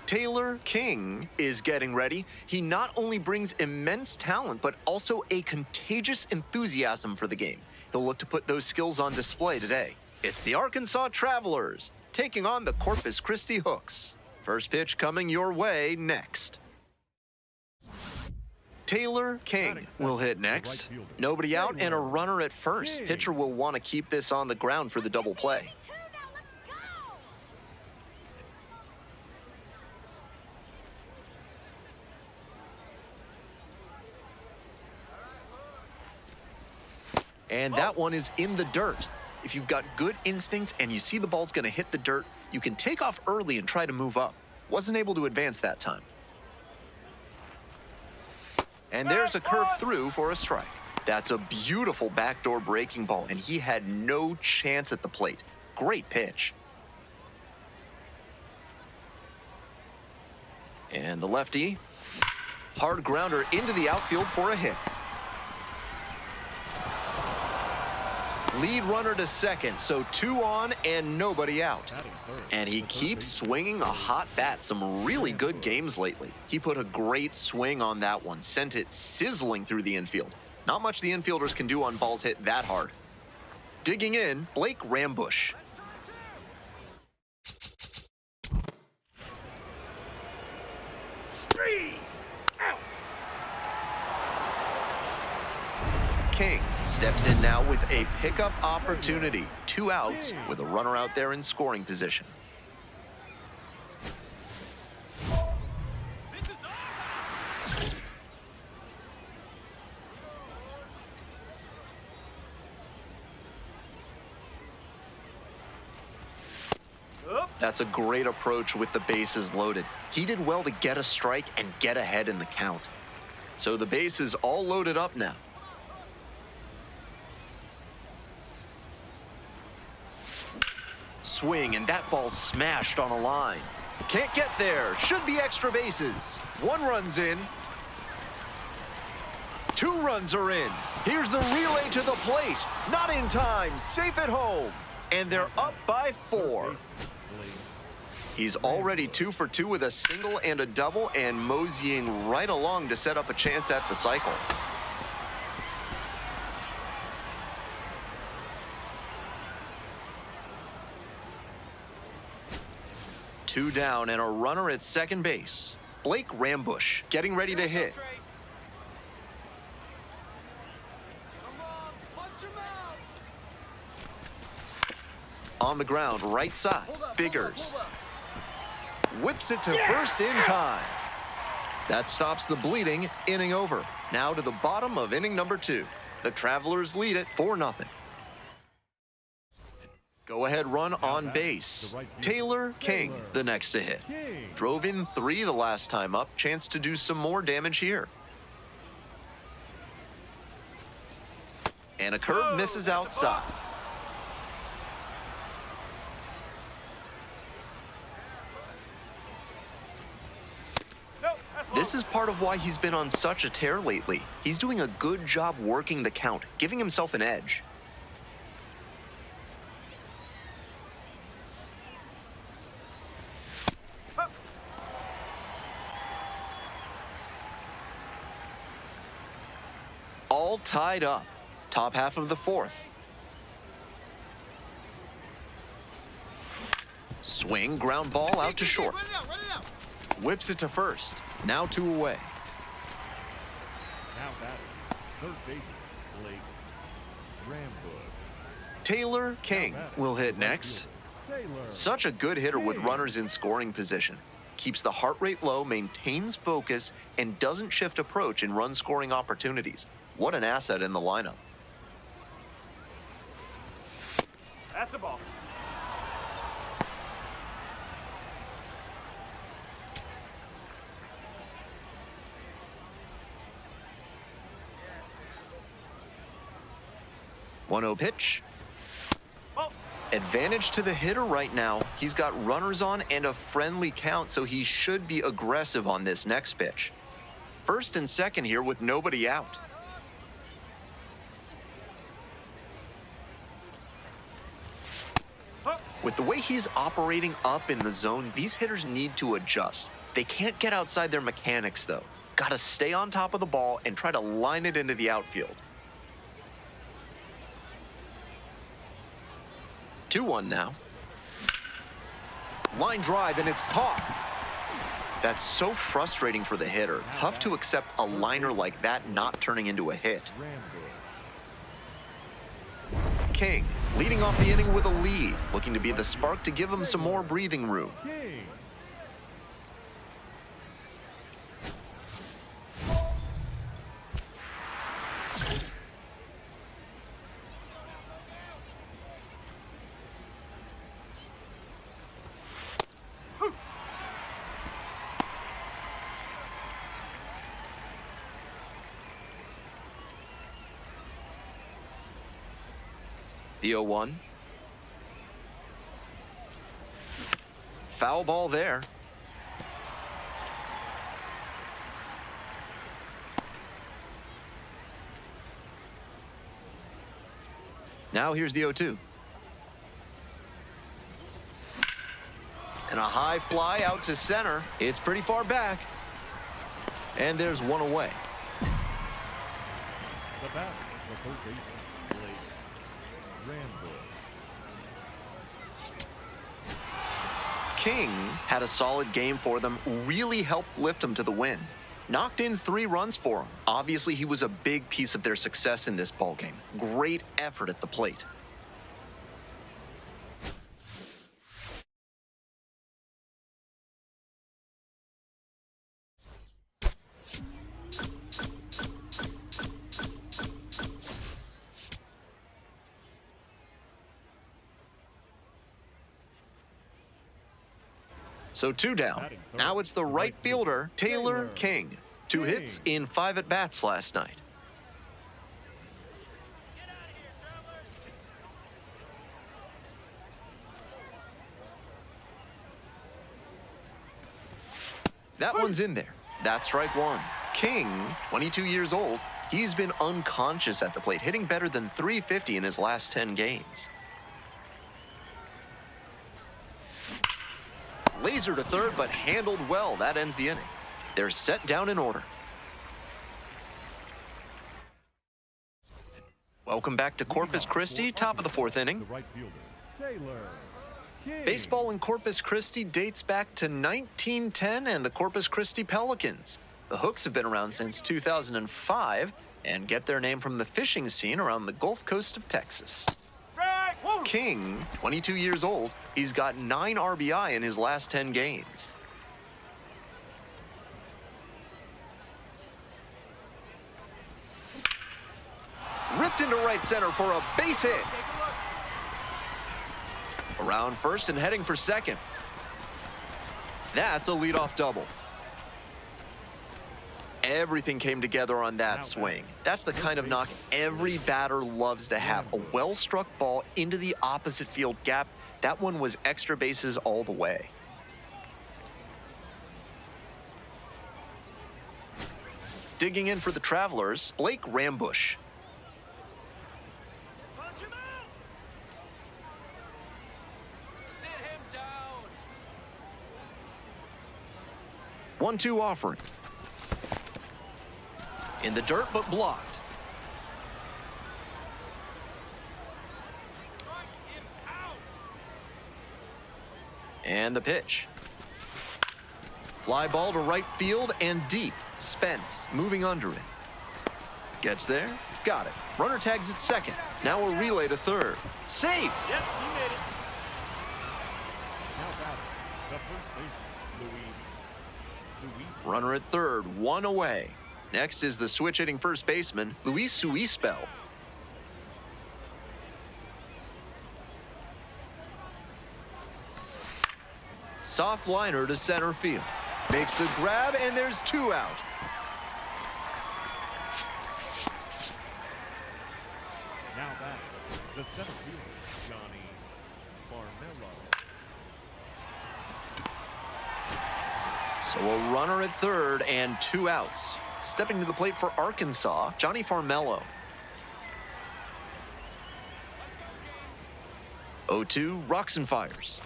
Taylor King is getting ready. He not only brings immense talent, but also a contagious enthusiasm for the game. He'll look to put those skills on display today. It's the Arkansas Travelers taking on the Corpus Christi Hooks. First pitch coming your way next. Taylor King will hit next. Nobody out and a runner at first. Pitcher will want to keep this on the ground for the double play. And that one is in the dirt. If you've got good instincts and you see the ball's going to hit the dirt, you can take off early and try to move up. Wasn't able to advance that time. And there's a curve through for a strike. That's a beautiful backdoor breaking ball, and he had no chance at the plate. Great pitch. And the lefty, hard grounder into the outfield for a hit. Lead runner to second, so 2 on and nobody out. And he keeps swinging a hot bat. Some really good games lately. He put a great swing on that one, sent it sizzling through the infield. Not much the infielders can do on balls hit that hard. Digging in, Blake Rambush. King steps in now with a pickup opportunity. 2 outs with a runner out there in scoring position. That's a great approach with the bases loaded. He did well to get a strike and get ahead in the count. So the base is all loaded up now. Swing, and that ball's smashed on a line. Can't get there. Should be extra bases. 1 run's in. 2 runs are in. Here's the relay to the plate. Not in time. Safe at home. And they're up by 4. He's already 2 for 2 with a single and a double, and moseying right along to set up a chance at the cycle. Two down and a runner at second base. Blake Rambush getting ready to hit. On the ground, right side, Biggers. Whips it to first in time. That stops the bleeding, inning over. Now to the bottom of inning number 2. The Travelers lead it 4-0. Go-ahead run on base. Taylor King, the next to hit. Drove in 3 the last time up. Chance to do some more damage here. And a curve misses outside. This is part of why he's been on such a tear lately. He's doing a good job working the count, giving himself an edge. All tied up. Top half of the 4th. Swing, ground ball out to short. Run it out. Whips it to first. Now 2 away. Now batting, third baseman, Blake Rambush. Taylor King will hit next. Such a good hitter with runners in scoring position. Keeps the heart rate low, maintains focus, and doesn't shift approach in run-scoring opportunities. What an asset in the lineup. That's a ball. One-0 pitch. Ball. Advantage to the hitter right now. He's got runners on and a friendly count, so he should be aggressive on this next pitch. First and second here with nobody out. With the way he's operating up in the zone, these hitters need to adjust. They can't get outside their mechanics, though. Got to stay on top of the ball and try to line it into the outfield. 2-1 now. Line drive, and it's caught. That's so frustrating for the hitter. Tough to accept a liner like that not turning into a hit. King leading off the inning with a lead, looking to be the spark to give him some more breathing room. The 0-1. Foul ball there. Now here's the 0-2. And a high fly out to center. It's pretty far back. And there's one away. The batter, the first baseman, King had a solid game for them, really helped lift them to the win. Knocked in 3 runs for him. Obviously, he was a big piece of their success in this ballgame. Great effort at the plate. So 2 down. Now it's the right fielder, Taylor King. 2 hits in 5 at-bats last night. That one's in there. That's strike 1. King, 22 years old, he's been unconscious at the plate, hitting better than .350 in his last 10 games. Laser to third, but handled well. That ends the inning. They're set down in order. Welcome back to Corpus Christi, top of the 4th inning. Baseball in Corpus Christi dates back to 1910 and the Corpus Christi Pelicans. The Hooks have been around since 2005 and get their name from the fishing scene around the Gulf Coast of Texas. King, 22 years old, he's got 9 RBI in his last 10 games. Ripped into right center for a base hit. Around first and heading for second. That's a leadoff double. Everything came together on that swing. That's the kind of knock every batter loves to have. A well-struck ball into the opposite field gap. That one was extra bases all the way. Digging in for the Travelers, Blake Rambush. Punch him out! Sit him down! 1-2 offering. In the dirt, but blocked. Strike him out! And the pitch. Fly ball to right field and deep. Spence moving under it. Gets there. Got it. Runner tags at second. Now a relay to third. Safe! Yep, he made it. Now batter, the first baseman, Luis. Runner at third, 1 away. Next is the switch-hitting first baseman, Luis Suispel. Soft liner to center field. Makes the grab, and there's 2 out. Now batter, the center fielder, Johnny Farmelo. So a runner at third and 2 outs. Stepping to the plate for Arkansas, Johnny Farmelo. 0-2, rocks and fires.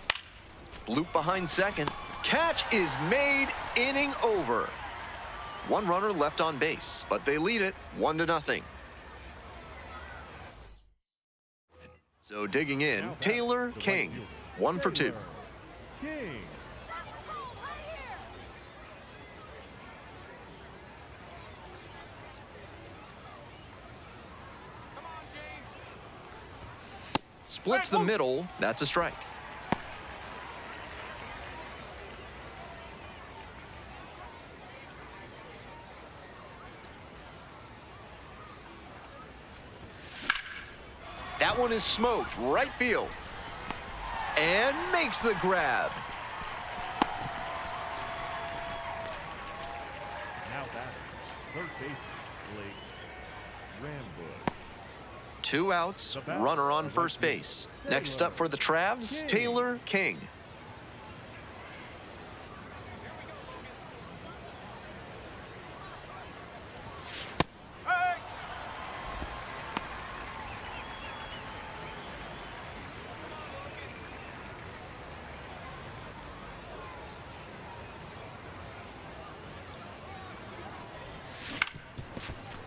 Loop behind second. Catch is made, inning over. One runner left on base, but they lead it 1-0. So digging in, Taylor King, 1 for 2. King. Splits the middle, that's a strike. That one is smoked, right field. And makes the grab. Now batting, third baseman, Blake Rambush. 2 outs, runner on first base. Next up for the Travs, Taylor King.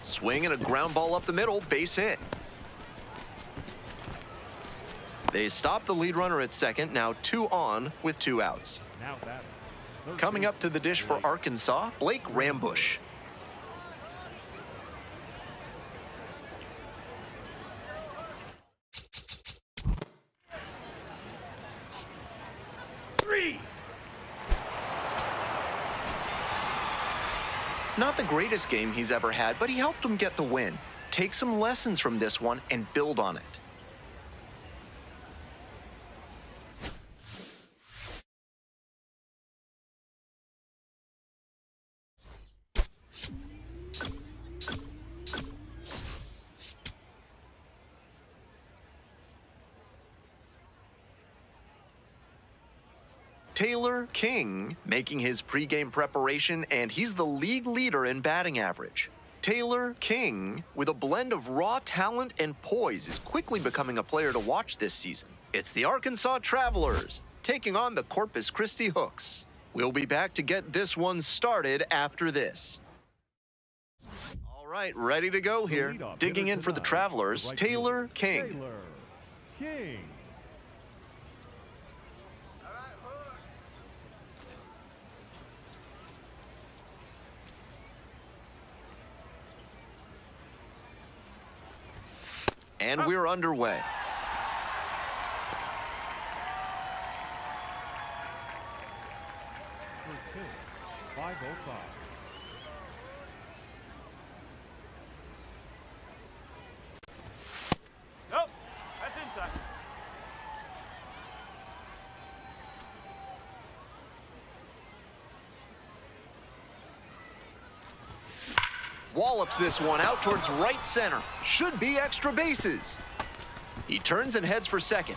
Swing and a ground ball up the middle, base hit. They stop the lead runner at second, now 2 on with 2 outs. Now batting, third Coming up to the dish for Arkansas, Blake Rambush. Not the greatest game he's ever had, but he helped him get the win. Take some lessons from this one and build on it. Taylor King making his pregame preparation, and he's the league leader in batting average. Taylor King, with a blend of raw talent and poise, is quickly becoming a player to watch this season. It's the Arkansas Travelers taking on the Corpus Christi Hooks. We'll be back to get this one started after this. All right, ready to go here. Digging in for the Travelers, Taylor King. Taylor King. And we're underway. First pitch, 5:05. Nope, that's inside. Wallops this one out towards right center. Should be extra bases. He turns and heads for second.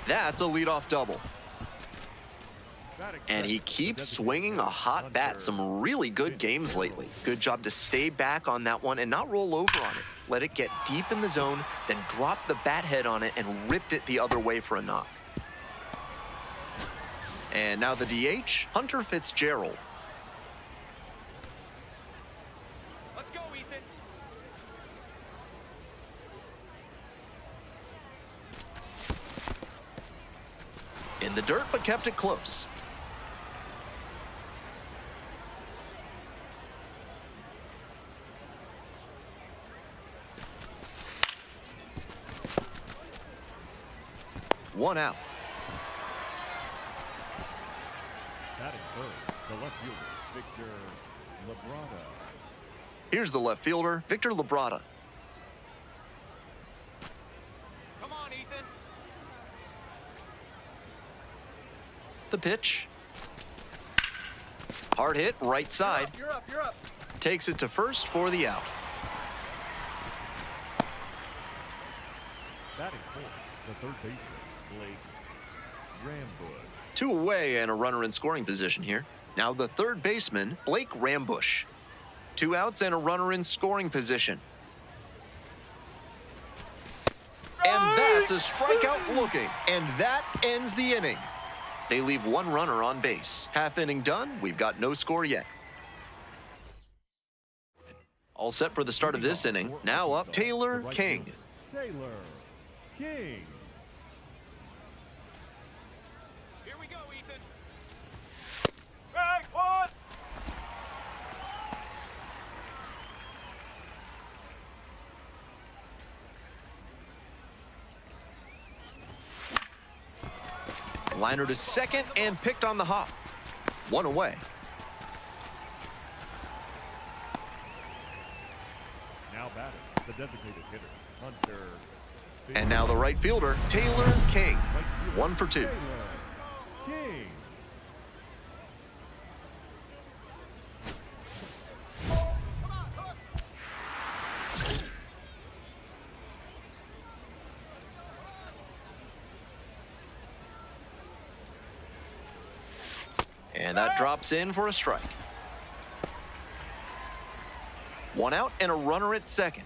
That's a leadoff double. And he keeps swinging a hot bat. Some really good games lately. Good job to stay back on that one and not roll over on it. Let it get deep in the zone, then drop the bat head on it and ripped it the other way for a knock. And now the DH, Hunter Fitzgerald. Let's go, Ethan. In the dirt, but kept it close. One out. Batting third, the left fielder, Victor Labrada. Here's the left fielder, Victor Labrada. Come on, Ethan. The pitch. Hard hit, right side. You're up, you're up. Takes it to first for the out. Batting fourth, the third baseman, Blake Rambush. 2 away and a runner in scoring position here. Now the third baseman, Blake Rambush. 2 outs and a runner in scoring position. And that's a strikeout looking. And that ends the inning. They leave one runner on base. Half inning done, we've got no score yet. All set for the start of this inning. Now up, Taylor King. Taylor King. Here we go, Ethan. Bang, one. Liner to second and picked on the hop. One away. Now batting, the designated hitter, Hunter. And now the right fielder, Taylor King. Right fielder, 1 for 2. Taylor King. And that drops in for a strike. 1 out and a runner at second.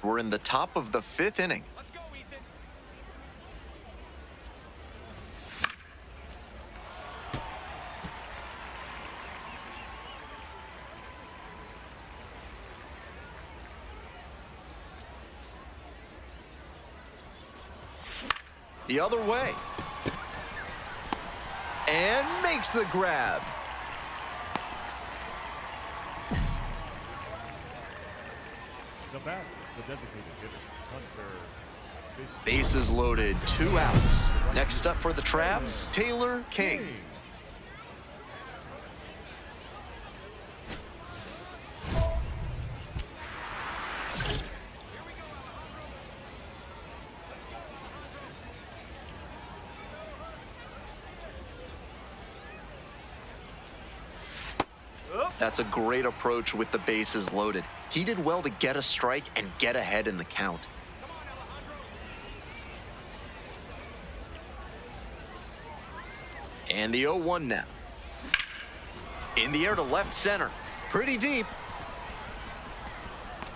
We're in the top of the 5th inning. Let's go, Ethan. The other way. And makes the grab. The batter, the designated hitter, Hunter. Bases loaded, 2 outs. Next up for the Travs, Taylor King. That's a great approach with the bases loaded. He did well to get a strike and get ahead in the count. And the 0-1 now. In the air to left center. Pretty deep.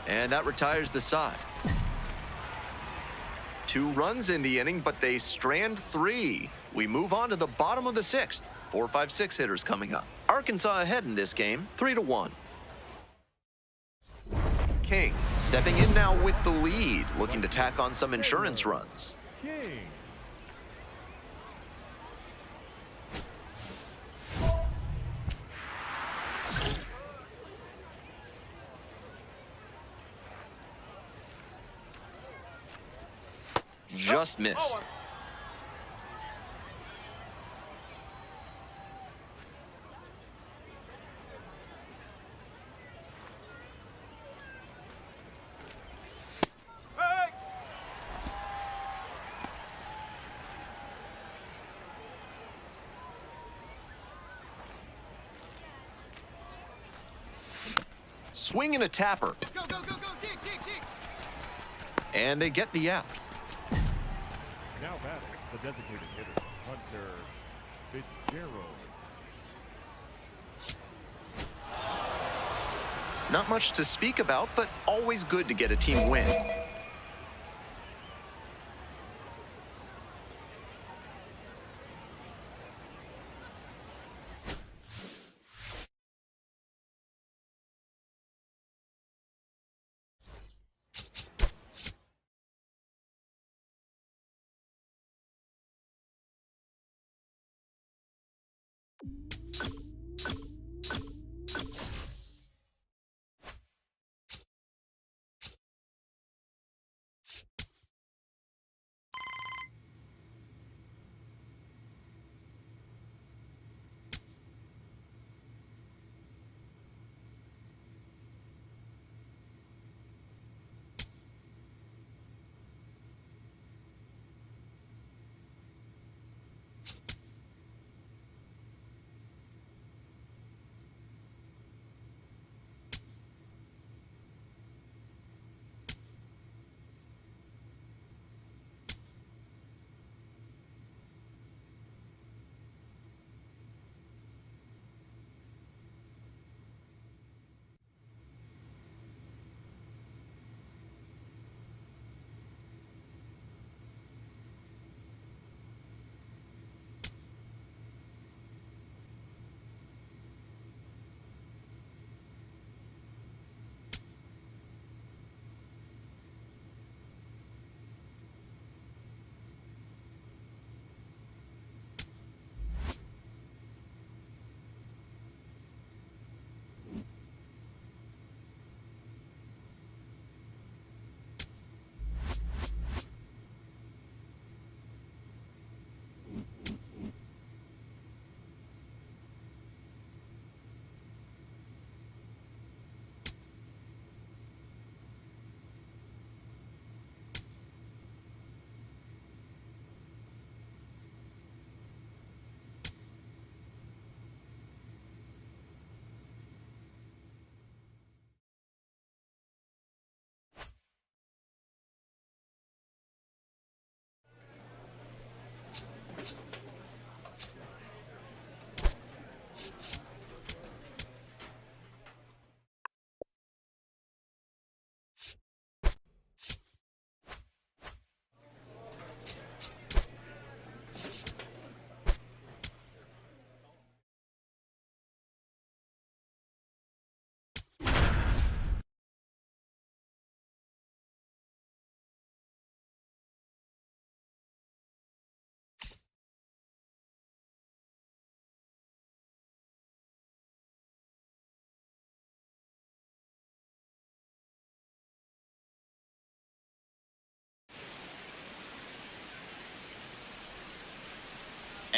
And that retires the side. 2 runs in the inning, but they strand 3. We move on to the bottom of the 6th. 4, 5, 6 hitters coming up. Arkansas ahead in this game, 3-1. King stepping in now with the lead, looking to tack on some insurance runs. King. Just missed. Swing and a tapper. Go, go, go, go, dig, dig, dig. And they get the out. Now batting, the designated hitter, Hunter Fitzgerald. Not much to speak about, but always good to get a team win.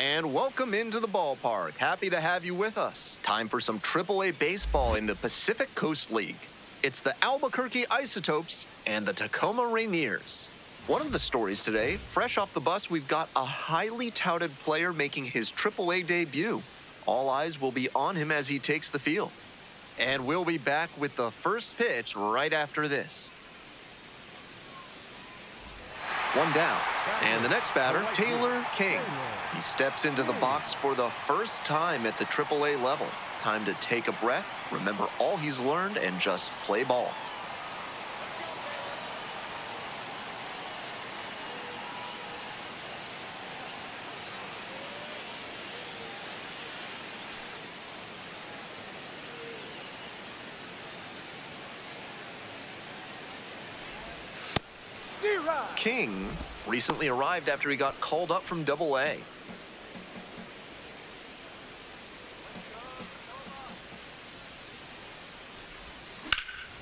And welcome into the ballpark. Happy to have you with us. Time for some AAA baseball in the Pacific Coast League. It's the Albuquerque Isotopes and the Tacoma Rainiers. One of the stories today, fresh off the bus, we've got a highly touted player making his AAA debut. All eyes will be on him as he takes the field. And we'll be back with the first pitch right after this. One down. And the next batter, Taylor King. He steps into the box for the first time at the AAA level. Time to take a breath, remember all he's learned, and just play ball. King recently arrived after he got called up from AA.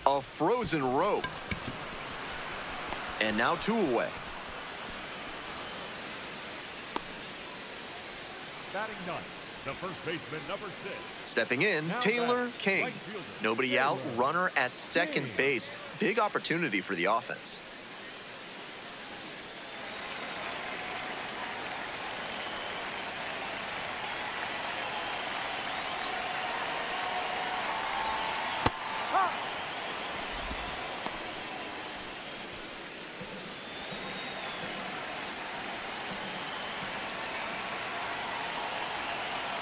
A frozen rope. And now 2 away. Batting ninth, the first baseman, number 6. Stepping in, Taylor King. Nobody out, runner at second base. Big opportunity for the offense.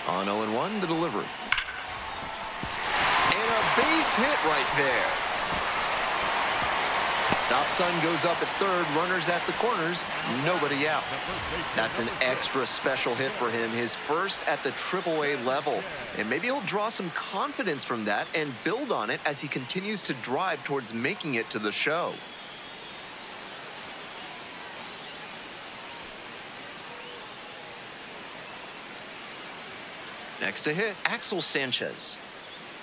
On 0-1, the delivery. And a base hit right there. Stop sign goes up at third, runners at the corners, nobody out. That's an extra special hit for him, his first at the AAA level. And maybe he'll draw some confidence from that and build on it as he continues to drive towards making it to the show. Next to hit, Axel Sanchez.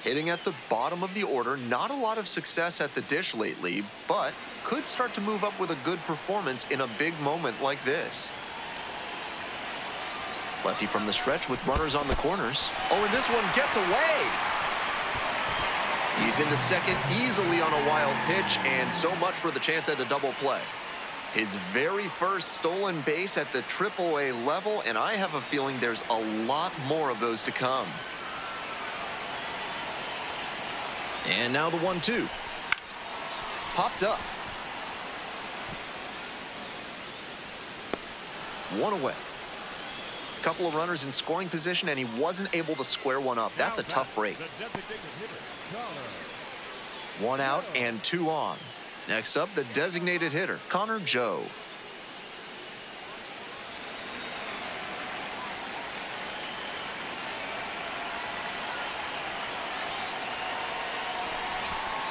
Hitting at the bottom of the order, not a lot of success at the dish lately, but could start to move up with a good performance in a big moment like this. Lefty from the stretch with runners on the corners. Oh, and this one gets away. He's into second easily on a wild pitch, and so much for the chance at a double play. His very first stolen base at the AAA level, and I have a feeling there's a lot more of those to come. And now the 1-2. Popped up. 1 away. Couple of runners in scoring position, and he wasn't able to square one up. That's a tough break. 1 out and 2 on. Next up, the designated hitter, Connor Joe.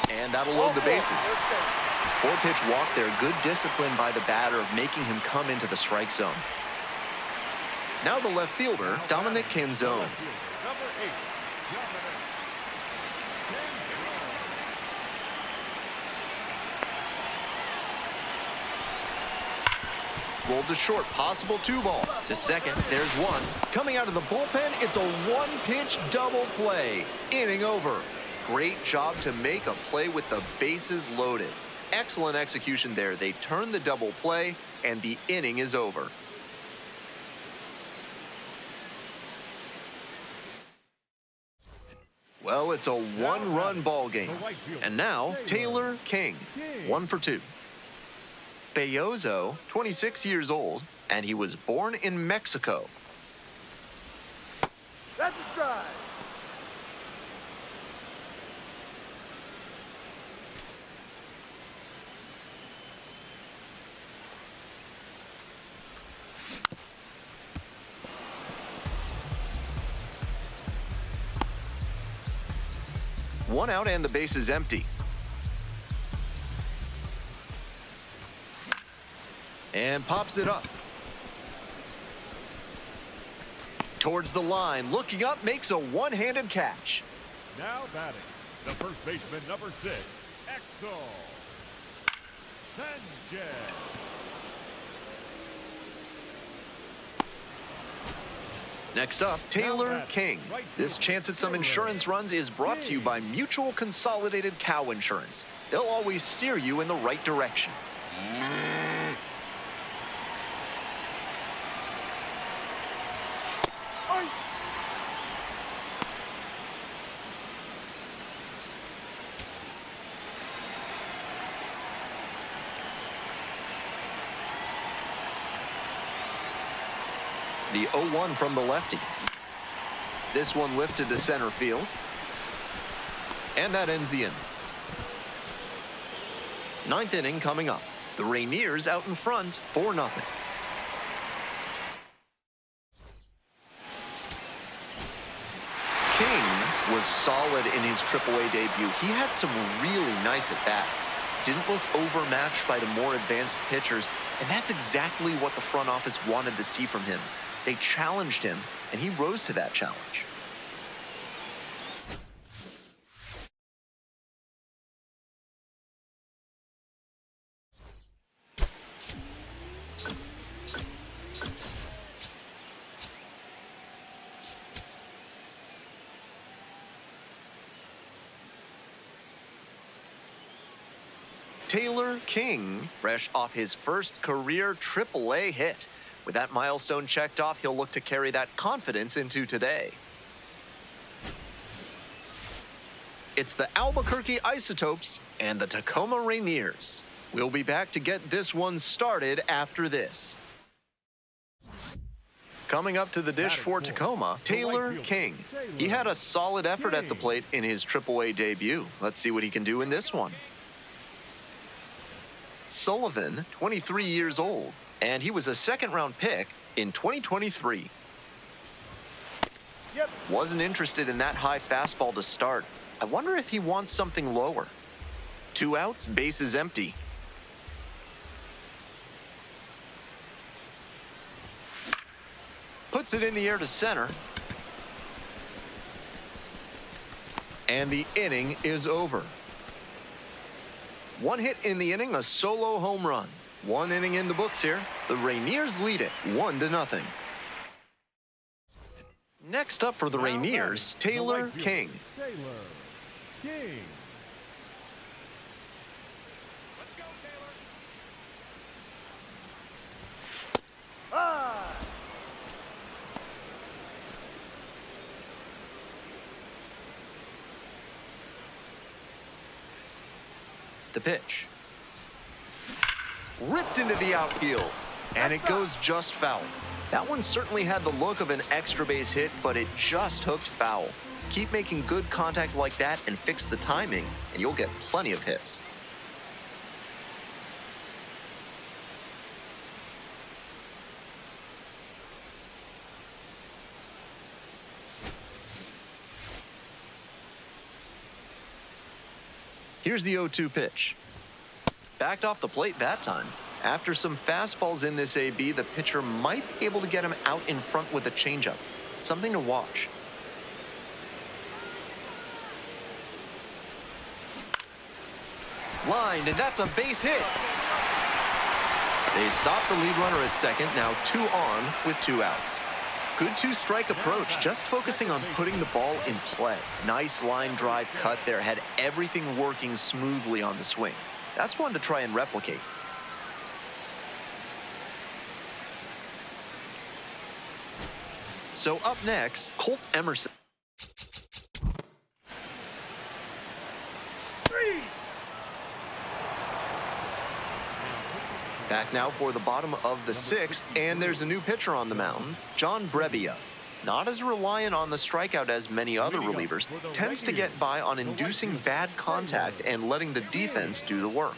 And that'll load the bases. 4-pitch walk there. Good discipline by the batter of making him come into the strike zone. Now the left fielder, Dominic Canzone. Number 8, Rolled to short, possible 2-ball. To second, there's one. Coming out of the bullpen, it's a 1-pitch double play. Inning over. Great job to make a play with the bases loaded. Excellent execution there. They turn the double play, and the inning is over. Well, it's a 1-run ball game. And now, Taylor King, 1 for 2. Bellozo, 26 years old, and he was born in Mexico. That's a strike. One out and the base is empty. And pops it up. Towards the line, looking up, makes a one-handed catch. now batting, the first baseman, number 6, Axel Sanchez. Next up, Taylor King. This chance at some insurance runs is brought to you by Mutual Consolidated Cow Insurance. They'll always steer you in the right direction. The 0-1 from the lefty. This one lifted to center field. And that ends the inning. Ninth inning coming up. The Rainiers out in front, 4-0. King was solid in his AAA debut. He had some really nice at-bats. Didn't look overmatched by the more advanced pitchers, and that's exactly what the front office wanted to see from him. They challenged him, and he rose to that challenge. Taylor King, fresh off his first career AAA hit. With that milestone checked off, he'll look to carry that confidence into today. It's the Albuquerque Isotopes and the Tacoma Rainiers. We'll be back to get this one started after this. Coming up to the dish for Tacoma, Taylor King. He had a solid effort at the plate in his AAA debut. Let's see what he can do in this one. Sullivan, 23 years old, and he was a second-round pick in 2023. Wasn't interested in that high fastball to start. I wonder if he wants something lower. 2 outs, bases empty. Puts it in the air to center. And the inning is over. 1 hit in the inning, a solo home run. 1 inning in the books here. The Rainiers lead it 1-0. Next up for the Rainiers, Taylor King. Taylor King. Let's go, Taylor. The pitch. Ripped into the outfield, and it goes just foul. That one certainly had the look of an extra base hit, but it just hooked foul. Keep making good contact like that and fix the timing, and you'll get plenty of hits. Here's the 0-2 pitch. Backed off the plate that time. After some fastballs in this AB, the pitcher might be able to get him out in front with a changeup. Something to watch. Lined, and that's a base hit. They stop the lead runner at second, now 2 on with 2 outs. Good 2-strike approach, just focusing on putting the ball in play. Nice line drive cut there, had everything working smoothly on the swing. That's one to try and replicate. So up next, Colt Emerson. Back now for the bottom of the 6th, and there's a new pitcher on the mound, John Brebbia. Not as reliant on the strikeout as many other relievers, tends to get by on inducing bad contact and letting the defense do the work.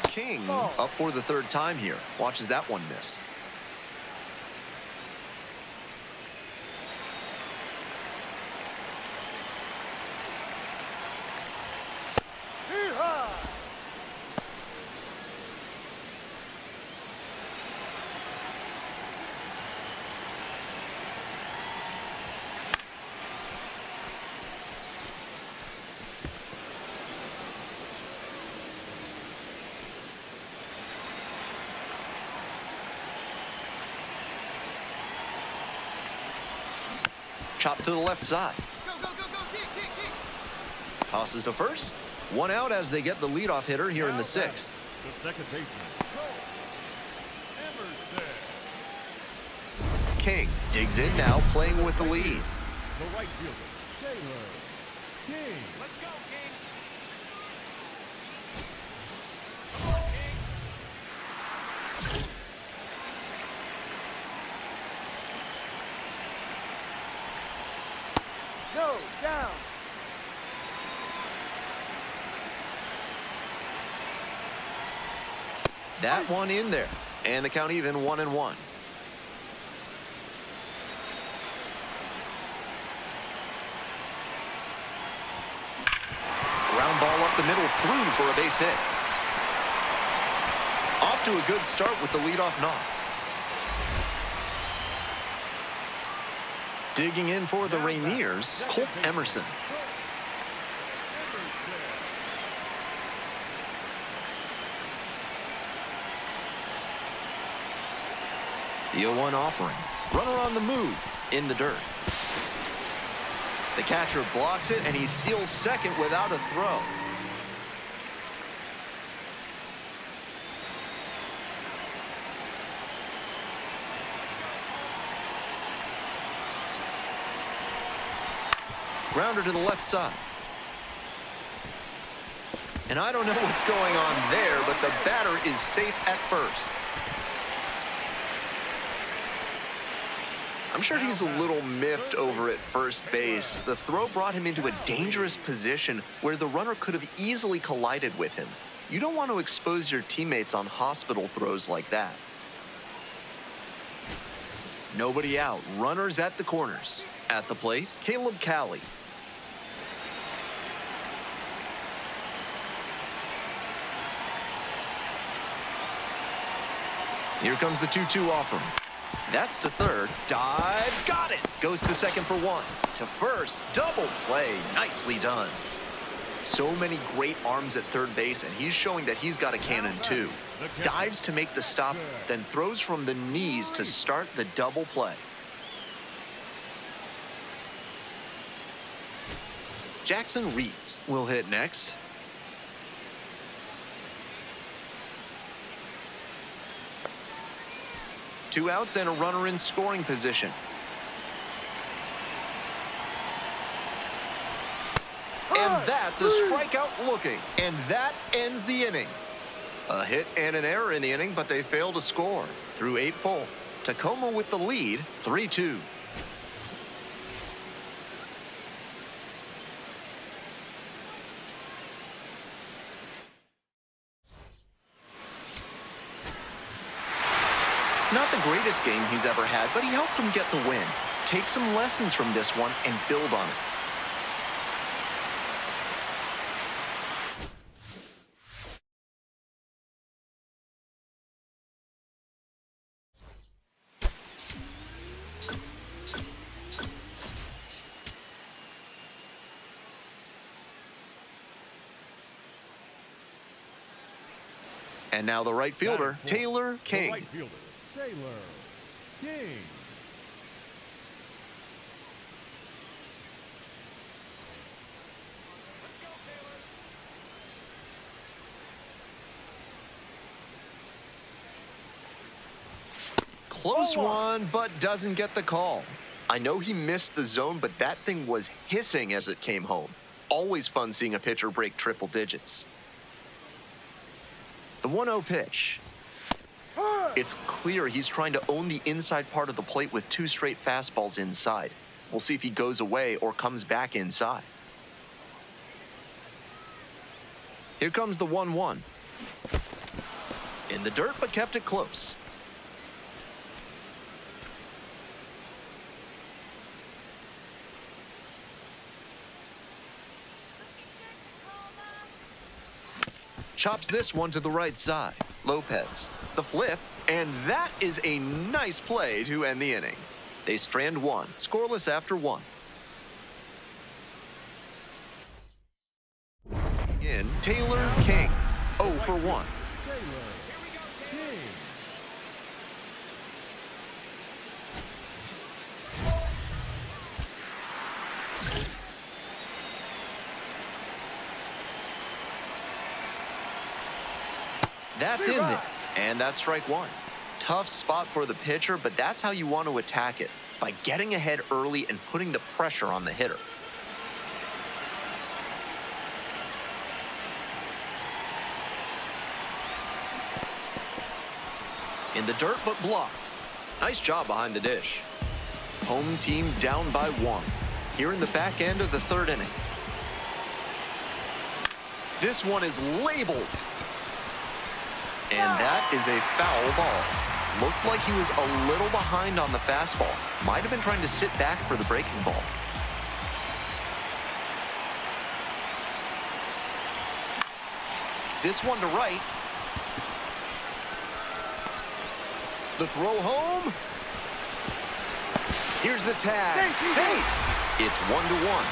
King up for the 3rd time here. Watches that one miss. Chop to the left side. Go, go, go, go, dig, dig, dig. Tosses to first. One out as they get the leadoff hitter here in the sixth. The second baseman, Emerson. King digs in now, playing with the lead. The right fielder, Taylor King. Let's go, King. No, down. That one in there. And the count even 1-1. Ground ball up the middle, through for a base hit. Off to a good start with the leadoff knock. Digging in for the Rainiers, Colt Emerson. The 0-1 offering. Runner on the move, in the dirt. The catcher blocks it, and he steals second without a throw. Grounder to the left side. And I don't know what's going on there, but the batter is safe at first. I'm sure he's a little miffed over at first base. The throw brought him into a dangerous position where the runner could have easily collided with him. You don't want to expose your teammates on hospital throws like that. Nobody out. Runners at the corners. At the plate, Caleb Calley. Here comes the 2-2 offering. That's to third. Dive. Got it. Goes to second for one. To first. Double play. Nicely done. So many great arms at third base, and he's showing that he's got a cannon too. Dives to make the stop, then throws from the knees to start the double play. Jackson Reeds will hit next. Two outs and a runner in scoring position. And that's a strikeout looking. And that ends the inning. A hit and an error in the inning, but they fail to score. Through 8 full. Tacoma with the lead, 3-2. Not the greatest game he's ever had, but he helped him get the win. Take some lessons from this one and build on it. And now the right fielder, Taylor King. The right fielder, Taylor King. Close one, but doesn't get the call. I know he missed the zone, but that thing was hissing as it came home. Always fun seeing a pitcher break triple digits. The 1-0 pitch. It's clear he's trying to own the inside part of the plate with 2 straight fastballs inside. We'll see if he goes away or comes back inside. Here comes the 1-1. In the dirt, but kept it close. Chops this one to the right side. Lopez, the flip, and that is a nice play to end the inning. They strand one, scoreless after 1. In Taylor King, 0 for 1. That's in there, and that's strike one. Tough spot for the pitcher, but that's how you want to attack it, by getting ahead early and putting the pressure on the hitter. In the dirt, but blocked. Nice job behind the dish. Home team down by one. Here in the back end of the third inning. This one is labeled. And that is a foul ball. Looked like he was a little behind on the fastball. Might have been trying to sit back for the breaking ball. This one to right. The throw home. Here's the tag. Safe. It's 1-1.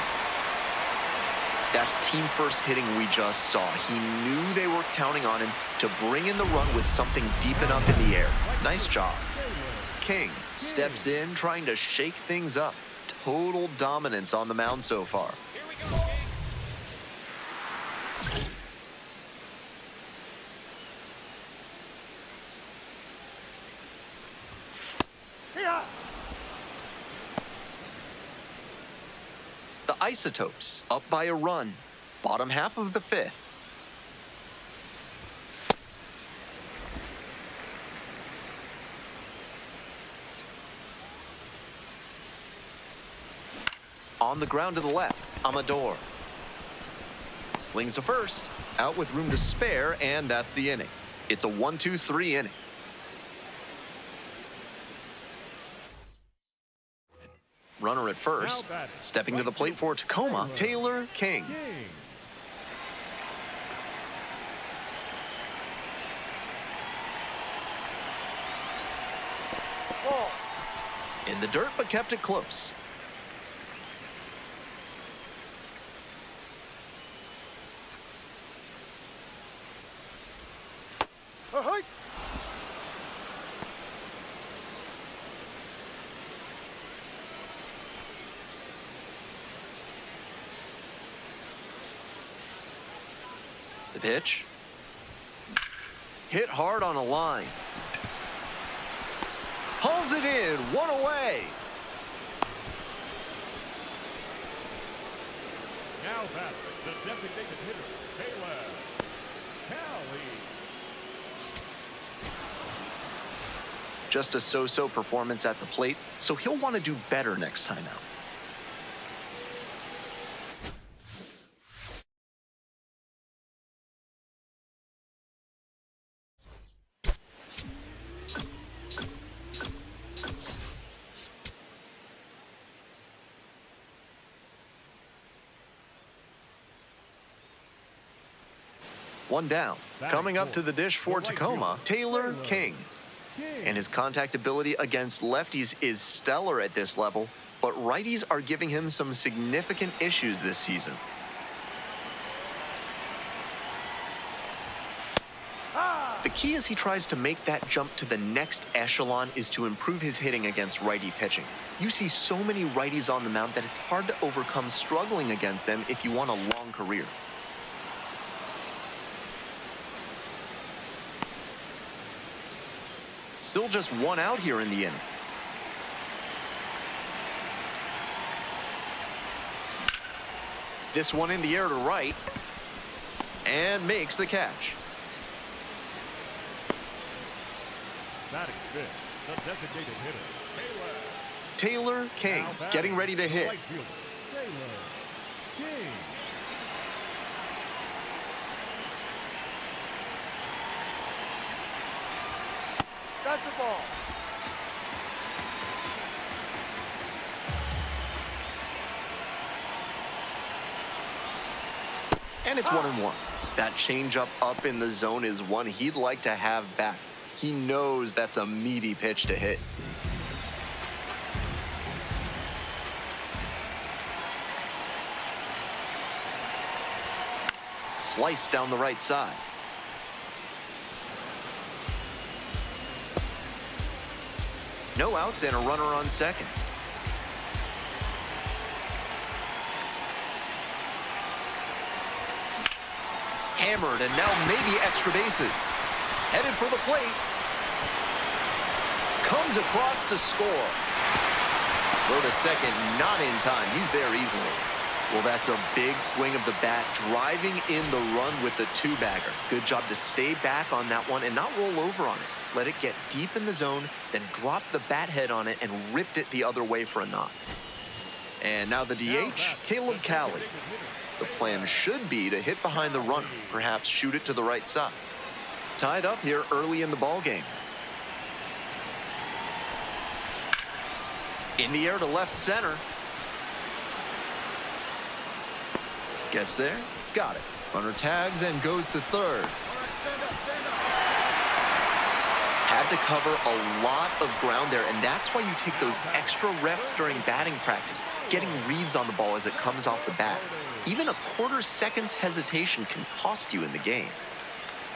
That's team first hitting we just saw. He knew they were counting on him to bring in the run with something deep enough in the air. Nice job. King steps in, trying to shake things up. Total dominance on the mound so far. Here we go, King. The Isotopes up by a run. Bottom half of the fifth. On the ground to the left, Amador. Slings to first, out with room to spare, and that's the inning. It's a 1-2-3 inning. Runner at first, stepping to the plate for Tacoma, Taylor King. In the dirt, but kept it close. The pitch. Hit hard on a line. Hauls it in, one away. Now back, the designated hitter, Taylor Kelly. Just a so-so performance at the plate, so he'll want to do better next time out. One down. Coming up to the dish for Tacoma, Taylor King. And his contact ability against lefties is stellar at this level, but righties are giving him some significant issues this season. The key as he tries to make that jump to the next echelon is to improve his hitting against righty pitching. You see so many righties on the mound that it's hard to overcome struggling against them if you want a long career. Still just one out here in the inning. This one in the air to right. And makes the catch. Batting fifth, the designated hitter, Taylor King getting ready to hit. Taylor King. Got the ball. And it's 1-1. That changeup up in the zone is one he'd like to have back. He knows that's a meaty pitch to hit. Sliced down the right side. No outs and a runner on second. Hammered, and now maybe extra bases. Headed for the plate. Comes across to score. Throw to second, not in time. He's there easily. Well, that's a big swing of the bat, driving in the run with the two-bagger. Good job to stay back on that one and not roll over on it. Let it get deep in the zone, then drop the bat head on it and ripped it the other way for a knock. And now the DH, Caleb Calley. The plan should be to hit behind the runner, perhaps shoot it to the right side. Tied up here early in the ball game. In the air to left center. Gets there, got it. Runner tags and goes to third. All right, stand up, stand up. Had to cover a lot of ground there, and that's why you take those extra reps during batting practice, getting reads on the ball as it comes off the bat. Even a quarter second's hesitation can cost you in the game.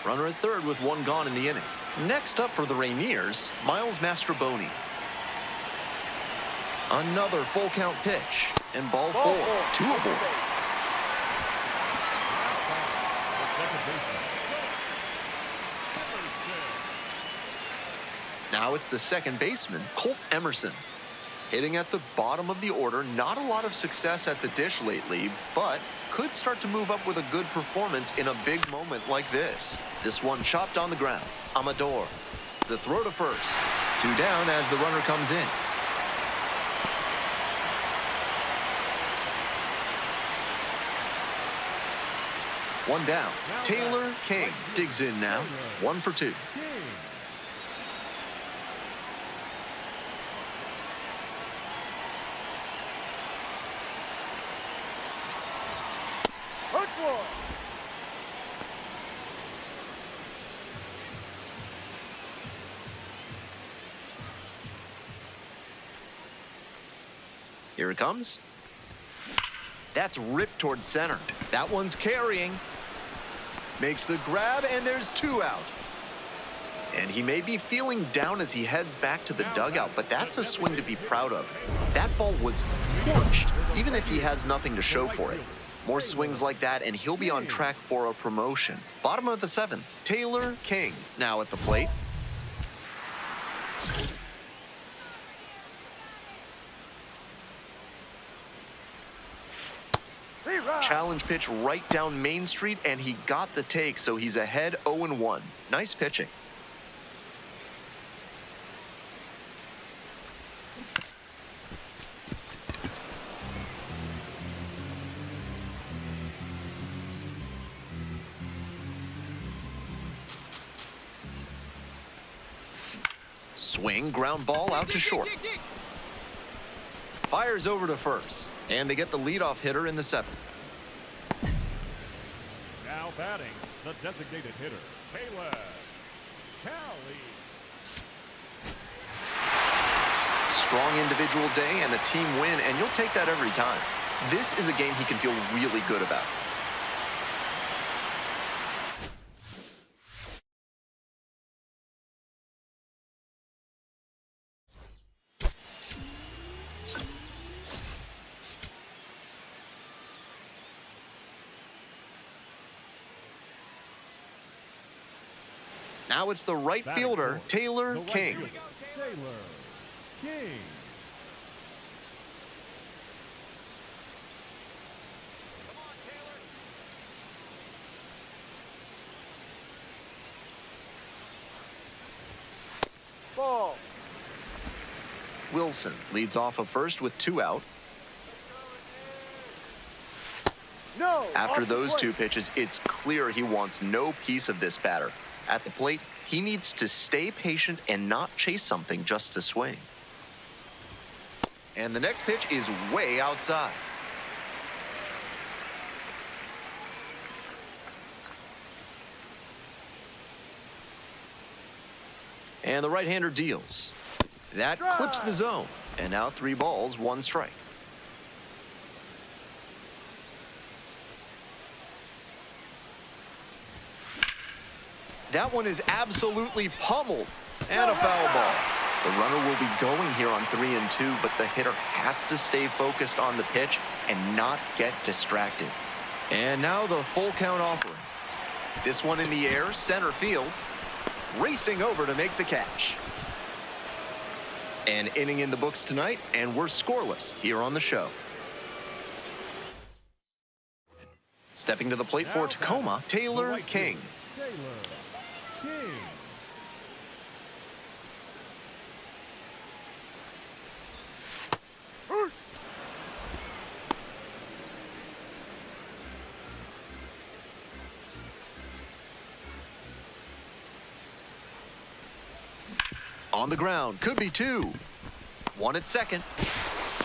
Runner at third with one gone in the inning. Next up for the Rainiers, Miles Mastroboni. Another full count pitch, and ball four, two aboard. Now it's the second baseman, Colt Emerson. Hitting at the bottom of the order, not a lot of success at the dish lately, but could start to move up with a good performance in a big moment like this. This one chopped on the ground. Amador. The throw to first. Two down as the runner comes in. One down. Taylor King digs in now. 1 for 2. Here it comes. That's ripped towards center. That one's carrying. Makes the grab, and there's 2 out. And he may be feeling down as he heads back to the dugout, but that's a swing to be proud of. That ball was torched, even if he has nothing to show for it. More swings like that, and he'll be on track for a promotion. Bottom of the 7th, Taylor King now at the plate. Challenge pitch right down Main Street, and he got the take, so he's ahead 0-1. Nice pitching. Swing, ground ball out to short. Fires over to first, and they get the leadoff hitter in the 7th. Now batting, the designated hitter, Caleb Calley. Strong individual day and a team win, and you'll take that every time. This is a game he can feel really good about. Now it's the right fielder, Taylor King. Taylor King. Ball. Wilson leads off of first with 2 out. No. After those 2 pitches, it's clear he wants no piece of this batter. At the plate, he needs to stay patient and not chase something just to swing. And the next pitch is way outside. And the right-hander deals. That clips the zone. And now 3 balls, 1 strike. That one is absolutely pummeled. And a foul ball. The runner will be going here on 3-2, but the hitter has to stay focused on the pitch and not get distracted. And now the full count offering. This one in the air, center field. racing over to make the catch. An inning in the books tonight, and we're scoreless here on the show. Stepping to the plate for Tacoma, Taylor King. Taylor King. On the ground, could be two. One at second.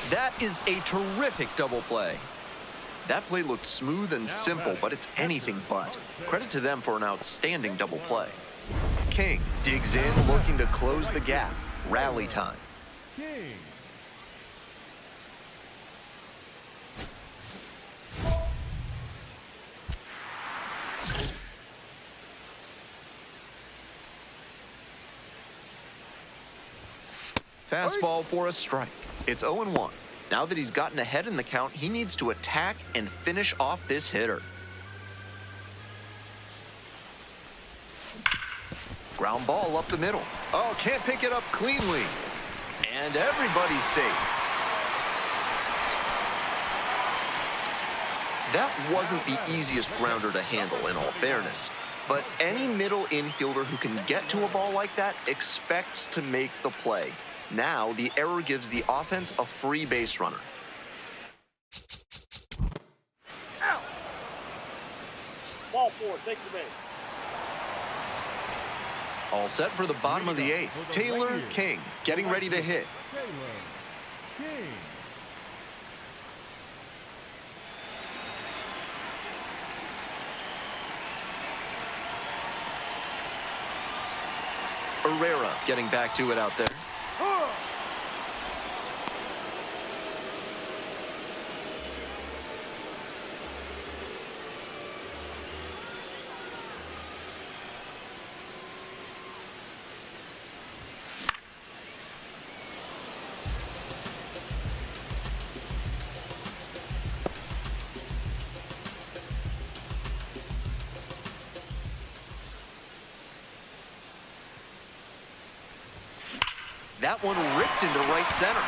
That is a terrific double play. That play looked smooth and simple, but it's anything but. Credit to them for an outstanding double play. King digs in, looking to close the gap. Rally time. King. Fastball for a strike. It's 0-1. Now that he's gotten ahead in the count, he needs to attack and finish off this hitter. Ground ball up the middle. Oh, can't pick it up cleanly. And everybody's safe. That wasn't the easiest grounder to handle, in all fairness. But any middle infielder who can get to a ball like that expects to make the play. Now, the error gives the offense a free base runner. Out. Ball four, take the base. All set for the bottom of the eighth. Taylor King getting ready to hit. Taylor King. Herrera getting back to it out there. That one ripped into right center.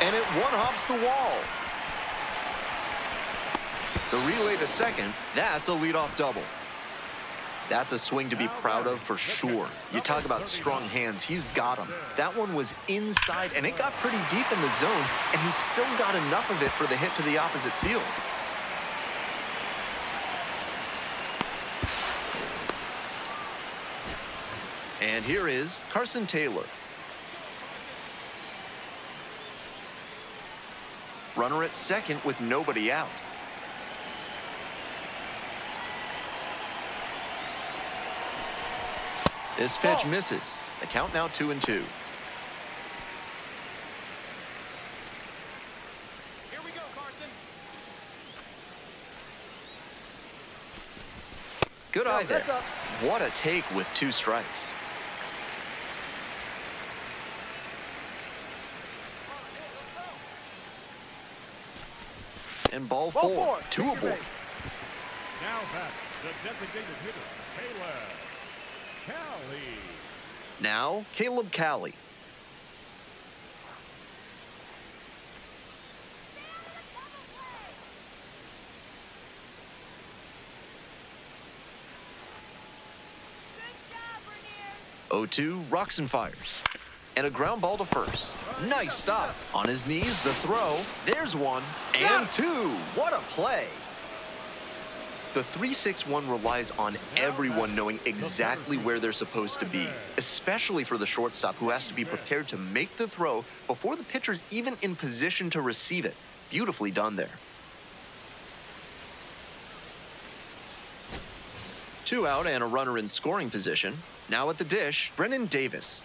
And it one-hops the wall. The relay to second, that's a leadoff double. That's a swing to be proud of for sure. You talk about strong hands, he's got them. That one was inside, and it got pretty deep in the zone, and he still got enough of it for the hit to the opposite field. And here is Carson Taylor. Runner at second with nobody out. This pitch misses. The count now 2-2. Here we go, Carson. Good eye there. What a take with 2 strikes. And ball four. 2 aboard. Now back, the designated hitter, Taylor Cali. Now, Caleb Cali. Good job, 0-2, rocks and fires. And a ground ball to first. Nice stop. On his knees, the throw. There's 1 and 2. What a play. The 3-6-1 relies on everyone knowing exactly where they're supposed to be, especially for the shortstop who has to be prepared to make the throw before the pitcher's even in position to receive it. Beautifully done there. 2 out and a runner in scoring position. Now at the dish, Brennan Davis.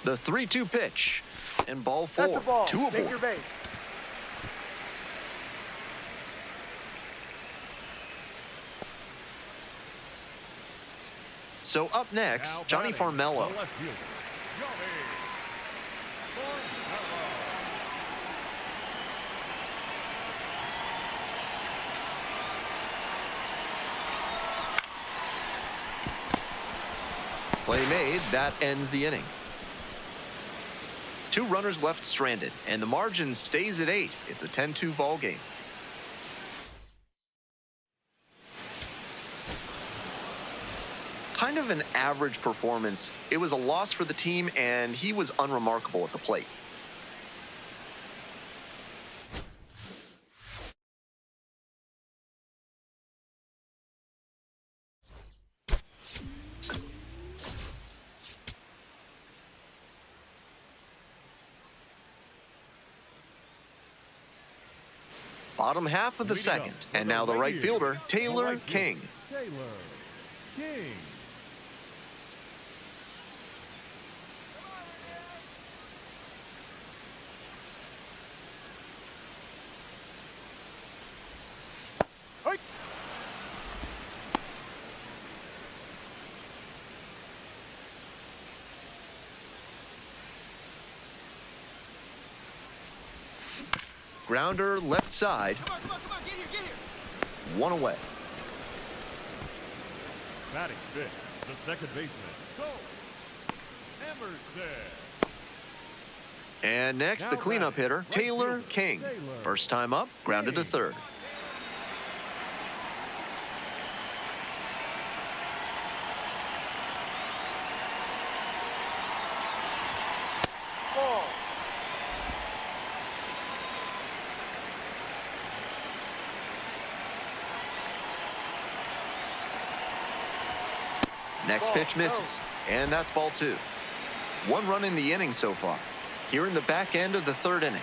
The 3-2 pitch. And ball 4. That's the ball. 2 Take aboard. your base. So up next, Now Johnny batting, Farmello. the left fielder, Johnny Farmello. Play made. That ends the inning. 2 runners left stranded, and the margin stays at 8. It's a 10-2 ball game. Kind of an average performance. It was a loss for the team, and he was unremarkable at the plate. Bottom half of the second, and now the right fielder, Taylor King. Taylor King. Grounder left side. Come on, get here. 1 away. Batting fifth, the second baseman, Cole Emerson. And next, the cleanup hitter, Taylor King. First time up, grounded to third. Ball. Next pitch misses, and that's ball 2. 1 run in the inning so far. Here in the back end of the third inning.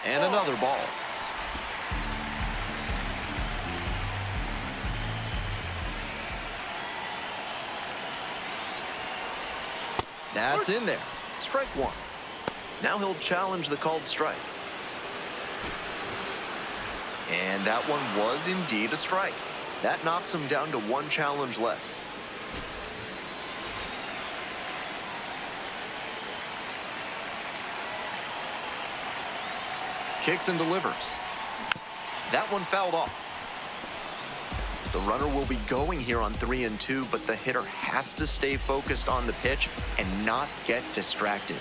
And another ball. That's in there. Strike 1. Now he'll challenge the called strike. And that one was indeed a strike. That knocks him down to 1 challenge left. Kicks and delivers. That one fouled off. The runner will be going here on 3-2, but the hitter has to stay focused on the pitch and not get distracted.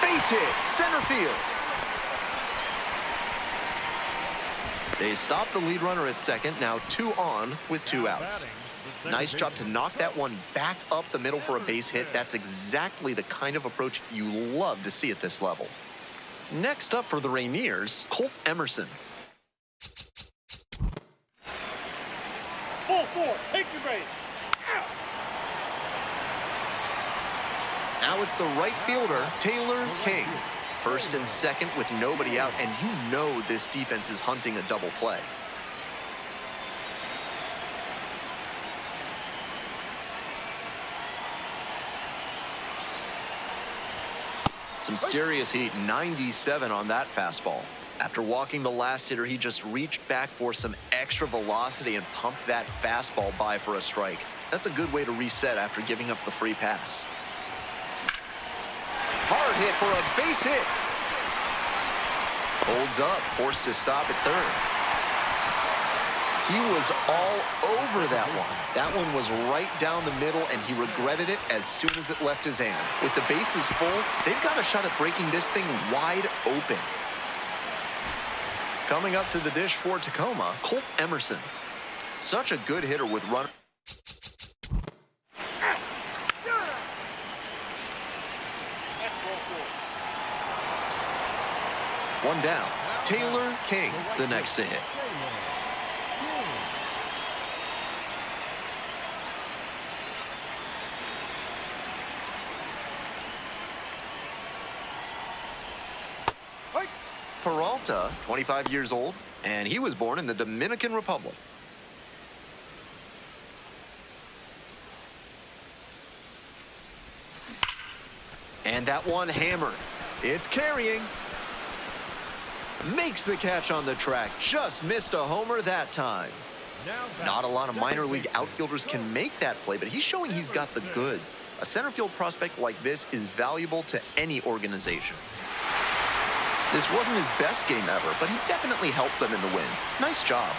Base hit, center field. They stop the lead runner at second, now 2 on with 2 outs. Nice job to knock that one back up the middle for a base hit. That's exactly the kind of approach you love to see at this level. Next up for the Rainiers, Colt Emerson. Ball 4, take your base. Out. Now it's the right fielder, Taylor King. First and second with nobody out, and you know this defense is hunting a double play. Some serious heat, 97 on that fastball. After walking the last hitter, he just reached back for some extra velocity and pumped that fastball by for a strike. That's a good way to reset after giving up the free pass. Hard hit for a base hit. Holds up, forced to stop at third. He was all over that one. That one was right down the middle, and he regretted it as soon as it left his hand. With the bases full, they've got a shot at breaking this thing wide open. Coming up to the dish for Tacoma, Colt Emerson. Such a good hitter with run. One down. Taylor King, the next to hit. Peralta, 25 years old, and he was born in the Dominican Republic. And that one hammered. It's carrying. Makes the catch on the track. Just missed a homer that time. Not a lot of minor league outfielders can make that play, but he's showing he's got the goods. A center field prospect like this is valuable to any organization. This wasn't his best game ever, but he definitely helped them in the win. Nice job.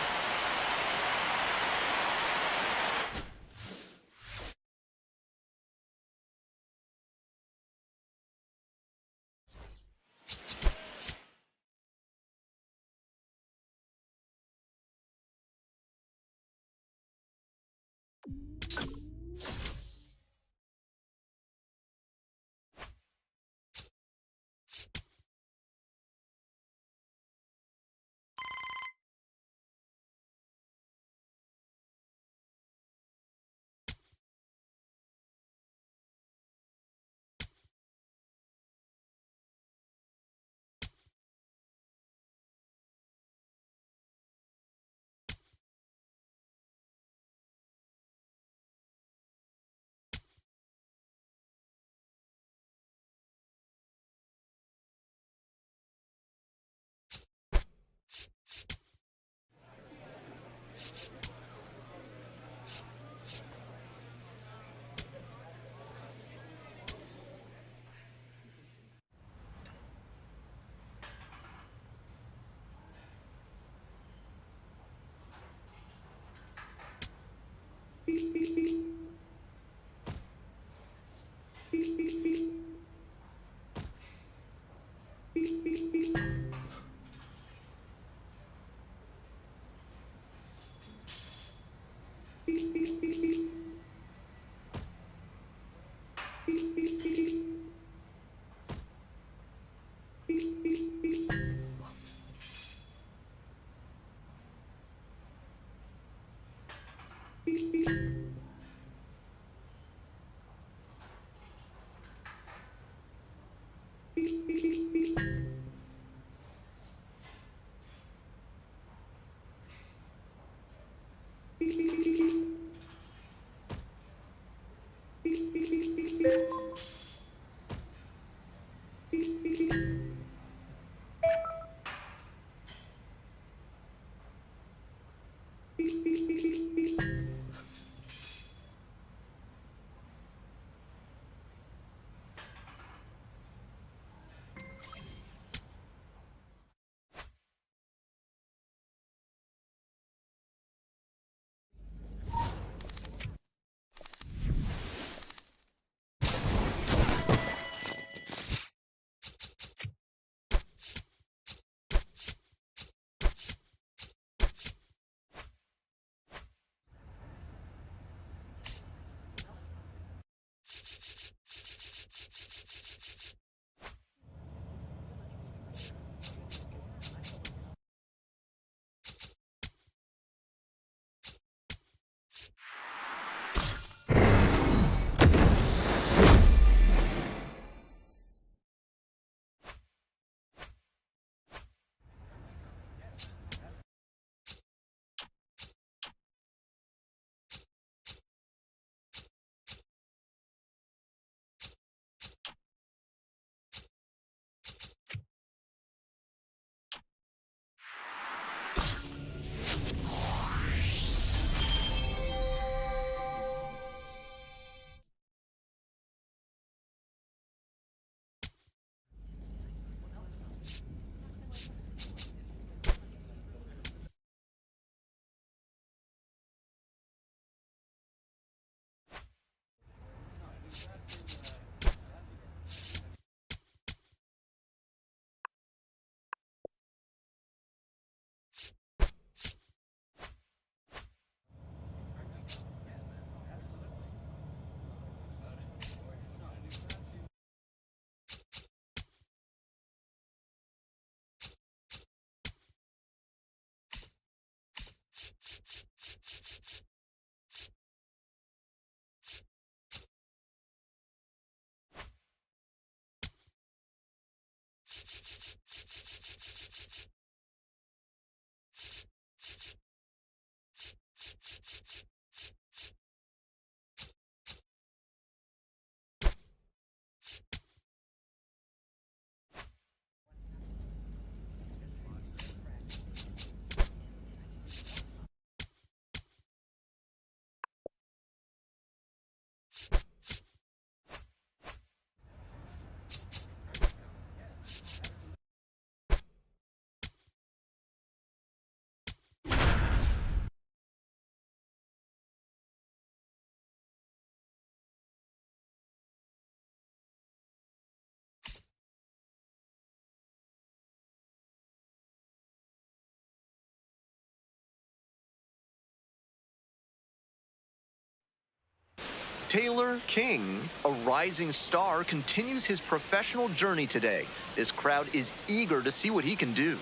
Taylor King, a rising star, continues his professional journey today. This crowd is eager to see what he can do.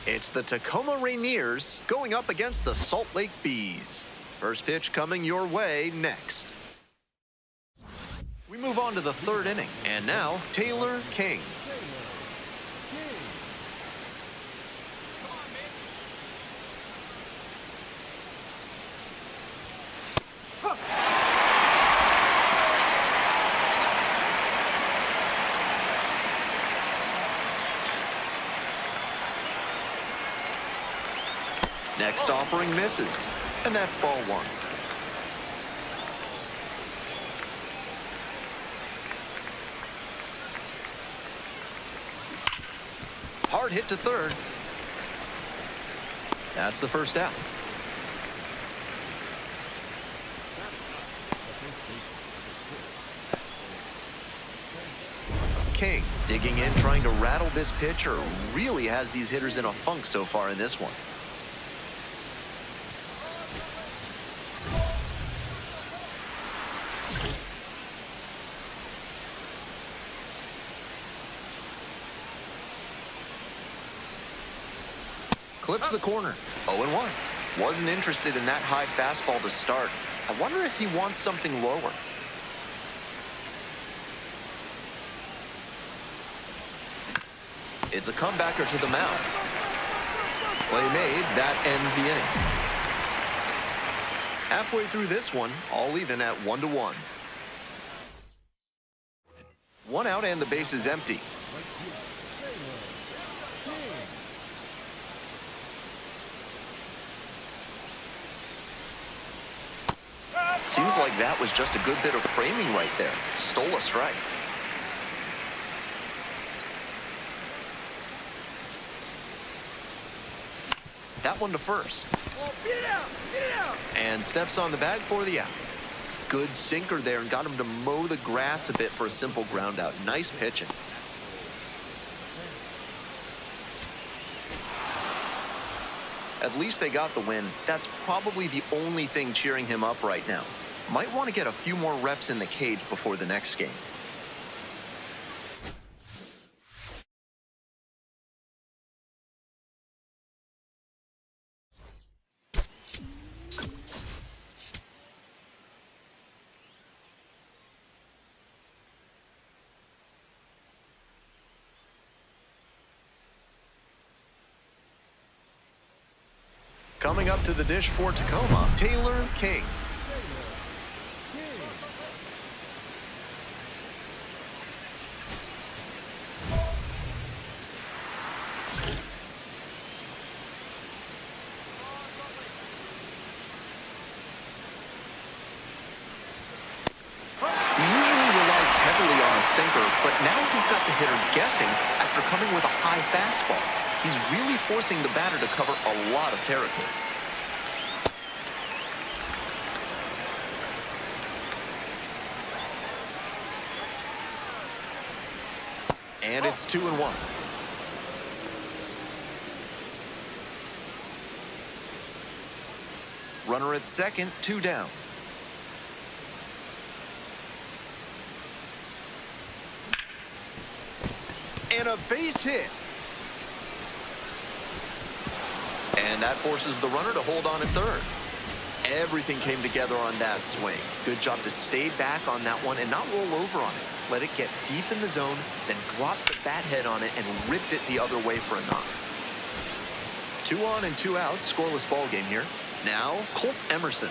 It's the Tacoma Rainiers going up against the Salt Lake Bees. First pitch coming your way next. We move on to the third inning, and now Taylor King. Next offering misses, and that's ball one. Hard hit to third. That's the first out. King digging in, trying to rattle this pitcher. Really has these hitters in a funk so far in this one. Clips the corner. 0-1. Wasn't interested in that high fastball to start. I wonder if he wants something lower. It's a comebacker to the mound. Play made. That ends the inning. Halfway through this one, all even at 1-1. One out and the base is empty. Seems like that was just a good bit of framing right there. Stole a strike. That one to first. Oh, beat it out! Beat it out! And steps on the bag for the out. Good sinker there and got him to mow the grass a bit for a simple ground out. Nice pitching. At least they got the win. That's probably the only thing cheering him up right now. Might want to get a few more reps in the cage before the next game. Coming up to the dish for Tacoma, Taylor King. He usually relies heavily on a sinker, but now he's got the hitter guessing after coming with a high fastball. He's really forcing the batter to cover a lot of territory. And it's 2-1. Runner at second, 2 down. And a base hit. And that forces the runner to hold on at third. Everything came together on that swing. Good job to stay back on that one and not roll over on it. Let it get deep in the zone, then drop the bat head on it and ripped it the other way for a knock. 2 on and 2 out, scoreless ball game here. Now, Colt Emerson.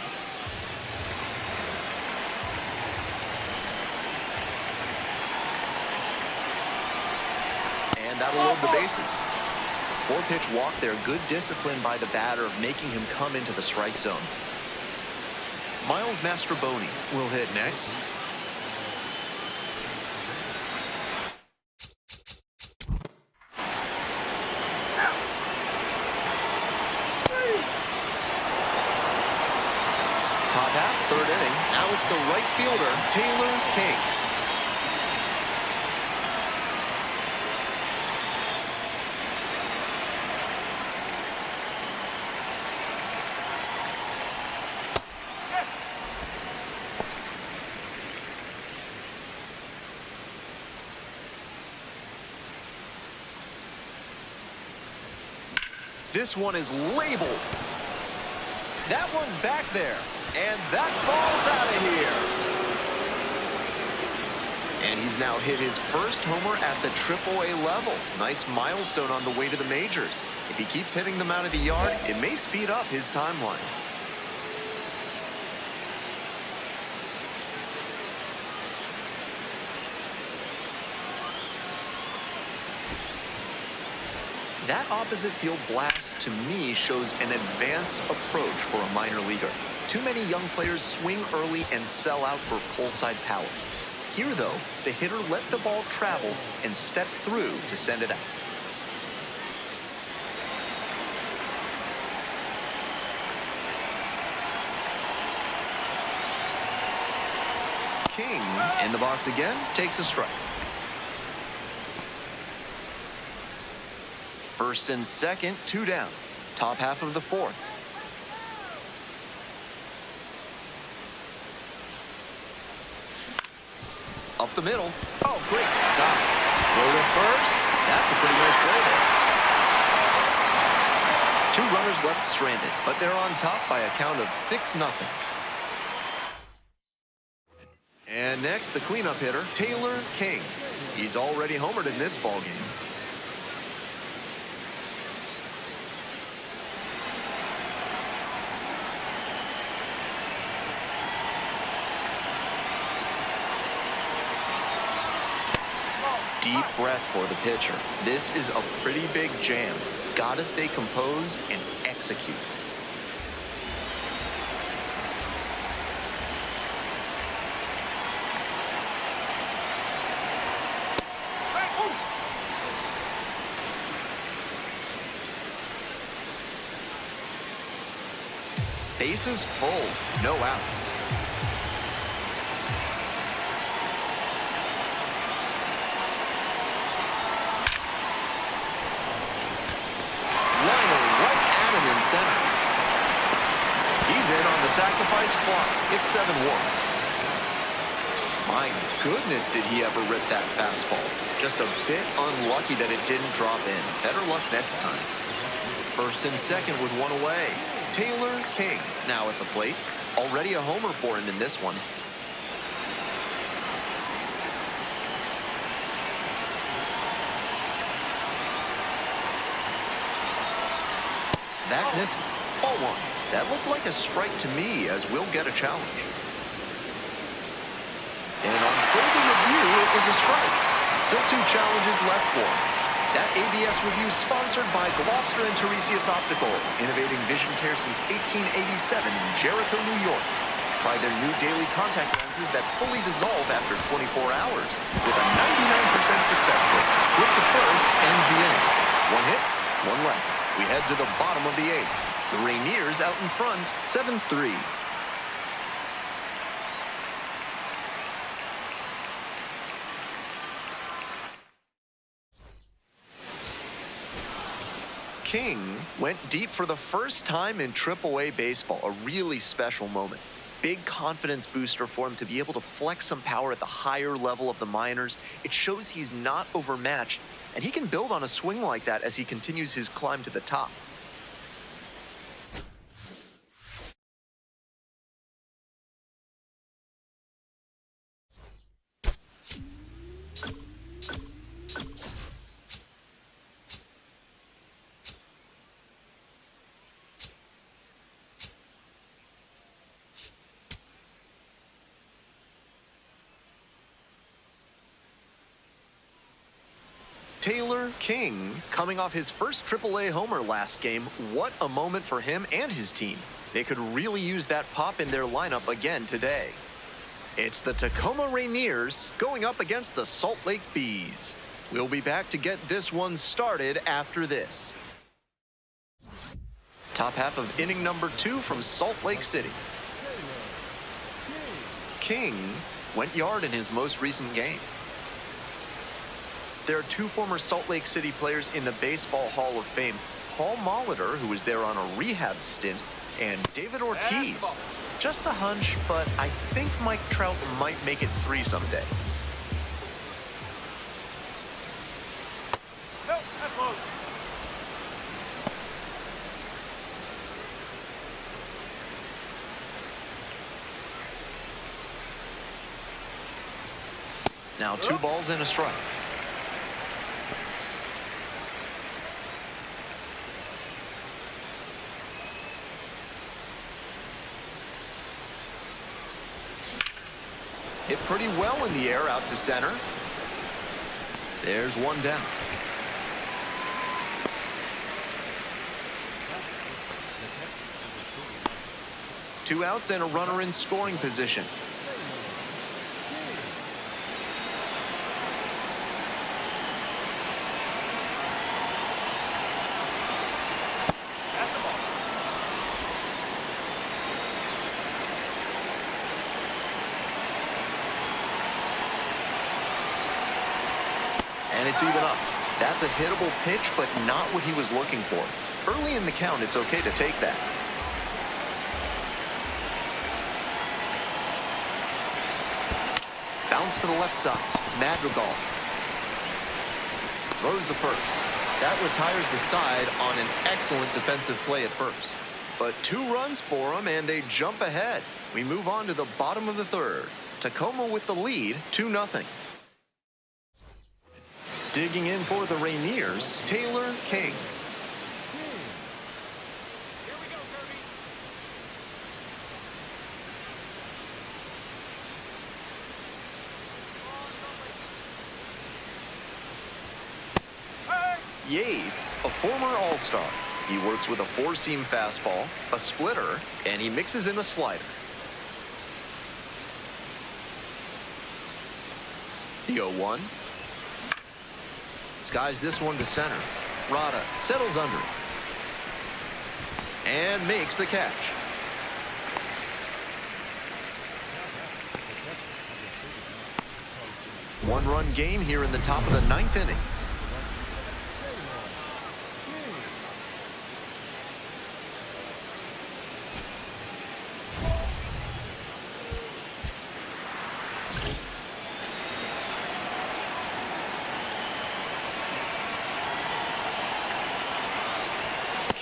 And that'll load the bases. 4-pitch walk there. Good discipline by the batter, making him come into the strike zone. Miles Mastroboni will hit next. Top half, third inning. Now it's the right fielder, Taylor King. This one is labeled. That one's back there. And that ball's out of here. And he's now hit his first homer at the AAA level. Nice milestone on the way to the majors. If he keeps hitting them out of the yard, it may speed up his timeline. That opposite field blast, to me, shows an advanced approach for a minor leaguer. Too many young players swing early and sell out for pull-side power. Here, though, the hitter let the ball travel and step through to send it out. King, in the box again, takes a strike. First and second, 2 down. Top half of the fourth. Up the middle. Oh, great stop. Throw to first. That's a pretty nice play there. 2 runners left stranded, but they're on top by a count of 6-0. And next, the cleanup hitter, Taylor King. He's already homered in this ballgame. Deep breath for the pitcher. This is a pretty big jam. Gotta stay composed and execute. Bases full, no outs. Center. He's in on the sacrifice fly. It's 7-1. My goodness, did he ever rip that fastball. Just a bit unlucky that it didn't drop in. Better luck next time. First and second with 1 away. Taylor King now at the plate. Already a homer for him in this one. That misses. Ball 1. That looked like a strike to me, as we'll get a challenge. And on further review, it was a strike. Still 2 challenges left for him. That ABS review sponsored by Gloucester and Tiresias Optical, innovating vision care since 1887 in Jericho, New York. Try their new daily contact lenses that fully dissolve after 24 hours with a 99% success rate. With the first ends the inning. 1 hit, 1 left. We head to the bottom of the 8th. The Rainiers out in front, 7-3. King went deep for the first time in AAA baseball, a really special moment. Big confidence booster for him to be able to flex some power at the higher level of the minors. It shows he's not overmatched, and he can build on a swing like that as he continues his climb to the top. Taylor King coming off his first AAA homer last game. What a moment for him and his team. They could really use that pop in their lineup again today. It's the Tacoma Rainiers going up against the Salt Lake Bees. We'll be back to get this one started after this. Top half of inning number 2 from Salt Lake City. King went yard in his most recent game. There are 2 former Salt Lake City players in the Baseball Hall of Fame. Paul Molitor, who was there on a rehab stint, and David Ortiz. Just a hunch, but I think Mike Trout might make it 3 someday. No, that's close. Now 2 balls and a strike. Hit pretty well in the air out to center. There's 1 down. Two outs and a runner in scoring position. And it's even up. That's a hittable pitch, but not what he was looking for. Early in the count, it's okay to take that. Bounce to the left side. Madrigal throws the first. That retires the side on an excellent defensive play at first. But 2 runs for him, and they jump ahead. We move on to the bottom of the 3rd. Tacoma with the lead, 2-0. Digging in for the Rainiers, Taylor King. Here we go, Kirby. Yates, a former All-Star. He works with a 4-seam fastball, a splitter, and he mixes in a slider. The 0-1. Skies this one to center. Rada settles under it and makes the catch. One-run game here in the top of the 9th inning.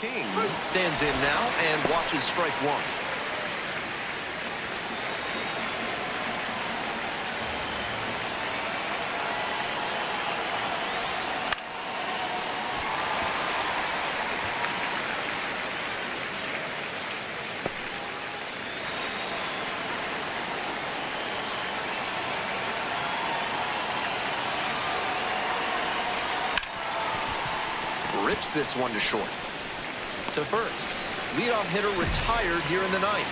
King stands in now and watches strike 1. Rips this one to short. To first. Leadoff hitter retired here in the 9th.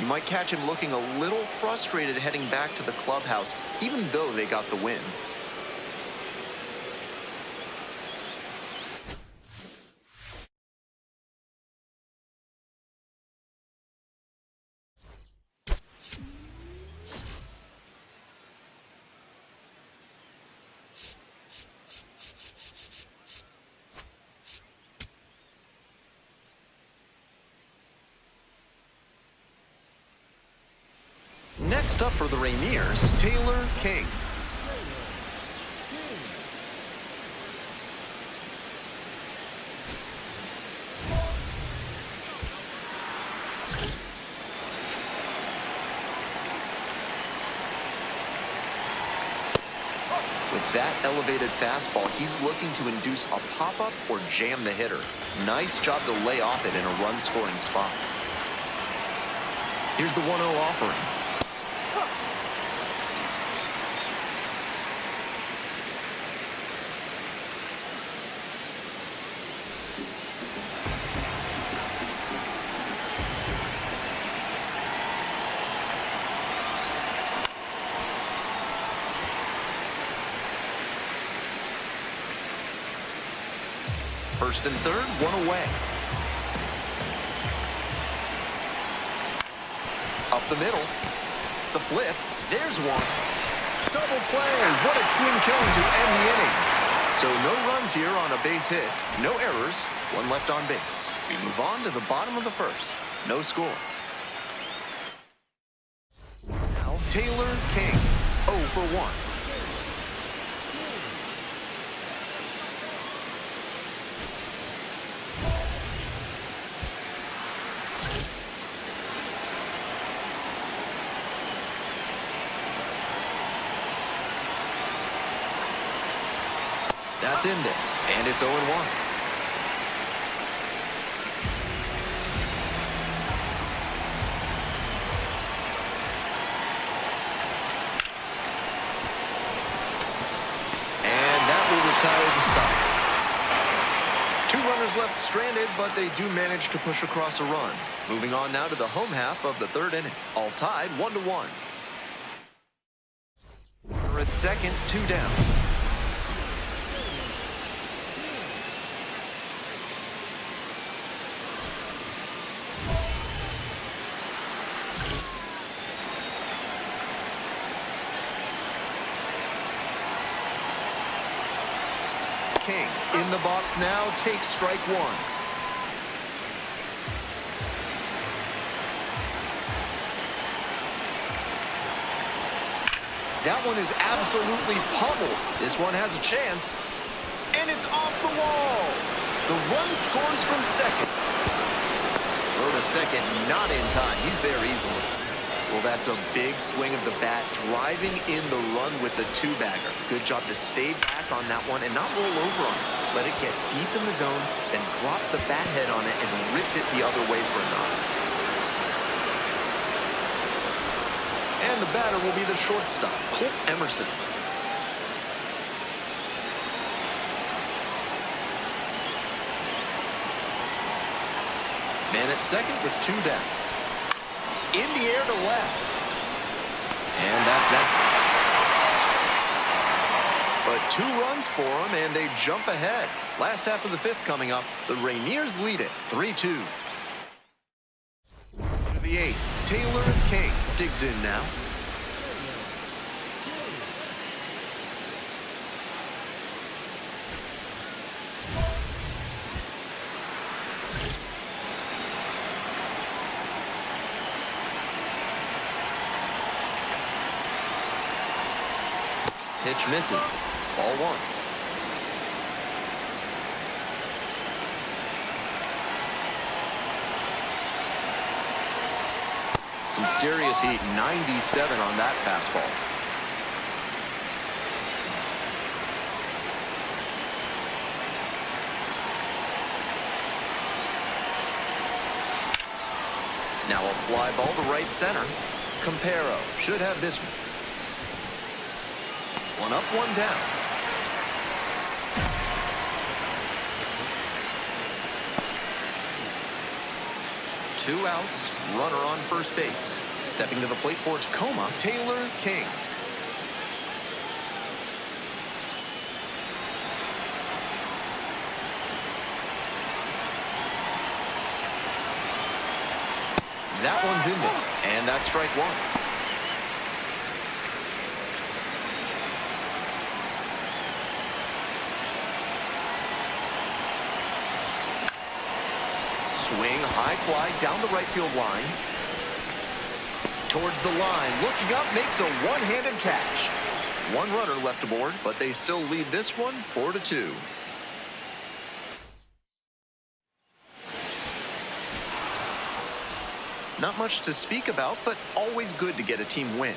You might catch him looking a little frustrated heading back to the clubhouse, even though they got the win. Next up for the Rainiers, Taylor King. With that elevated fastball, he's looking to induce a pop-up or jam the hitter. Nice job to lay off it in a run-scoring spot. Here's the 1-0 offering. First and third, 1 away. Up the middle. The flip. There's one. Double play. What a twin killing to end the inning. So no runs here on a base hit. No errors. 1 left on base. We move on to the bottom of the 1st. No score. Now Taylor King. 0 for 1. That's in there, and it's 0-1. Retire the side. 2 runners left stranded, but they do manage to push across a run. Moving on now to the home half of the 3rd inning. All tied 1-1. We're at second, 2 down. King in the box now, takes strike 1. That one is absolutely pummeled. This one has a chance, and it's off the wall. The run scores from second. Throw to second, not in time. He's there easily. Well, that's a big swing of the bat, driving in the run with the 2-bagger. Good job to stay back on that one and not roll over on it. Let it get deep in the zone, then drop the bat head on it and ripped it the other way for a knock. And the batter will be the shortstop, Colt Emerson. Man at second with 2 down. In the air to left. And that's that. But 2 runs for them, and they jump ahead. Last half of the 5th coming up. The Rainiers lead it 3-2. To the 8th, Taylor King digs in now. Pitch misses. Ball 1. Some serious heat. 97 on that fastball. Now a fly ball to right center. Campero should have this one. 1 up, 1 down. Two outs, runner on first base. Stepping to the plate for Tacoma, Taylor King. That one's in there, and that's strike 1. Swing, high fly down the right field line. Towards the line, looking up, makes a one-handed catch. 1 runner left aboard, but they still lead this one 4-2. Not much to speak about, but always good to get a team win.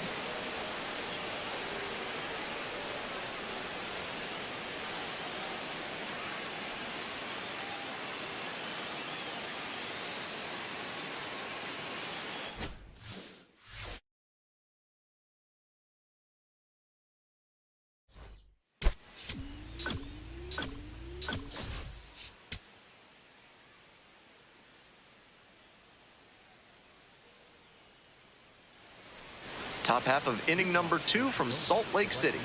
Top half of inning number 2 from Salt Lake City.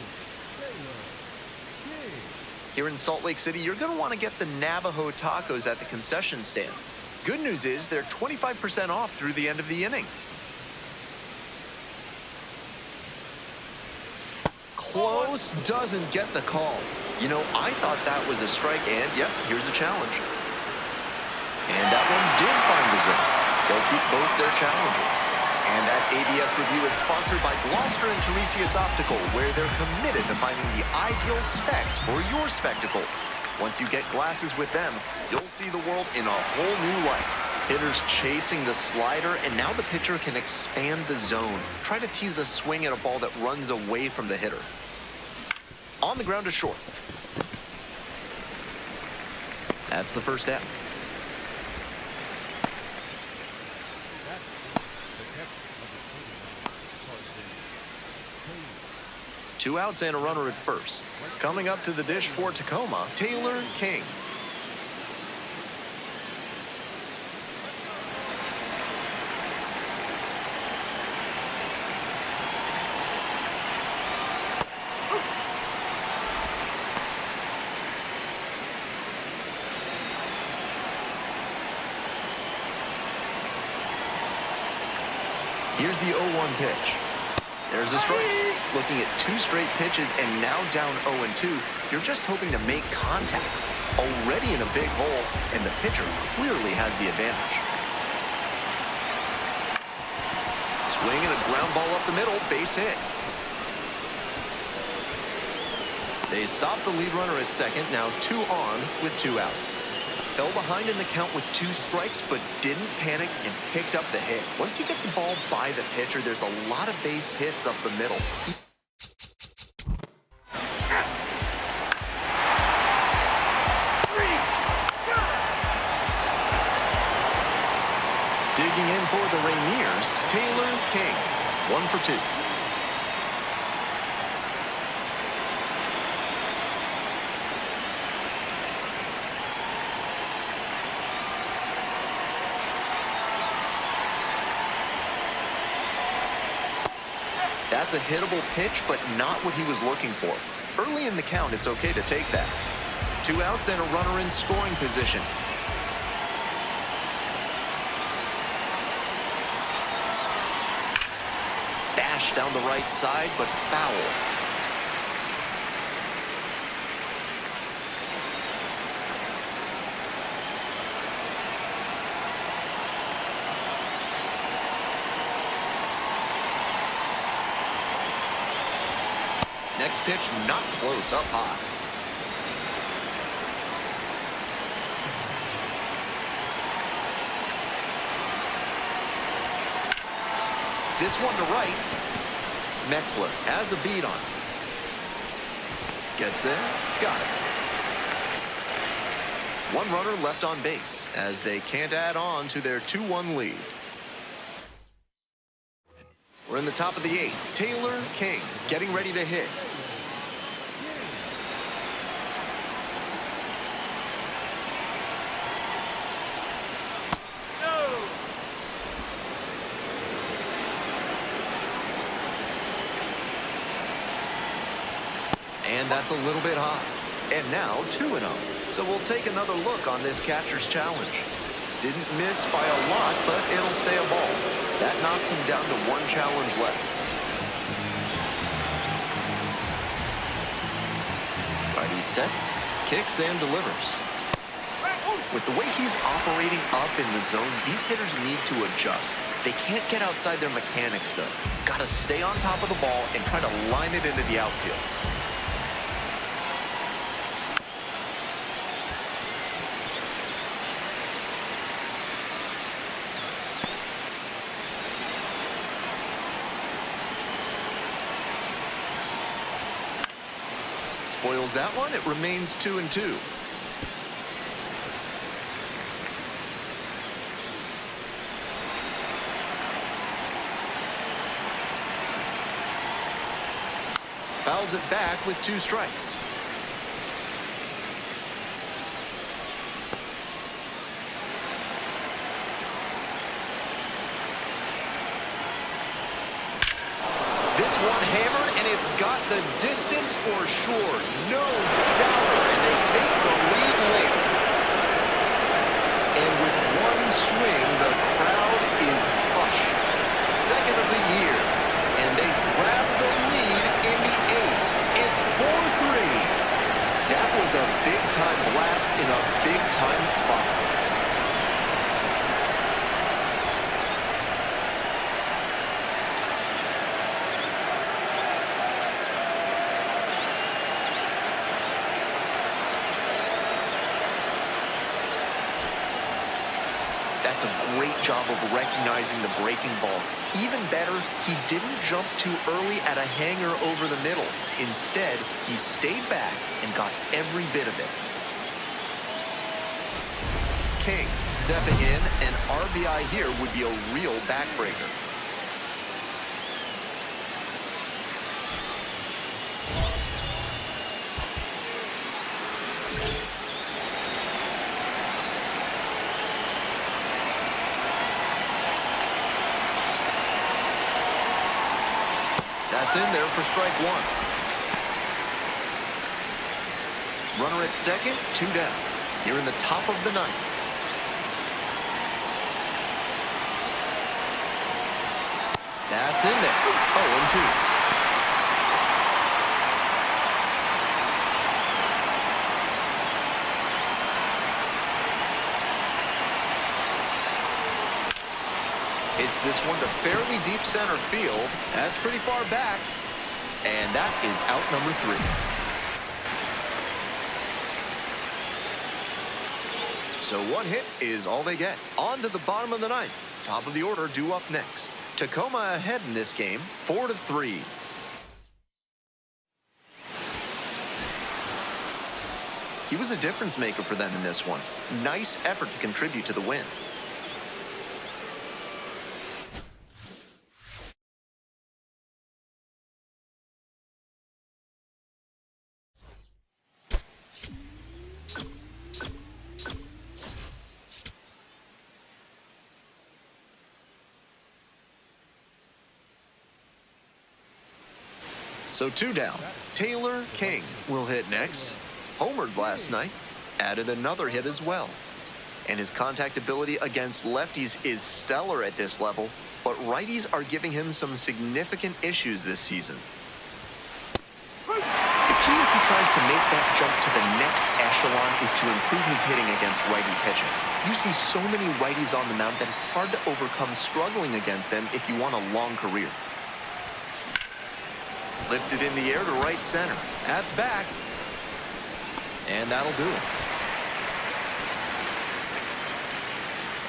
Here in Salt Lake City, you're going to want to get the Navajo tacos at the concession stand. Good news is they're 25% off through the end of the inning. Close, doesn't get the call. You know, I thought that was a strike, and yep, here's a challenge. And that one did find the zone. They'll keep both their challenges. And that ABS review is sponsored by Gloucester and Tiresias Optical, where they're committed to finding the ideal specs for your spectacles. Once you get glasses with them, you'll see the world in a whole new light. Hitters chasing the slider, and now the pitcher can expand the zone. Try to tease a swing at a ball that runs away from the hitter. On the ground to short. That's the first out. That's the catch of the 29. 2 outs and a runner at first. Coming up to the dish for Tacoma, Taylor King. Here's the 0-1 pitch. There's a strike. Looking at 2 straight pitches and now down 0-2, you're just hoping to make contact. Already in a big hole, and the pitcher clearly has the advantage. Swing and a ground ball up the middle, base hit. They stop the lead runner at second, now 2 on with 2 outs. Fell behind in the count with 2 strikes, but didn't panic and picked up the hit. Once you get the ball by the pitcher, there's a lot of base hits up the middle. Digging in for the Rainiers, Taylor King, 1 for 2. That's a hittable pitch, but not what he was looking for. Early in the count, it's okay to take that. 2 outs and a runner in scoring position. Dash down the right side, but foul. Next pitch, not close, up high. This one to right. Meckler has a beat on it. Gets there, got it. 1 runner left on base as they can't add on to their 2-1 lead. We're in the top of the 8th. Taylor King getting ready to hit. And that's a little bit high. And now 2-0. So we'll take another look on this catcher's challenge. Didn't miss by a lot, but it'll stay a ball. That knocks him down to 1 challenge left. Righty sets, kicks, and delivers. With the way he's operating up in the zone, these hitters need to adjust. They can't get outside their mechanics, though. Got to stay on top of the ball and try to line it into the outfield. Spoils that one. It remains 2-2. Fouls it back with 2 strikes. This one hammered, and it's got the distance for sure. No doubter, and they take the lead late. And with 1 swing, the crowd is hushed. Second of the year, and they grab the lead in the 8th. It's 4-3. That was a big-time blast in a big-time spot. That's a great job of recognizing the breaking ball. Even better, he didn't jump too early at a hanger over the middle. Instead, he stayed back and got every bit of it. King stepping in. An RBI here would be a real backbreaker. That's in there for strike one. Runner at second, 2 down. Here in the top of the ninth. That's in there. 0-2. Hits this one to fairly deep center field. That's pretty far back. And that is out number 3. So 1 hit is all they get. On to the bottom of the ninth. Top of the order due up next. Tacoma ahead in this game, 4-3. He was a difference maker for them in this one. Nice effort to contribute to the win. So 2 down. Taylor King will hit next. Homered last night. Added another hit as well. And his contact ability against lefties is stellar at this level, but righties are giving him some significant issues this season. The key as he tries to make that jump to the next echelon is to improve his hitting against righty pitching. You see so many righties on the mound that it's hard to overcome struggling against them if you want a long career. Lifted in the air to right center. That's back. And that'll do it.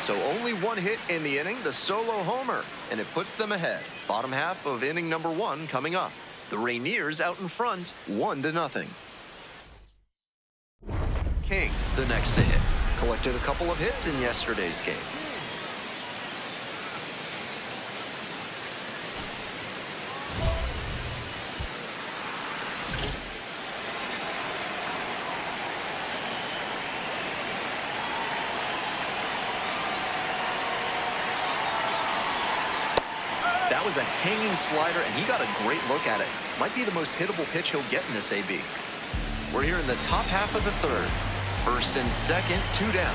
So only 1 hit in the inning, the solo homer, and it puts them ahead. Bottom half of inning number 1 coming up. The Rainiers out in front, 1-0. King, the next to hit. Collected a couple of hits in yesterday's game. That was a hanging slider, and he got a great look at it. Might be the most hittable pitch he'll get in this AB. We're here in the top half of the third. First and second, 2 down.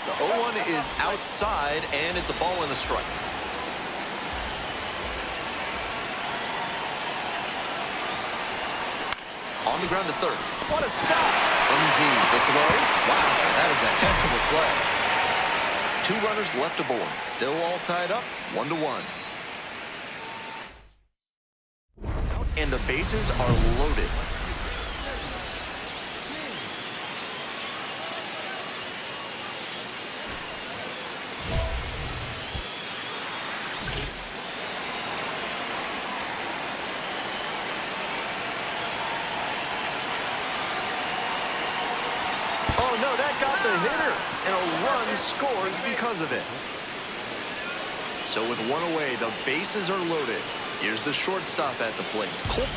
The 0-1 is outside, and it's a ball and a strike. On the ground to third. What a stop! From his knees, the throw. Wow, that is a heck of a play. 2 runners left aboard. Still all tied up, 1-1. And the bases are loaded. Oh no, that got the hitter, and a run scores because of it. So with 1 away, the bases are loaded. Here's the shortstop at the plate. Colt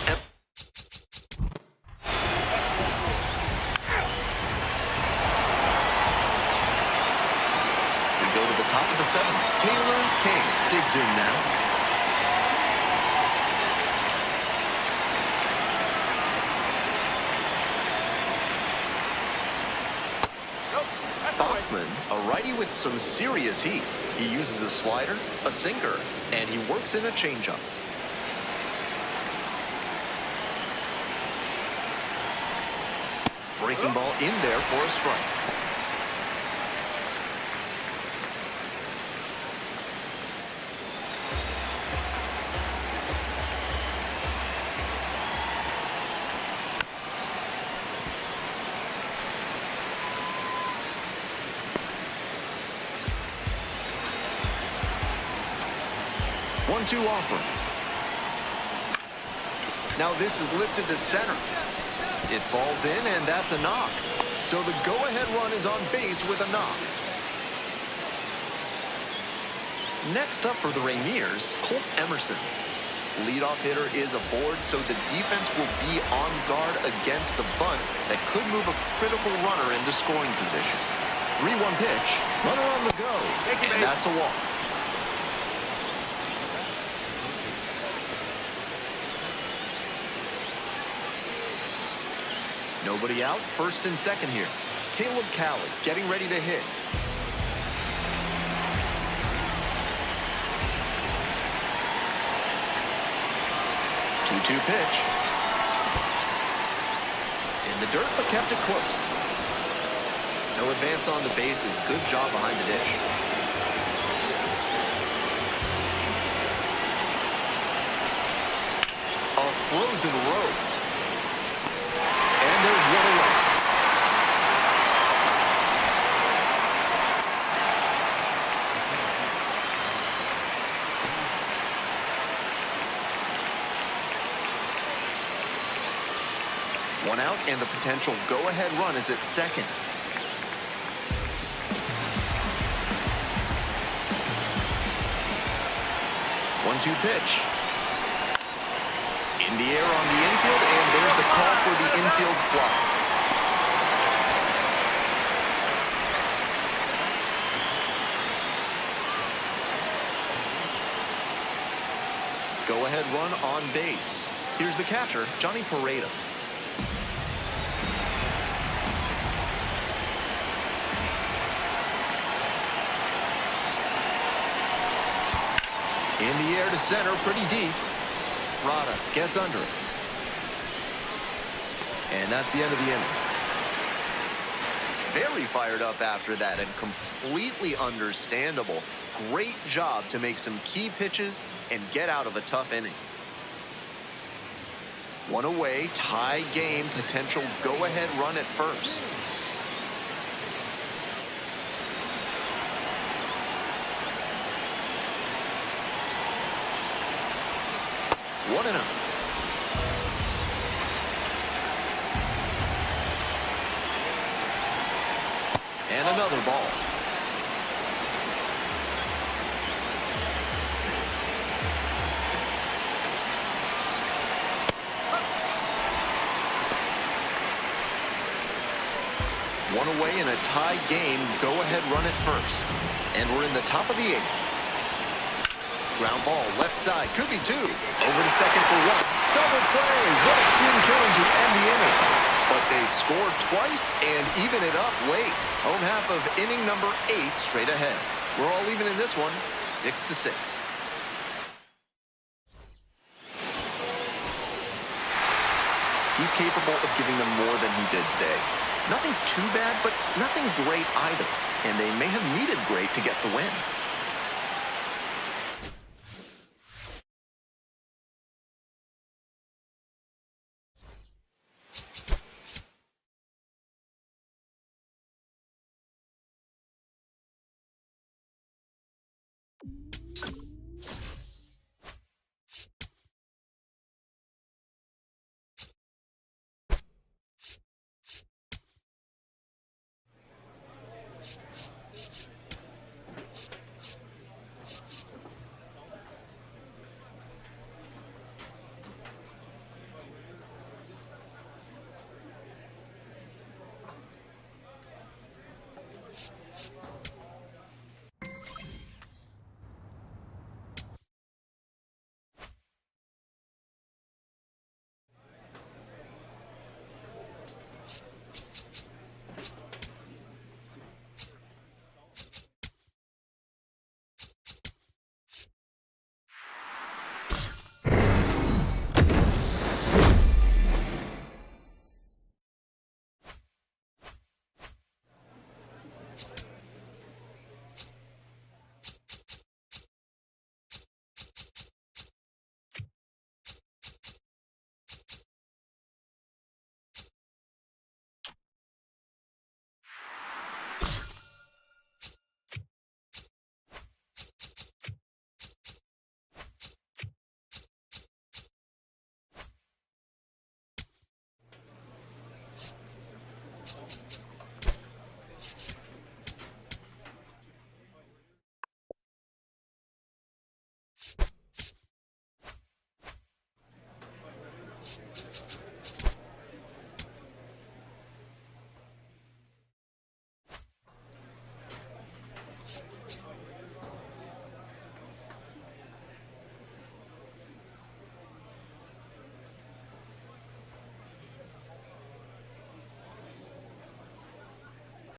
We go to the top of the 7th. Taylor King digs in now. A righty with some serious heat. He uses a slider, a sinker, and he works in a changeup. Breaking ball in there for a strike. One-two offer. Now this is lifted to center. It falls in, and that's a knock. So the go-ahead run is on base with a knock. Next up for the Rainiers, Colt Emerson. Leadoff hitter is aboard, so the defense will be on guard against the bunt that could move a critical runner into scoring position. 3-1 pitch, runner on the go, and that's a walk. Nobody out, first and second here. Caleb Calley getting ready to hit. Two pitch. In the dirt, but kept it close. No advance on the bases. Good job behind the dish. A frozen rope. And there's one away. One out, and the potential go-ahead run is at second. One-two pitch. In the air on the infield, and there's the call for the infield fly. Go-ahead run on base. Here's the catcher, Johnny Pareda. In the air to center, pretty deep. Rada gets under it. And that's the end of the inning. Very fired up after that and completely understandable. Great job to make some key pitches and get out of a tough inning. One away, tie game, potential go-ahead run at first. One and out. And another ball. One away in a tie game, go-ahead run at first. And we're in the top of the eighth. Ground ball, left side, could be two. Over to second for one. Double play. What a clean killing to end the inning. But they scored twice and even it up late. Home half of inning number 8 straight ahead. We're all even in this one, 6-6. He's capable of giving them more than he did today. Nothing too bad, but nothing great either. And they may have needed great to get the win.